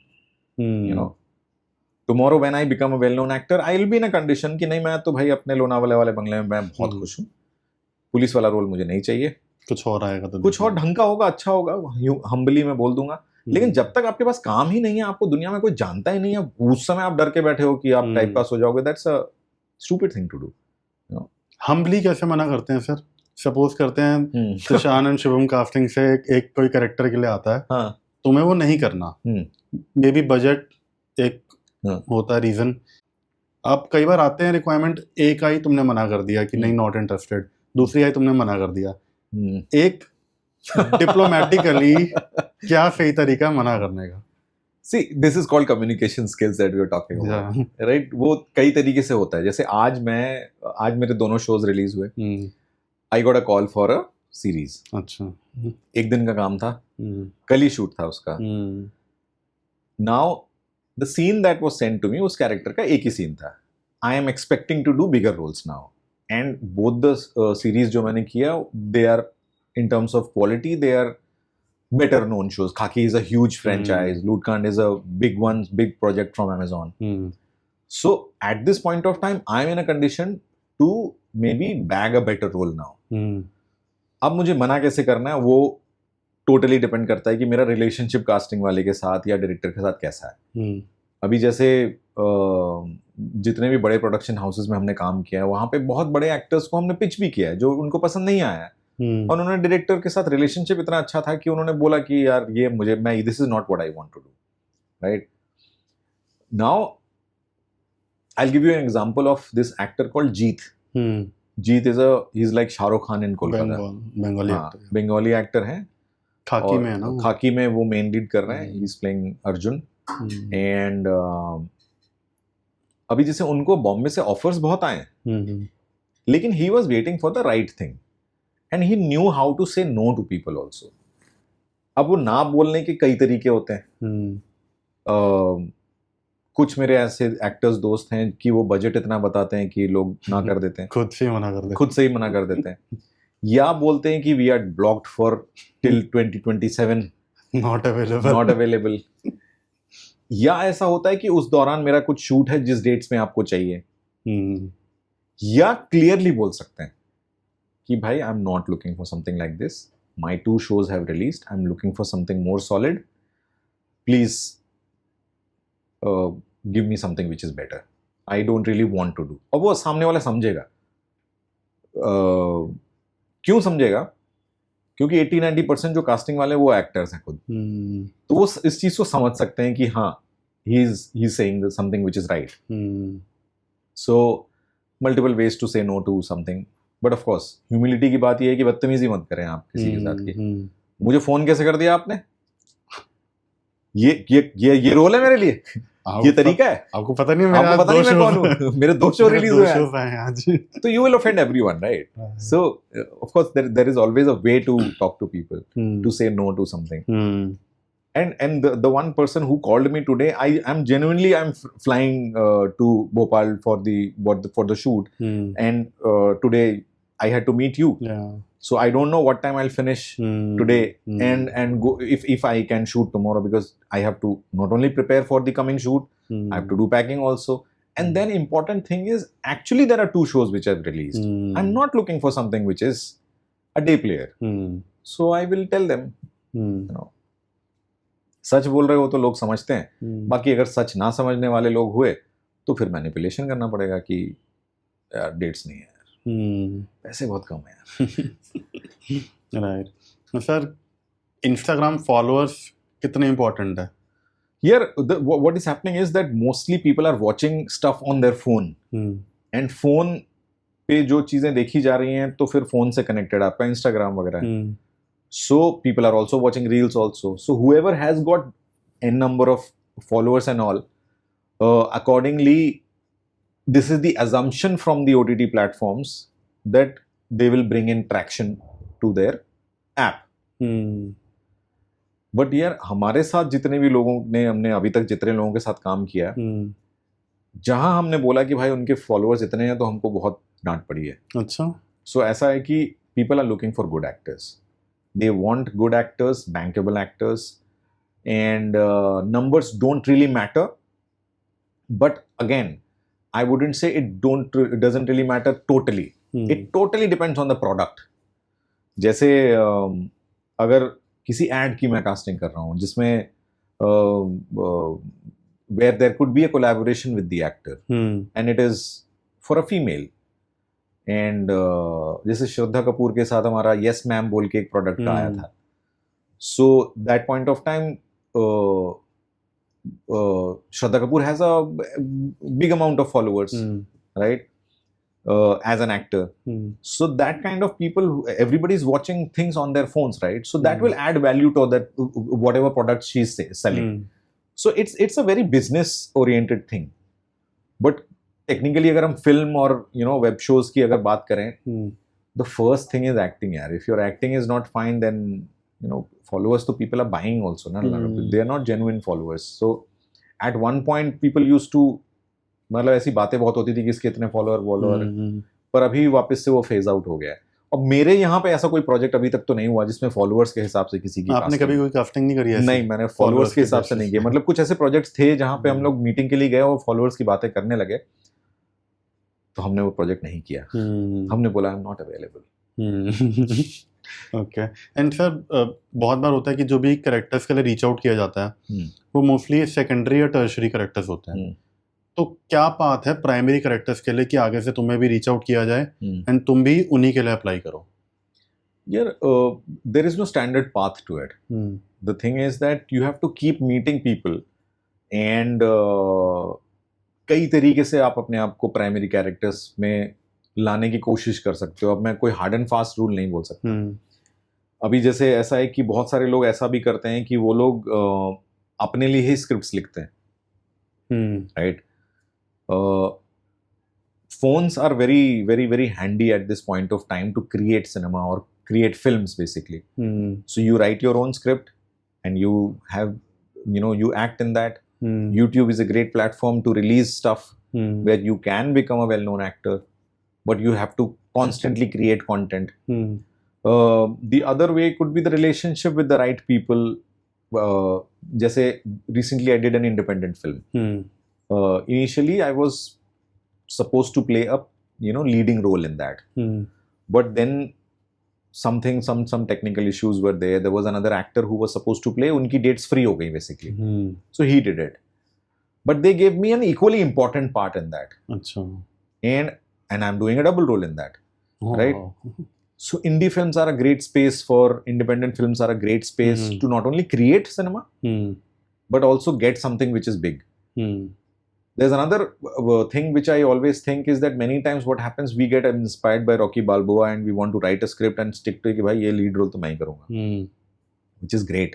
You know, tomorrow when I become a well-known actor, I will be in a condition कि नहीं, मैं तो भाई अपने लोनावाले वाले बंगले में मैं बहुत खुश हूँ। पुलिस वाला रोल मुझे नहीं चाहिए। कुछ और आएगा तो कुछ और ढंग का होगा, अच्छा होगा, हम्बली मैं बोल दूंगा। लेकिन जब तक आपके पास काम ही नहीं है, आपको दुनिया में कोई जानता ही नहीं है, उस समय आप डर के बैठे हो कि आप टाइप पास हो जाओगे, that's a stupid thing to do. Humbly कैसे मना करते हैं सर? सपोज करते हैं त्रिशान एंड शुभम कास्टिंग से एक कोई कैरेक्टर के लिए आता है, हाँ, तुम्हें वो नहीं करना, मे बी बजट एक होता है रीजन। अब कई बार आते हैं रिक्वायरमेंट, एक आई तुमने मना कर दिया कि नहीं, नॉट इंटरेस्टेड, दूसरी आई तुमने मना कर दिया। एक डिप्लोमेटिकली क्या सही तरीका मना करने का? See, this is called communication skills that we are talking about, right? वो कई तरीके से होता है। जैसे आज मेरे दोनों शोज रिलीज हुए। I got a call for a series. अच्छा, एक दिन का काम था, कल ही शूट था उसका। Now the scene that was sent to me, उस कैरेक्टर का एक ही सीन था। I am expecting to do bigger roles now, and both the series जो मैंने किया, they are in terms of quality, they are better known shows. Khaki is a huge franchise. Lutkand is a big project from Amazon. So at this point of time, I'm in a condition to maybe bag a better role now. अब मुझे मना कैसे करना है वो totally depend करता है कि मेरा रिलेशनशिप कास्टिंग वाले के साथ या डायरेक्टर के साथ कैसा है। अभी जैसे जितने भी बड़े प्रोडक्शन हाउसेस में हमने काम किया है वहां पे बहुत बड़े एक्टर्स को हमने पिच भी किया है जो उनको पसंद नहीं आया है, और उन्होंने डायरेक्टर के साथ रिलेशनशिप इतना अच्छा था कि उन्होंने बोला कि यार ये मुझे मैं this is not what I want to do, right. Now I will give you an example of this actor called Jeet. Jeet he is like Shahrukh Khan in Kolkata. Bengali actor है, खाकी में है ना, खाकी में वो मेन लीड कर रहे हैं, he is playing Arjun. And अभी जैसे उनको बॉम्बे से ऑफर्स बहुत आए, लेकिन he was waiting for the right thing and he knew how to say no to people also. अब वो ना बोलने के कई तरीके होते हैं। कुछ मेरे ऐसे एक्टर्स दोस्त हैं कि वो बजट इतना बताते हैं कि लोग ना कर देते हैं, खुद से ही मना कर देते हैं या बोलते हैं कि we are blocked for till 2027, not available. या ऐसा होता है कि उस दौरान मेरा कुछ शूट है जिस डेट्स में आपको चाहिए, या क्लियरली बोल सकते हैं कि भाई I am not looking for something like this, my 2 shows have released, I am looking for something more solid, please give me something which is better, I don't really want to do. और वो सामने वाला समझेगा। क्यों समझेगा? क्योंकि 80-90% जो casting वाले वो एक्टर्स हैं खुद, तो वो इस चीज को समझ सकते हैं कि हाँ he is saying something which is right. So multiple ways to say no to something, but of course humility की बात ये है कि बदतमीजी मत करें आप किसी के साथ की। मुझे फोन कैसे कर दिया आपने? ये रोल है मेरे लिए, ये तरीका है। आपको पता नहीं मैं कौन हूँ? मेरे 2 शो रिलीज हुए हैं आज, तो you will offend everyone, right? So of course there is always a way to talk to people, to say no to something. And the one person who called me today, I'm flying to Bhopal for the shoot, and today I had to meet you. So I don't know what time I'll finish today and go if I can shoot tomorrow, because I have to not only prepare for the coming shoot, I have to do packing also. And then important thing is, actually there are 2 shows which I've released. I'm not looking for something which is a day player. So I will tell them, you know, सच बोल रहे हो तो लोग समझते हैं, बाकी अगर सच ना समझने वाले लोग हुए तो फिर मैनिपुलेशन करना पड़ेगा कि यार डेट्स नहीं है, पैसे बहुत कम है यार। राइट सर, इंस्टाग्राम फॉलोअर्स कितने इंपॉर्टेंट है? Here, what is happening is that mostly people are watching stuff on their phone. And phone पे जो चीजें देखी जा रही हैं तो फिर phone से connected आपका Instagram वगैरह है. So people are also watching reels also. So whoever has got n number of followers and all, accordingly, this is the assumption from the OTT platforms that they will bring in traction to their app. But यार हमारे साथ जितने भी लोगों ने, हमने अभी तक जितने लोगों के साथ काम किया, जहां हमने बोला कि भाई उनके फॉलोअर्स इतने हैं तो हमको बहुत डांट पड़ी है। अच्छा। सो ऐसा है कि people are looking for good actors, they want good actors, bankable actors, and numbers don't really matter, but again I wouldn't say it doesn't really matter totally. It totally depends on the product. जैसे अगर किसी add की मैं casting कर रहा हूँ जिसमें where there could be a collaboration with the actor and it is for a female, and जैसे श्रद्धा कपूर के साथ हमारा यस मैम बोल के एक प्रोडक्ट आया था, so that point of time Shraddha Kapoor has a big amount of followers, right, as an actor. So that kind of people, everybody is watching things on their phones, right? So that will add value to that whatever product she's selling. So it's a very business oriented thing. But technically अगर हम film और web shows की अगर बात करें, the first thing is acting यार. If your acting is not fine, then followers to people are buying also, na? They are not genuine followers. So at one point people used to, मतलब ऐसी बातें बहुत होती थी कि इसके इतने फॉलोअर, पर अभी वापस से वो फेज आउट हो गया है। और मेरे यहाँ पे ऐसा कोई प्रोजेक्ट अभी तक तो नहीं हुआ जिसमें फॉलोअर्स के हिसाब से किसी की। आपने कभी कोई कास्टिंग नहीं करी है? नहीं, मैंने फॉलोअर्स के हिसाब से नहीं किया। मतलब कुछ ऐसे प्रोजेक्ट्स थे जहाँ पे हम लोग मीटिंग के लिए गए और फॉलोअर्स की बातें करने लगे, तो हमने वो प्रोजेक्ट नहीं किया। हमने बोला आई am not available. Okay. And sir बहुत बार होता है कि जो भी कैरेक्टर्स के लिए रीच आउट किया जाता है वो मोस्टली सेकेंडरी या टर्शरी कैरेक्टर्स होते हैं। तो क्या बात है प्राइमरी कैरेक्टर्स के लिए कि आगे से तुम्हें भी रीच आउट किया जाए एंड तुम भी उन्हीं के लिए अप्लाई करो? यार there is no standard path to it. The thing is that you have to keep meeting people and कई तरीके से आप अपने आप को प्राइमरी कैरेक्टर्स में लाने की कोशिश कर सकते हो। अब मैं कोई हार्ड एंड फास्ट रूल नहीं बोल सकता। अभी जैसे ऐसा है कि बहुत सारे लोग ऐसा भी करते हैं कि वो लोग अपने लिए ही स्क्रिप्ट्स लिखते हैं, right? phones are very handy at this point of time to create cinema or create films basically. So you write your own script and you have, you act in that. YouTube is a great platform to release stuff where you can become a well-known actor, but you have to constantly create content. The other way could be the relationship with the right people. Jaise recently I did an independent film. Initially I was supposed to play a leading role in that, but then some technical issues were there. There was another actor who was supposed to play, unki dates free ho gayi basically. So he did it, but they gave me an equally important part in that. Achha. And I'm doing a double role in that. Right? So indie films are a great space for independent films are a great space to not only create cinema but also get something which is big. There's another thing which I always think is that many times what happens, we get inspired by Rocky Balboa and we want to write a script and stick to it कि भाई ये lead role तो मैं ही करूँगा, which is great.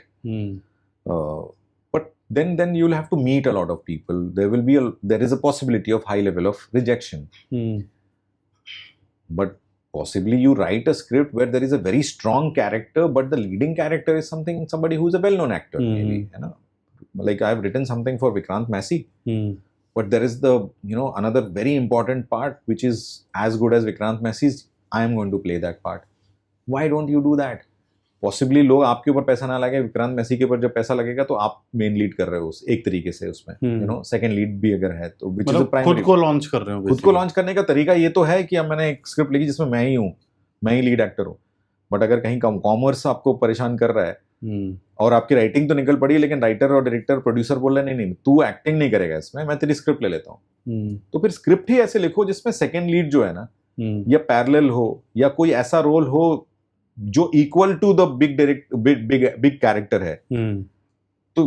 But then you'll have to meet a lot of people. There is a possibility of high level of rejection. But possibly you write a script where there is a very strong character, but the leading character is somebody who's a well-known actor, maybe. Like I've written something for Vikrant Massey. But there is the another very important part which is as good as Vikrant Massey's. I am going to play that part. Why don't you do that? Possibly लोग आपके ऊपर पैसा ना लगे, विक्रांत मैसी के ऊपर जब पैसा लगेगा तो आप मेन लीड कर रहे हो एक तरीके से उसमें, सेकंड लीड भी अगर है तो which is a primary. खुद को लॉन्च कर रहे हो। खुद को लॉन्च करने का तरीका ये तो है कि अब मैंने एक स्क्रिप्ट लिखी जिसमें मैं ही लीड एक्टर हूँ। बट अगर कहीं कॉमर्स आपको परेशान कर रहा है और आपकी राइटिंग तो निकल पड़ी लेकिन राइटर और डायरेक्टर प्रोड्यूसर बोल रहे नहीं तू एक्टिंग नहीं करेगा इसमें, मैं तेरी स्क्रिप्ट ले लेता हूँ, तो फिर स्क्रिप्ट ही ऐसे लिखो जिसमें सेकंड लीड जो है ना या पैरेलल हो या कोई ऐसा रोल हो जो equal to the big character है। तो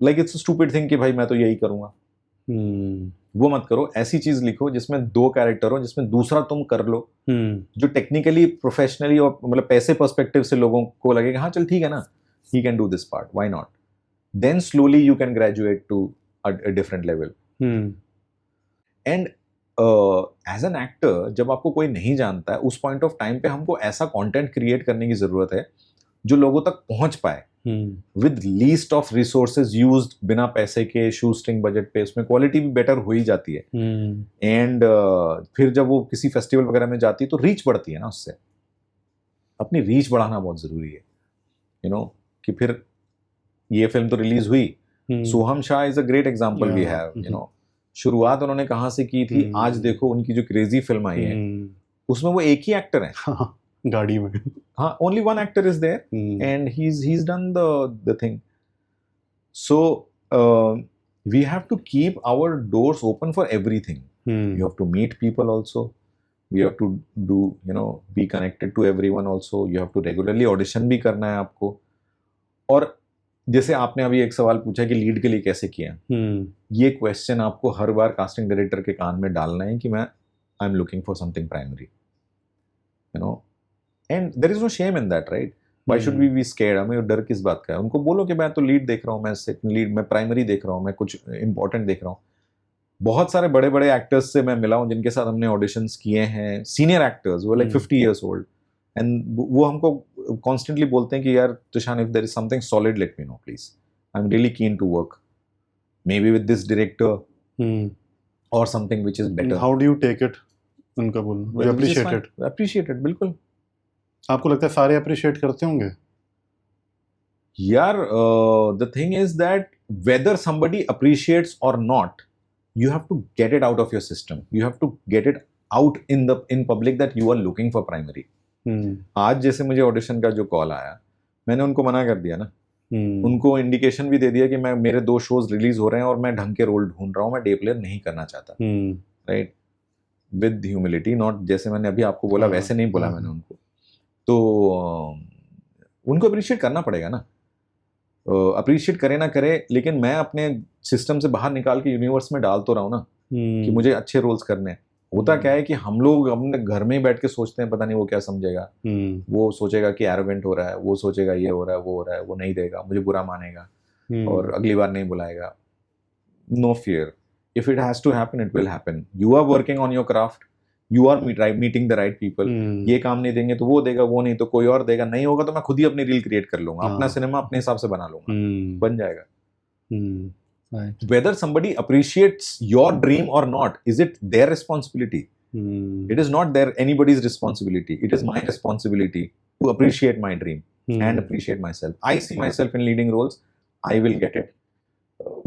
लाइक इट्स स्टूपिड थिंग कि भाई मैं तो यही करूंगा, वो मत करो। ऐसी चीज लिखो जिसमें दो कैरेक्टर हो, जिसमें दूसरा तुम कर लो जो टेक्निकली प्रोफेशनली और मतलब पैसे पर्सपेक्टिव से लोगों को लगेगा हाँ चल ठीक है ना, he can do this part, why not? Then slowly you can graduate to a different level. And as an actor, जब आपको कोई नहीं जानता है उस पॉइंट ऑफ टाइम पे हमको ऐसा कंटेंट क्रिएट करने की जरूरत है जो लोगों तक पहुंच पाए with least of resources used, बिना पैसे के, शू स्ट्रिंग बजट पे, उसमें क्वालिटी भी बेटर हो ही जाती है। एंड फिर जब वो किसी फेस्टिवल वगैरह में जाती है तो रीच बढ़ती है ना, उससे अपनी रीच बढ़ाना बहुत जरूरी है। कि फिर ये फिल्म तो रिलीज हुई, Soham Shah is a great example we have. शुरुआत उन्होंने कहाँ से की थी, आज देखो उनकी जो क्रेजी फिल्म आई है उसमें वो एक ही एक्टर है गाड़ी में, हाँ, only one actor is there and he's done the thing. So we have to keep our doors open for everything. You have to meet people also. We have to do, be connected to everyone also. You have to regularly audition भी करना है आपको। और जैसे आपने अभी एक सवाल पूछा कि लीड के लिए कैसे किया, ये क्वेश्चन आपको हर बार कास्टिंग डायरेक्टर के कान में डालना है कि मैं I am looking for something primary, and there is no shame in that, right? Why should we be scared? हमें डर किस बात का है? उनको बोलो कि मैं तो लीड देख रहा हूँ, मैं सेकंड लीड, मैं प्राइमरी देख रहा हूँ, मैं कुछ इंपॉर्टेंट देख रहा हूँ। बहुत सारे बड़े बड़े एक्टर्स से मैं मिला हूँ जिनके साथ हमने ऑडिशंस किए हैं, सीनियर एक्टर्स, वो लाइक 50 years old, एंड वो हमको कॉन्स्टेंटली बोलते हैं कि यार Tushan, if there is something solid let me know please, I am really keen to work maybe with this director और something which is better. How do you take it? उनका बोलना appreciate it, बिल्कुल। आपको लगता है सारे appreciate करते होंगे? यार the thing is that whether somebody appreciates or not, you have to get it out of your system. You have to get it out in public that you are looking for primary. आज जैसे मुझे audition का जो call आया, मैंने उनको मना कर दिया ना, उनको इंडिकेशन भी दे दिया कि मैं मेरे 2 शोज रिलीज हो रहे हैं और मैं ढंग के रोल ढूंढ रहा हूँ, मैं डे प्लेयर नहीं करना चाहता, राइट, विद ह्यूमिलिटी, नॉट जैसे मैंने अभी आपको बोला वैसे नहीं बोला मैंने उनको। तो उनको अप्रिशिएट करना पड़ेगा ना, अप्रिशिएट करे ना करे, लेकिन मैं अपने सिस्टम से बाहर निकाल के यूनिवर्स में डाल तो रहा हूँ ना कि मुझे अच्छे रोल्स करने हैं। होता क्या है कि हम लोग अपने घर में ही बैठ के सोचते हैं पता नहीं वो क्या समझेगा, वो सोचेगा कि एरोगेंट हो रहा है, वो सोचेगा ये हो रहा है, वो हो रहा है, वो नहीं देगा, मुझे बुरा मानेगा और अगली बार नहीं बुलाएगा। No fear, if it has to happen it will happen. You are working on your craft, you are meeting the right people. ये काम नहीं देंगे तो वो देगा, वो नहीं तो कोई और देगा, नहीं होगा तो मैं खुद ही अपनी रील क्रिएट कर लूंगा, अपना सिनेमा अपने हिसाब से बना लूंगा, बन जाएगा। Whether somebody appreciates your dream or not, is it their responsibility? It is not anybody's responsibility. It is my responsibility to appreciate my dream and appreciate myself. I see myself in leading roles. I will get it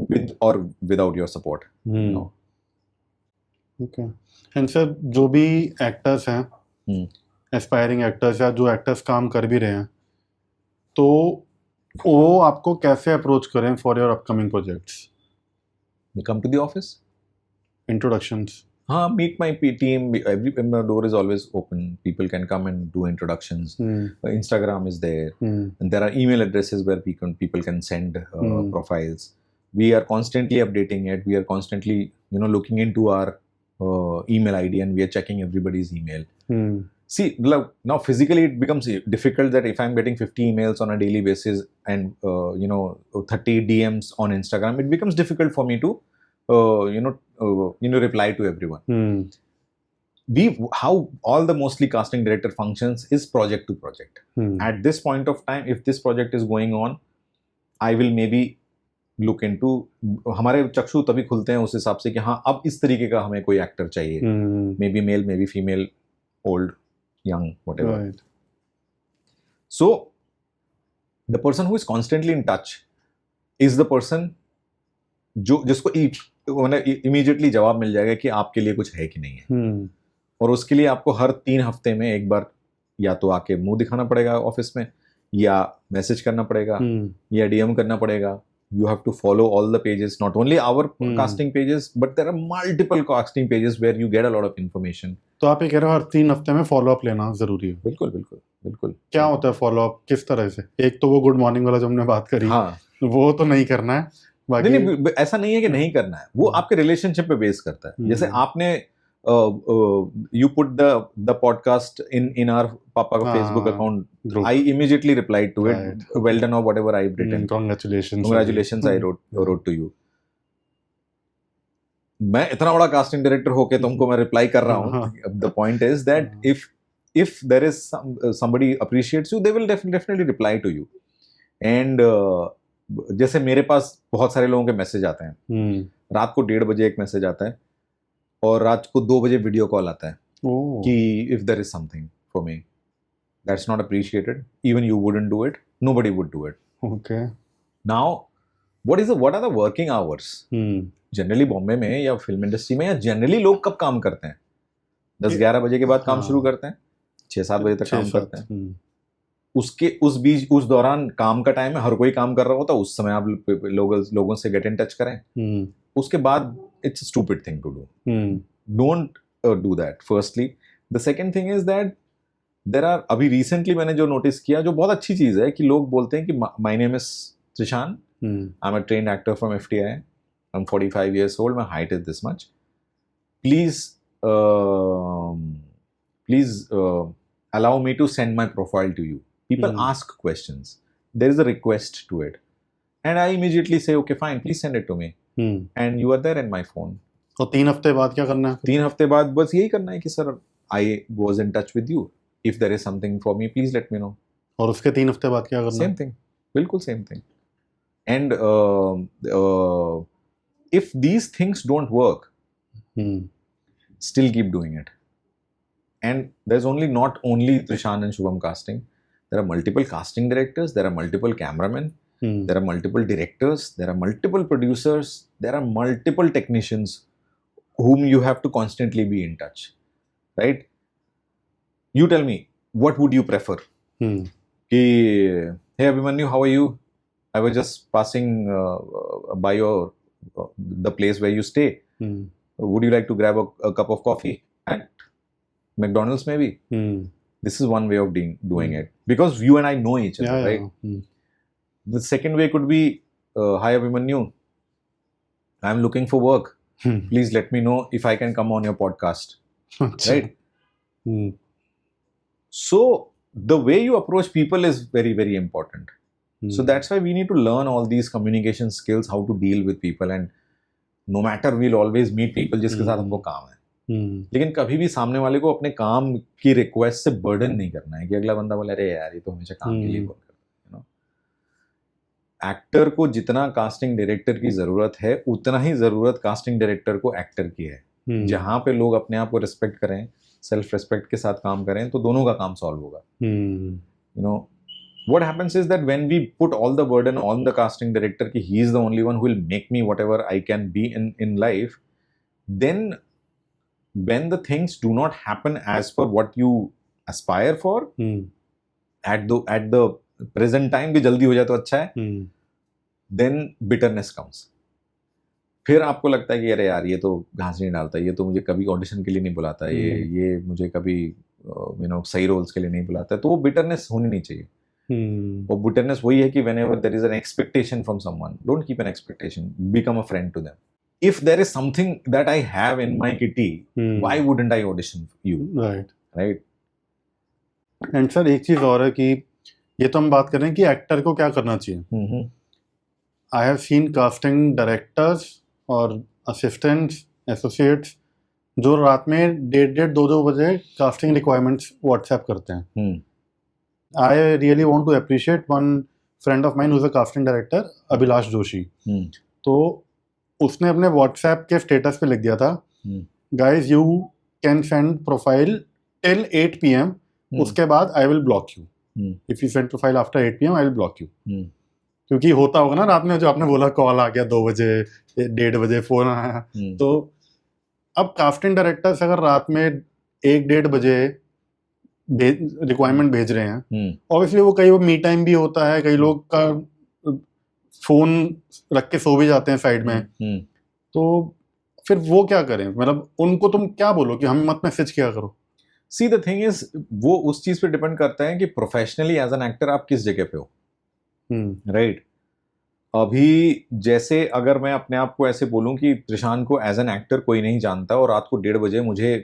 with or without your support. No. Okay. And sir, जो भी actors हैं, aspiring actors या जो actors काम कर भी रहे हैं, तो वो आपको कैसे अप्रोच करें for your upcoming projects? You come to the office. Introductions. Meet my team. The door is always open. People can come and do introductions. Instagram is there, and there are email addresses where people can send profiles. We are constantly updating it. We are constantly, looking into our email ID and we are checking everybody's email. See, now physically it becomes difficult that if I'm getting 50 emails on a daily basis and 30 DMs on Instagram, it becomes difficult for me to reply to everyone. How all the mostly casting director functions is project to project. At this point of time, if this project is going on, I will maybe look into, हमारे चक्षु तभी खुलते हैं उस हिसाब से कि हाँ अब इस तरीके का हमें कोई एक्टर चाहिए, maybe male, maybe female, old, young, whatever. Right. So the person who is constantly in touch is the person जिसको immediately जवाब मिल जाएगा कि आपके लिए कुछ है कि नहीं है, और उसके लिए आपको हर 3 हफ्ते में एक बार या तो आके मुंह दिखाना पड़ेगा ऑफिस में, या मैसेज करना पड़ेगा, या डीएम करना पड़ेगा. You have to follow all the pages, not only our casting pages, but there are multiple casting pages where you get a lot of information. तो आप ये कह रहे हो हर 3 हफ्ते में फॉलो अप लेना जरूरी है? बिल्कुल बिल्कुल बिल्कुल. क्या होता है फॉलो अप, किस तरह से? एक तो वो गुड मॉर्निंग वाला जो हमने बात करी, हाँ, वो तो नहीं करना है. बाकी नहीं, ऐसा नहीं है कि नहीं करना है, वो आपके रिलेशनशिप पे बेस करता है. जैसे आपने you put the podcast in our Papa Facebook account group. I immediately replied to it. Right. Well done or whatever I've written. Congratulations I wrote to you. मैं इतना बड़ा कास्टिंग डायरेक्टर होके तुमको मैं रिप्लाई कर रहा हूँ. The point is that if there is somebody appreciates you, they will definitely reply to you. And जैसे मेरे पास बहुत सारे लोगों के मैसेज आते हैं. रात को 1:30 बजे एक मैसेज आता है और रात को 2 बजे वीडियो कॉल आता है कि if there is something for me that's not appreciated, even you wouldn't do it, nobody would do it. Okay, now what are the working hours generally Bombay में या फिल्म इंडस्ट्री में, या जनरली लोग कब काम करते हैं? 10-11 बजे के बाद काम शुरू करते हैं, 6-7 बजे तक काम करते हैं. उसके उस दौरान काम का टाइम है, हर कोई काम कर रहा होता है, उस समय आप लोगों से गेट इन टच करें. उसके बाद it's a stupid thing to do. Don't do that. Firstly, the second thing is that there are, अभी recently मैंने जो notice किया, जो बहुत अच्छी चीज़ है, कि लोग बोलते हैं कि my name is Trishan, I'm a trained actor from FTI, I'm 45 years old, my height is this much. Please allow me to send my profile to you. People ask questions. There is a request to it. And I immediately say, okay, fine, please send it to me. And you are there in my phone. तो 3 हफ्ते बाद क्या करना है? 3 हफ्ते बाद बस यही करना है कि sir I was in touch with you. If there is something for me, please let me know. और उसके 3 हफ्ते बाद क्या करना है? Same thing. बिल्कुल same thing. And if these things don't work, still keep doing it. And there's not only Trishan and Shubham casting. There are multiple casting directors. There are multiple cameramen. There are multiple directors, there are multiple producers, there are multiple technicians whom you have to constantly be in touch, right? You tell me, what would you prefer? कि hey Abhimanyu, how are you? I was just passing by the place where you stay. Would you like to grab a cup of coffee at McDonald's maybe? This is one way of doing it, because you and I know each other, right? The second way could be, hi Abhimanyu, I'm looking for work. Please let me know if I can come on your podcast. Right? So the way you approach people is very, very important. So that's why we need to learn all these communication skills, how to deal with people, and no matter, we'll always meet people जिसके साथ हमको काम है. लेकिन कभी भी सामने वाले को अपने काम की रिक्वेस्ट से बर्डन नहीं करना है कि अगला बंदा बोले अरे यार ये तो हमेशा काम के लिए बोल करता है. एक्टर को जितना कास्टिंग डायरेक्टर की जरूरत है, उतना ही जरूरत कास्टिंग डायरेक्टर को एक्टर की है. जहाँ पे लोग अपने आप को रिस्पेक्ट करें, सेल्फ रिस्पेक्ट के साथ काम करें, तो दोनों का काम सॉल्व होगा. You know, what happens is that when we put all the burden on the casting director कि he is the only one who will make me whatever I can be in life, then when the things do not happen as per what you aspire for, at the present time भी जल्दी हो जाए तो अच्छा है, then bitterness comes. फिर आपको लगता है कि अरे यार ये तो घास नहीं डालता, ये तो मुझे कभी ऑडिशन के लिए नहीं बुलाता, ये मुझे कभी सही रोल्स के लिए नहीं बुलाता. तो वो बिटरनेस होनी नहीं चाहिए. और बिटरनेस वही है कि whenever there is an expectation from someone, don't keep an expectation, become a friend to them. If there is something that I have in my kitty, why wouldn't I audition you? Right. And sir एक चीज और है कि ये तो हम बात कर रहे हैं कि एक्टर को क्या करना चाहिए. I have seen casting directors और असिस्टेंट्स, एसोसिएट्स जो रात में 1:30-2 बजे कास्टिंग रिक्वायरमेंट्स व्हाट्सएप करते हैं. I really want to appreciate one friend of mine who is a casting director, Abhilash Joshi. तो उसने अपने व्हाट्सएप के स्टेटस पे लिख दिया था, guys you can send profile till 8 PM, उसके बाद I will block you. If you send profile after 8 PM I will block you. क्योंकि होता होगा ना रात में, जो आपने बोला कॉल आ गया 2 बजे, 1:30 बजे फोन आया. तो अब कास्टिंग डायरेक्टर्स अगर रात में 1-1:30 बजे रिक्वायरमेंट भेज रहे हैं, ऑब्वियसली वो कई मी टाइम भी होता है, कई लोग का फोन रख के सो भी जाते हैं साइड में. तो फिर वो क्या करें? मतलब उनको तुम क्या बोलो कि हमें मत मैसेज किया करो? सी द थिंग इज, वो उस चीज पे डिपेंड करता है कि प्रोफेशनली एज एन एक्टर आप किस जगह पे हो. राइट. अभी जैसे अगर मैं अपने आप को ऐसे बोलूं कि त्रिशान को एज एन एक्टर कोई नहीं जानता और रात को 1:30 बजे मुझे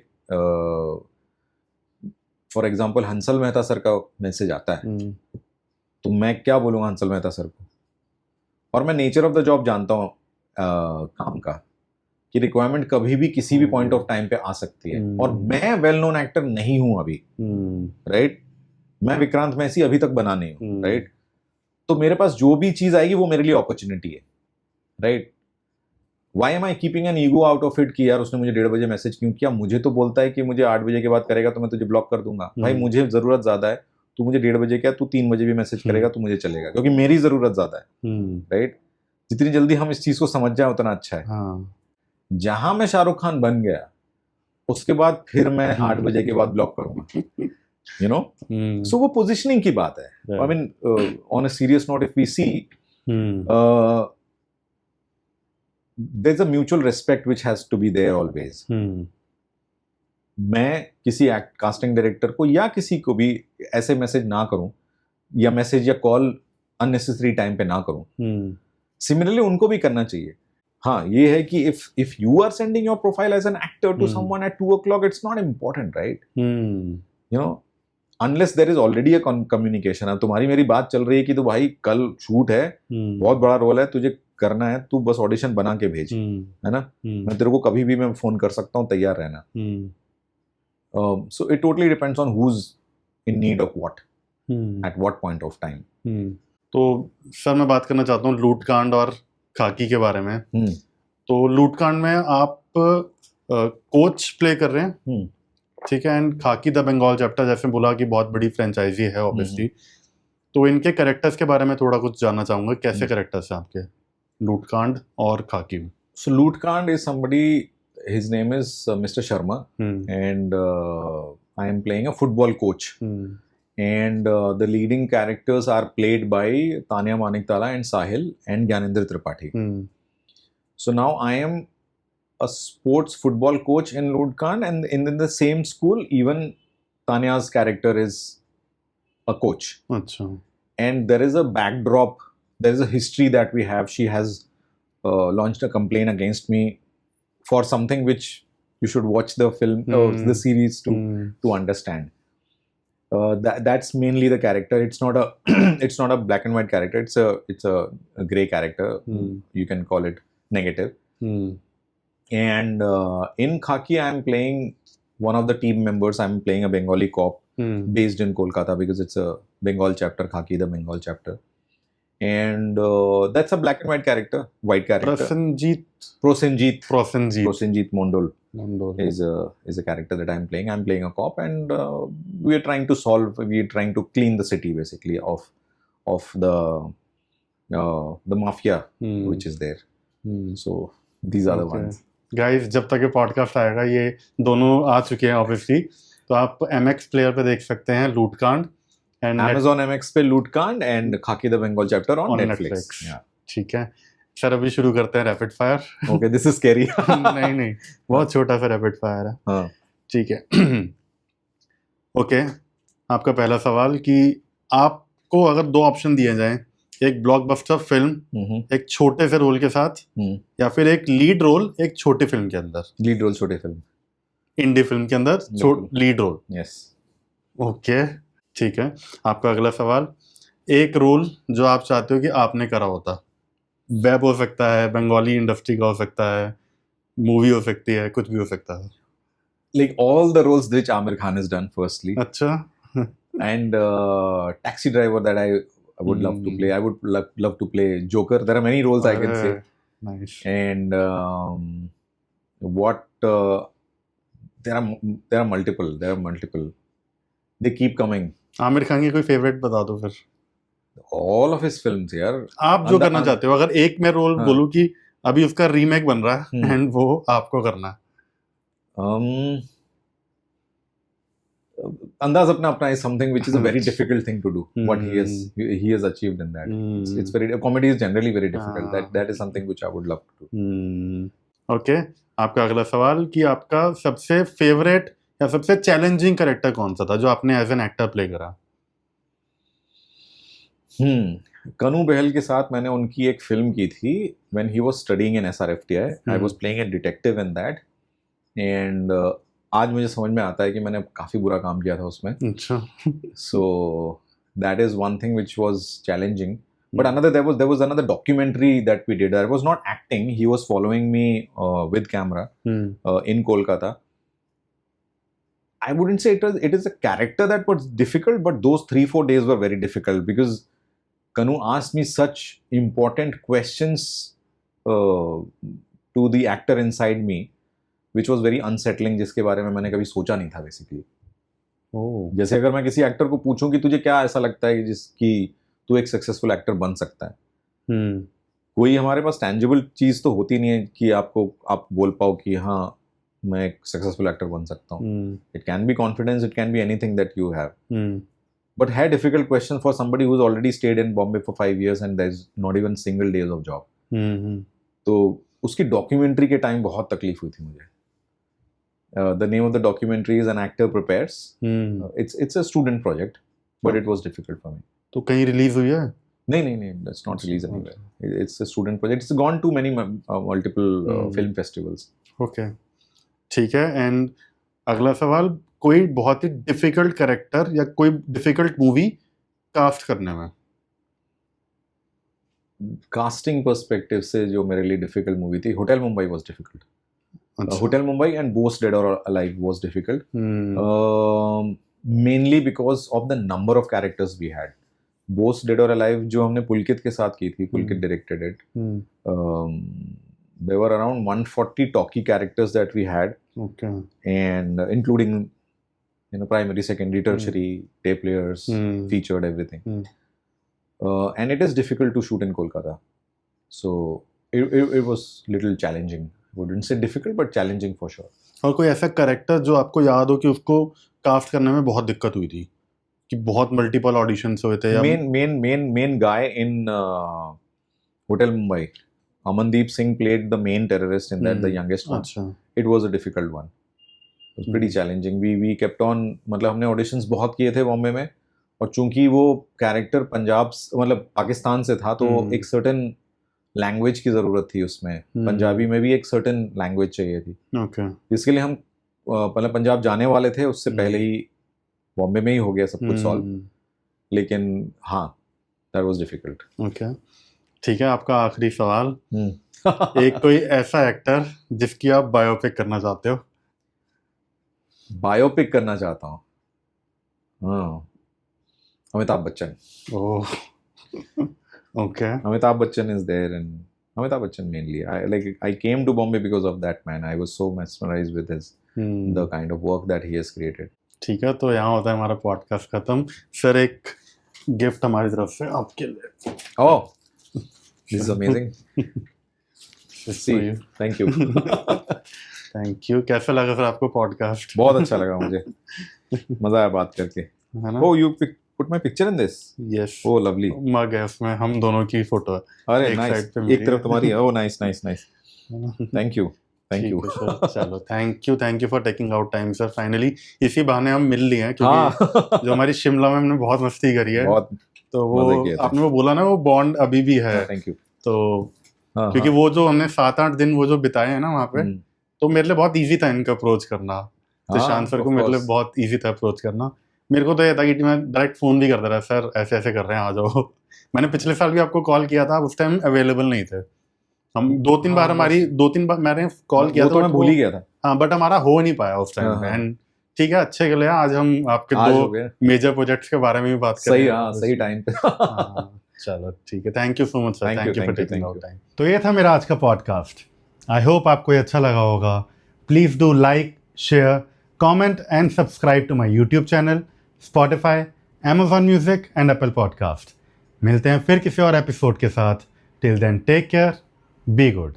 for example Hansal Mehta sir का मैसेज आता है, तो मैं क्या बोलूँगा हंसल मेहता सर को? और मैं नेचर ऑफ द जॉब जानता हूँ काम का, कि रिक्वायरमेंट कभी भी किसी भी पॉइंट ऑफ टाइम पे आ सकती है. और मैं वेल नोन एक्टर नहीं हूँ अभी. राइट. मैं विक्रांत मैसी अभी तक बना नहीं हूँ. राइट. तो मेरे पास जो भी चीज आएगी वो मेरे लिए अपॉर्चुनिटी है. Right. Why am I keeping an ego out of it कि यार उसने मुझे 1:30 बजे मैसेज क्यों किया? मुझे तो बोलता है कि मुझे 8 बजे के बाद करेगा तो मैं तुझे ब्लॉक कर दूंगा. भाई मुझे जरूरत ज्यादा है, तू मुझे 1:30 बजे क्या, तू 3 बजे भी मैसेज करेगा तो मुझे चलेगा, क्योंकि मेरी जरूरत ज्यादा है. राइट. जितनी जल्दी हम इस चीज को समझ जाए उतना अच्छा है. जहां मैं शाहरुख खान बन गया उसके बाद फिर मैं 8 बजे के बाद ब्लॉक करूंगा. you know, so वो पोजिशनिंग की बात है. I mean, on a serious note, if we see, there's a mutual respect which has to be there always. मैं किसी कास्टिंग डायरेक्टर को या किसी को भी ऐसे मैसेज ना करूं, या मैसेज या कॉल अननेसेसरी टाइम पे ना करूं. सिमिलरली उनको भी करना चाहिए. हाँ, ये है कि if you are sending your profile as an actor to someone at 2 o'clock, it's not important, right? You know, unless there is already a communication. अब तुम्हारी मेरी बात चल रही है कि तो भाई कल शूट है, बहुत बड़ा रोल है, तुझे करना है, तू बस ऑडिशन बना के भेज, है ना? मैं तेरे को कभी भी मैं फोन कर सकता हूँ, तैयार रहना. So it totally depends on who's in need of what at what point of time. तो सर मैं बात करना चाहता हूँ लूटकांड और खाकी के बारे में. तो लूटकांड में आप कोच प्ले कर रहे हैं, ठीक है, and Khakee the Bengal chapter जैसे बोला कि बहुत बड़ी फ्रेंचाइजी है ऑब्वियसली. तो इनके कैरेक्टर्स के बारे में थोड़ा कुछ जानना चाहूंगा. कैसे कैरेक्टर्स हैं आपके लूटकांड और खाकी में? So लूटकांड is somebody, his name is Mr. Sharma, and I am playing a football coach, and the leading characters are played by Tanya Maniktala and Sahil and Gyanendra Tripathi. So now I am a sports football coach in Ludkand, and in the same school, even Tanya's character is a coach. अच्छा. And there is a backdrop, there is a history that we have. She has launched a complaint against me for something which you should watch the film or the series to understand. That's mainly the character. It's not a it's not a black and white character. It's a gray character. You can call it negative. And in Khaki, I'm playing one of the team members. I'm playing a Bengali cop based in Kolkata, because it's a Bengal chapter, Khaki, the Bengal chapter. And that's a black and white character, white character. Prosenjit Mondol is a character that I'm playing. I'm playing a cop, and we are trying to clean the city, basically, of the mafia which is there. So these are the ones. Guys, जब तक ये podcast आएगा ये दोनों आ चुके हैं obviously, तो आप MX प्लेयर पे देख सकते हैं लूटकांड, एंड Amazon MX पे Lootkand and Khakee the Bengal chapter on Netflix. ठीक है सर, अभी शुरू करते हैं rapid fire. Okay, this is scary. नहीं, बहुत छोटा सा रैपिड फायर है. हाँ, ठीक है. ओके, आपका पहला सवाल कि आपको अगर दो ऑप्शन दिए जाएं, एक ब्लॉकबस्टर फिल्म एक छोटे से रोल के साथ, या फिर एक लीड रोल एक छोटी फिल्म के अंदर. लीड रोल छोटे फिल्म, इंडी फिल्म के अंदर लीड रोल. यस. ओके, ठीक है. आपका अगला सवाल, एक रोल जो आप चाहते हो कि आपने करा होता. वेब हो सकता है, बंगाली इंडस्ट्री का हो सकता है, मूवी हो सकती है, कुछ भी हो सकता है. Like all the roles which Amir Khan has done, firstly. अच्छा. And taxi driver that I would love to play. I would love to play Joker. There are many roles I can say. Nice. And there are multiple. They keep coming. Aamir Khan की कोई favourite बता दो फिर. All of his films, यार. आप जो करना चाहते हो, अगर एक में रोल बोलूं कि अभी उसका रीमेक बन रहा है एंड वो आपको करना है. Andaz Apna Apna is something which is a very difficult thing to do. What he has achieved in that. It's very, comedy is generally very difficult. That is something which I would love to do. Okay, आपका अगला सवाल कि आपका सबसे favourite या सबसे challenging character कौन सा था जो आपने एज एन एक्टर प्ले करा. कनू बहल के साथ मैंने उनकी एक फिल्म की थी when he was studying in SRFTI. I was playing a detective in that. And आज मुझे समझ में आता है कि मैंने काफी बुरा काम किया था उसमें. अच्छा. So that is one thing which was challenging. But there was another documentary that we did. I was not acting. He was following me with camera in Kolkata. I wouldn't say it is a character that was difficult, but those 3-4 days were very difficult because Kanu asked me such important questions to the actor inside me, which was very unsettling, जिसके बारे में मैंने कभी सोचा नहीं था basically. जैसे अगर मैं किसी एक्टर को पूछूं कि तुझे क्या ऐसा लगता है जिसकी तू एक सक्सेसफुल एक्टर बन सकता है, कोई हमारे पास टैंजिबल चीज तो होती नहीं है कि आप बोल पाओ कि हाँ मैं एक सक्सेसफुल एक्टर बन सकता हूँ. It can be confidence, it can be anything that you have. But है difficult question for somebody who has already stayed in Bombay for 5 years and there is not even single days of job. तो उसकी documentary के time बहुत तकलीफ हुई थी मुझे. The name of the documentary is An Actor Prepares. It's a student project, but it was difficult for me. तो कहीं रिलीज हुई है? नहीं, that's not released anywhere. It's a student project. It's gone to many multiple film festivals. Okay, ठीक है. And अगला सवाल, कोई बहुत ही डिफिकल्ट कैरेक्टर या कोई डिफिकल्ट मूवी कास्ट करने में. कास्टिंग पर्सपेक्टिव से जो मेरे लिए डिफिकल्ट मूवी थी, hotel Mumbai was difficult. Hotel Mumbai and Boss Dead or Alive was difficult. Mainly because of the number of characters we had. Boss Dead or Alive जो हमने पुलकित के साथ की थी, पुलकित directed it. There were around 140 talkie characters that we had. Okay. And including primary, secondary, tertiary, day players, featured, everything. And it is difficult to shoot in Kolkata. So it was little challenging. Wouldn't say difficult, but challenging for sure. और कोई ऐसा character जो आपको याद हो कि उसको cast करने में बहुत दिक्कत हुई थी कि बहुत मल्टीपल ऑडिशंस हुए थे? main guy in Hotel Mumbai, Amandeep Singh played the main terrorist in that, the youngest one. अच्छा. It was a difficult one. It was pretty challenging. We kept on, मतलब हमने auditions बहुत किए थे बॉम्बे में, और चूंकि वो कैरेक्टर पंजाब मतलब पाकिस्तान से था, तो एक सर्टेन लैंग्वेज की जरूरत थी उसमें. पंजाबी में भी एक सर्टेन लैंग्वेज चाहिए थी. Okay. जिसके लिए हम मतलब पंजाब जाने वाले थे, उससे पहले ही बॉम्बे में ही हो गया सब कुछ सॉल्व. लेकिन हाँ, दैट वाज डिफिकल्ट. ओके, ठीक है. आपका आखिरी सवाल. एक कोई ऐसा एक्टर जिसकी आप बायोपिक करना चाहते हो? बायोपिक करना चाहता हूँ, हाँ, अमिताभ बच्चन. ओह, okay. Amitabh Bachchan is there, and Amitabh Bachchan mainly. I came to Bombay because of that man. I was so mesmerized with his the kind of work that he has created. ठीक है, तो यहाँ होता है हमारा podcast खत्म. Sir, एक gift हमारी तरफ से आपके लिए. Oh, this is amazing. See, thank you. Thank you. कैसा लगा सर आपको पॉडकास्ट? बहुत अच्छा लगा मुझे, मजा आया बात करके. है ना? Oh, you put my picture in this? Yes. Oh, lovely. मग है, उसमें हम दोनों की फोटो है. अरे एक nice. side पे मेरी एक तरफ तुम्हारी है. Oh, nice. है ना? Thank you. Thank you. ठीक है सर, चलो, thank you for taking out time sir. Finally इसी बहाने हम मिल लिए हैं, हाँ. क्योंकि जो हमारी शिमला में हमने बहुत मस्ती करी है, बहुत तो मजे वो किए थे. आपने वो बोला ना, वो बॉन्ड अभी भी है. Thank you. तो हाँ, क्योंकि वो जो हमने 7-8 दिन वो जो बिताए हैं ना वहाँ पे, हम्म. तो मेरे लिए बहुत इजी था इनका अप्रोच करना. प्रशांत सर of को मेरे लिए course. बहुत इजी था अप्रोच करना. मेरे को तो ये था कि मैं डायरेक्ट फोन भी करता रहा, सर ऐसे ऐसे कर रहे हैं, आ जाओ. मैंने पिछले साल भी आपको कॉल किया था, उस टाइम अवेलेबल नहीं थे हम. 2-3 बार मैंने कॉल किया वो था, तो मैं भूल ही गया था. हाँ, बट हमारा हो नहीं पाया उस टाइम हाँ, पे. हाँ. एंड ठीक है, अच्छे के लिए आज हम आपके आज हो 2 गया. मेजर प्रोजेक्ट्स के बारे में भी बात कर सही, रहे हैं. हाँ, सही टाइम पे. हाँ, चलो ठीक है. Thank you so much sir. Thank you, thank you for thank you, taking thank out you. Time. तो ये था मेरा आज का पॉडकास्ट. आई होप आपको ये अच्छा लगा होगा. Please do like, share, comment and subscribe to my YouTube channel, Spotify, Amazon music and Apple podcast. मिलते हैं फिर किसी और एपिसोड के साथ. Till then take care, be good.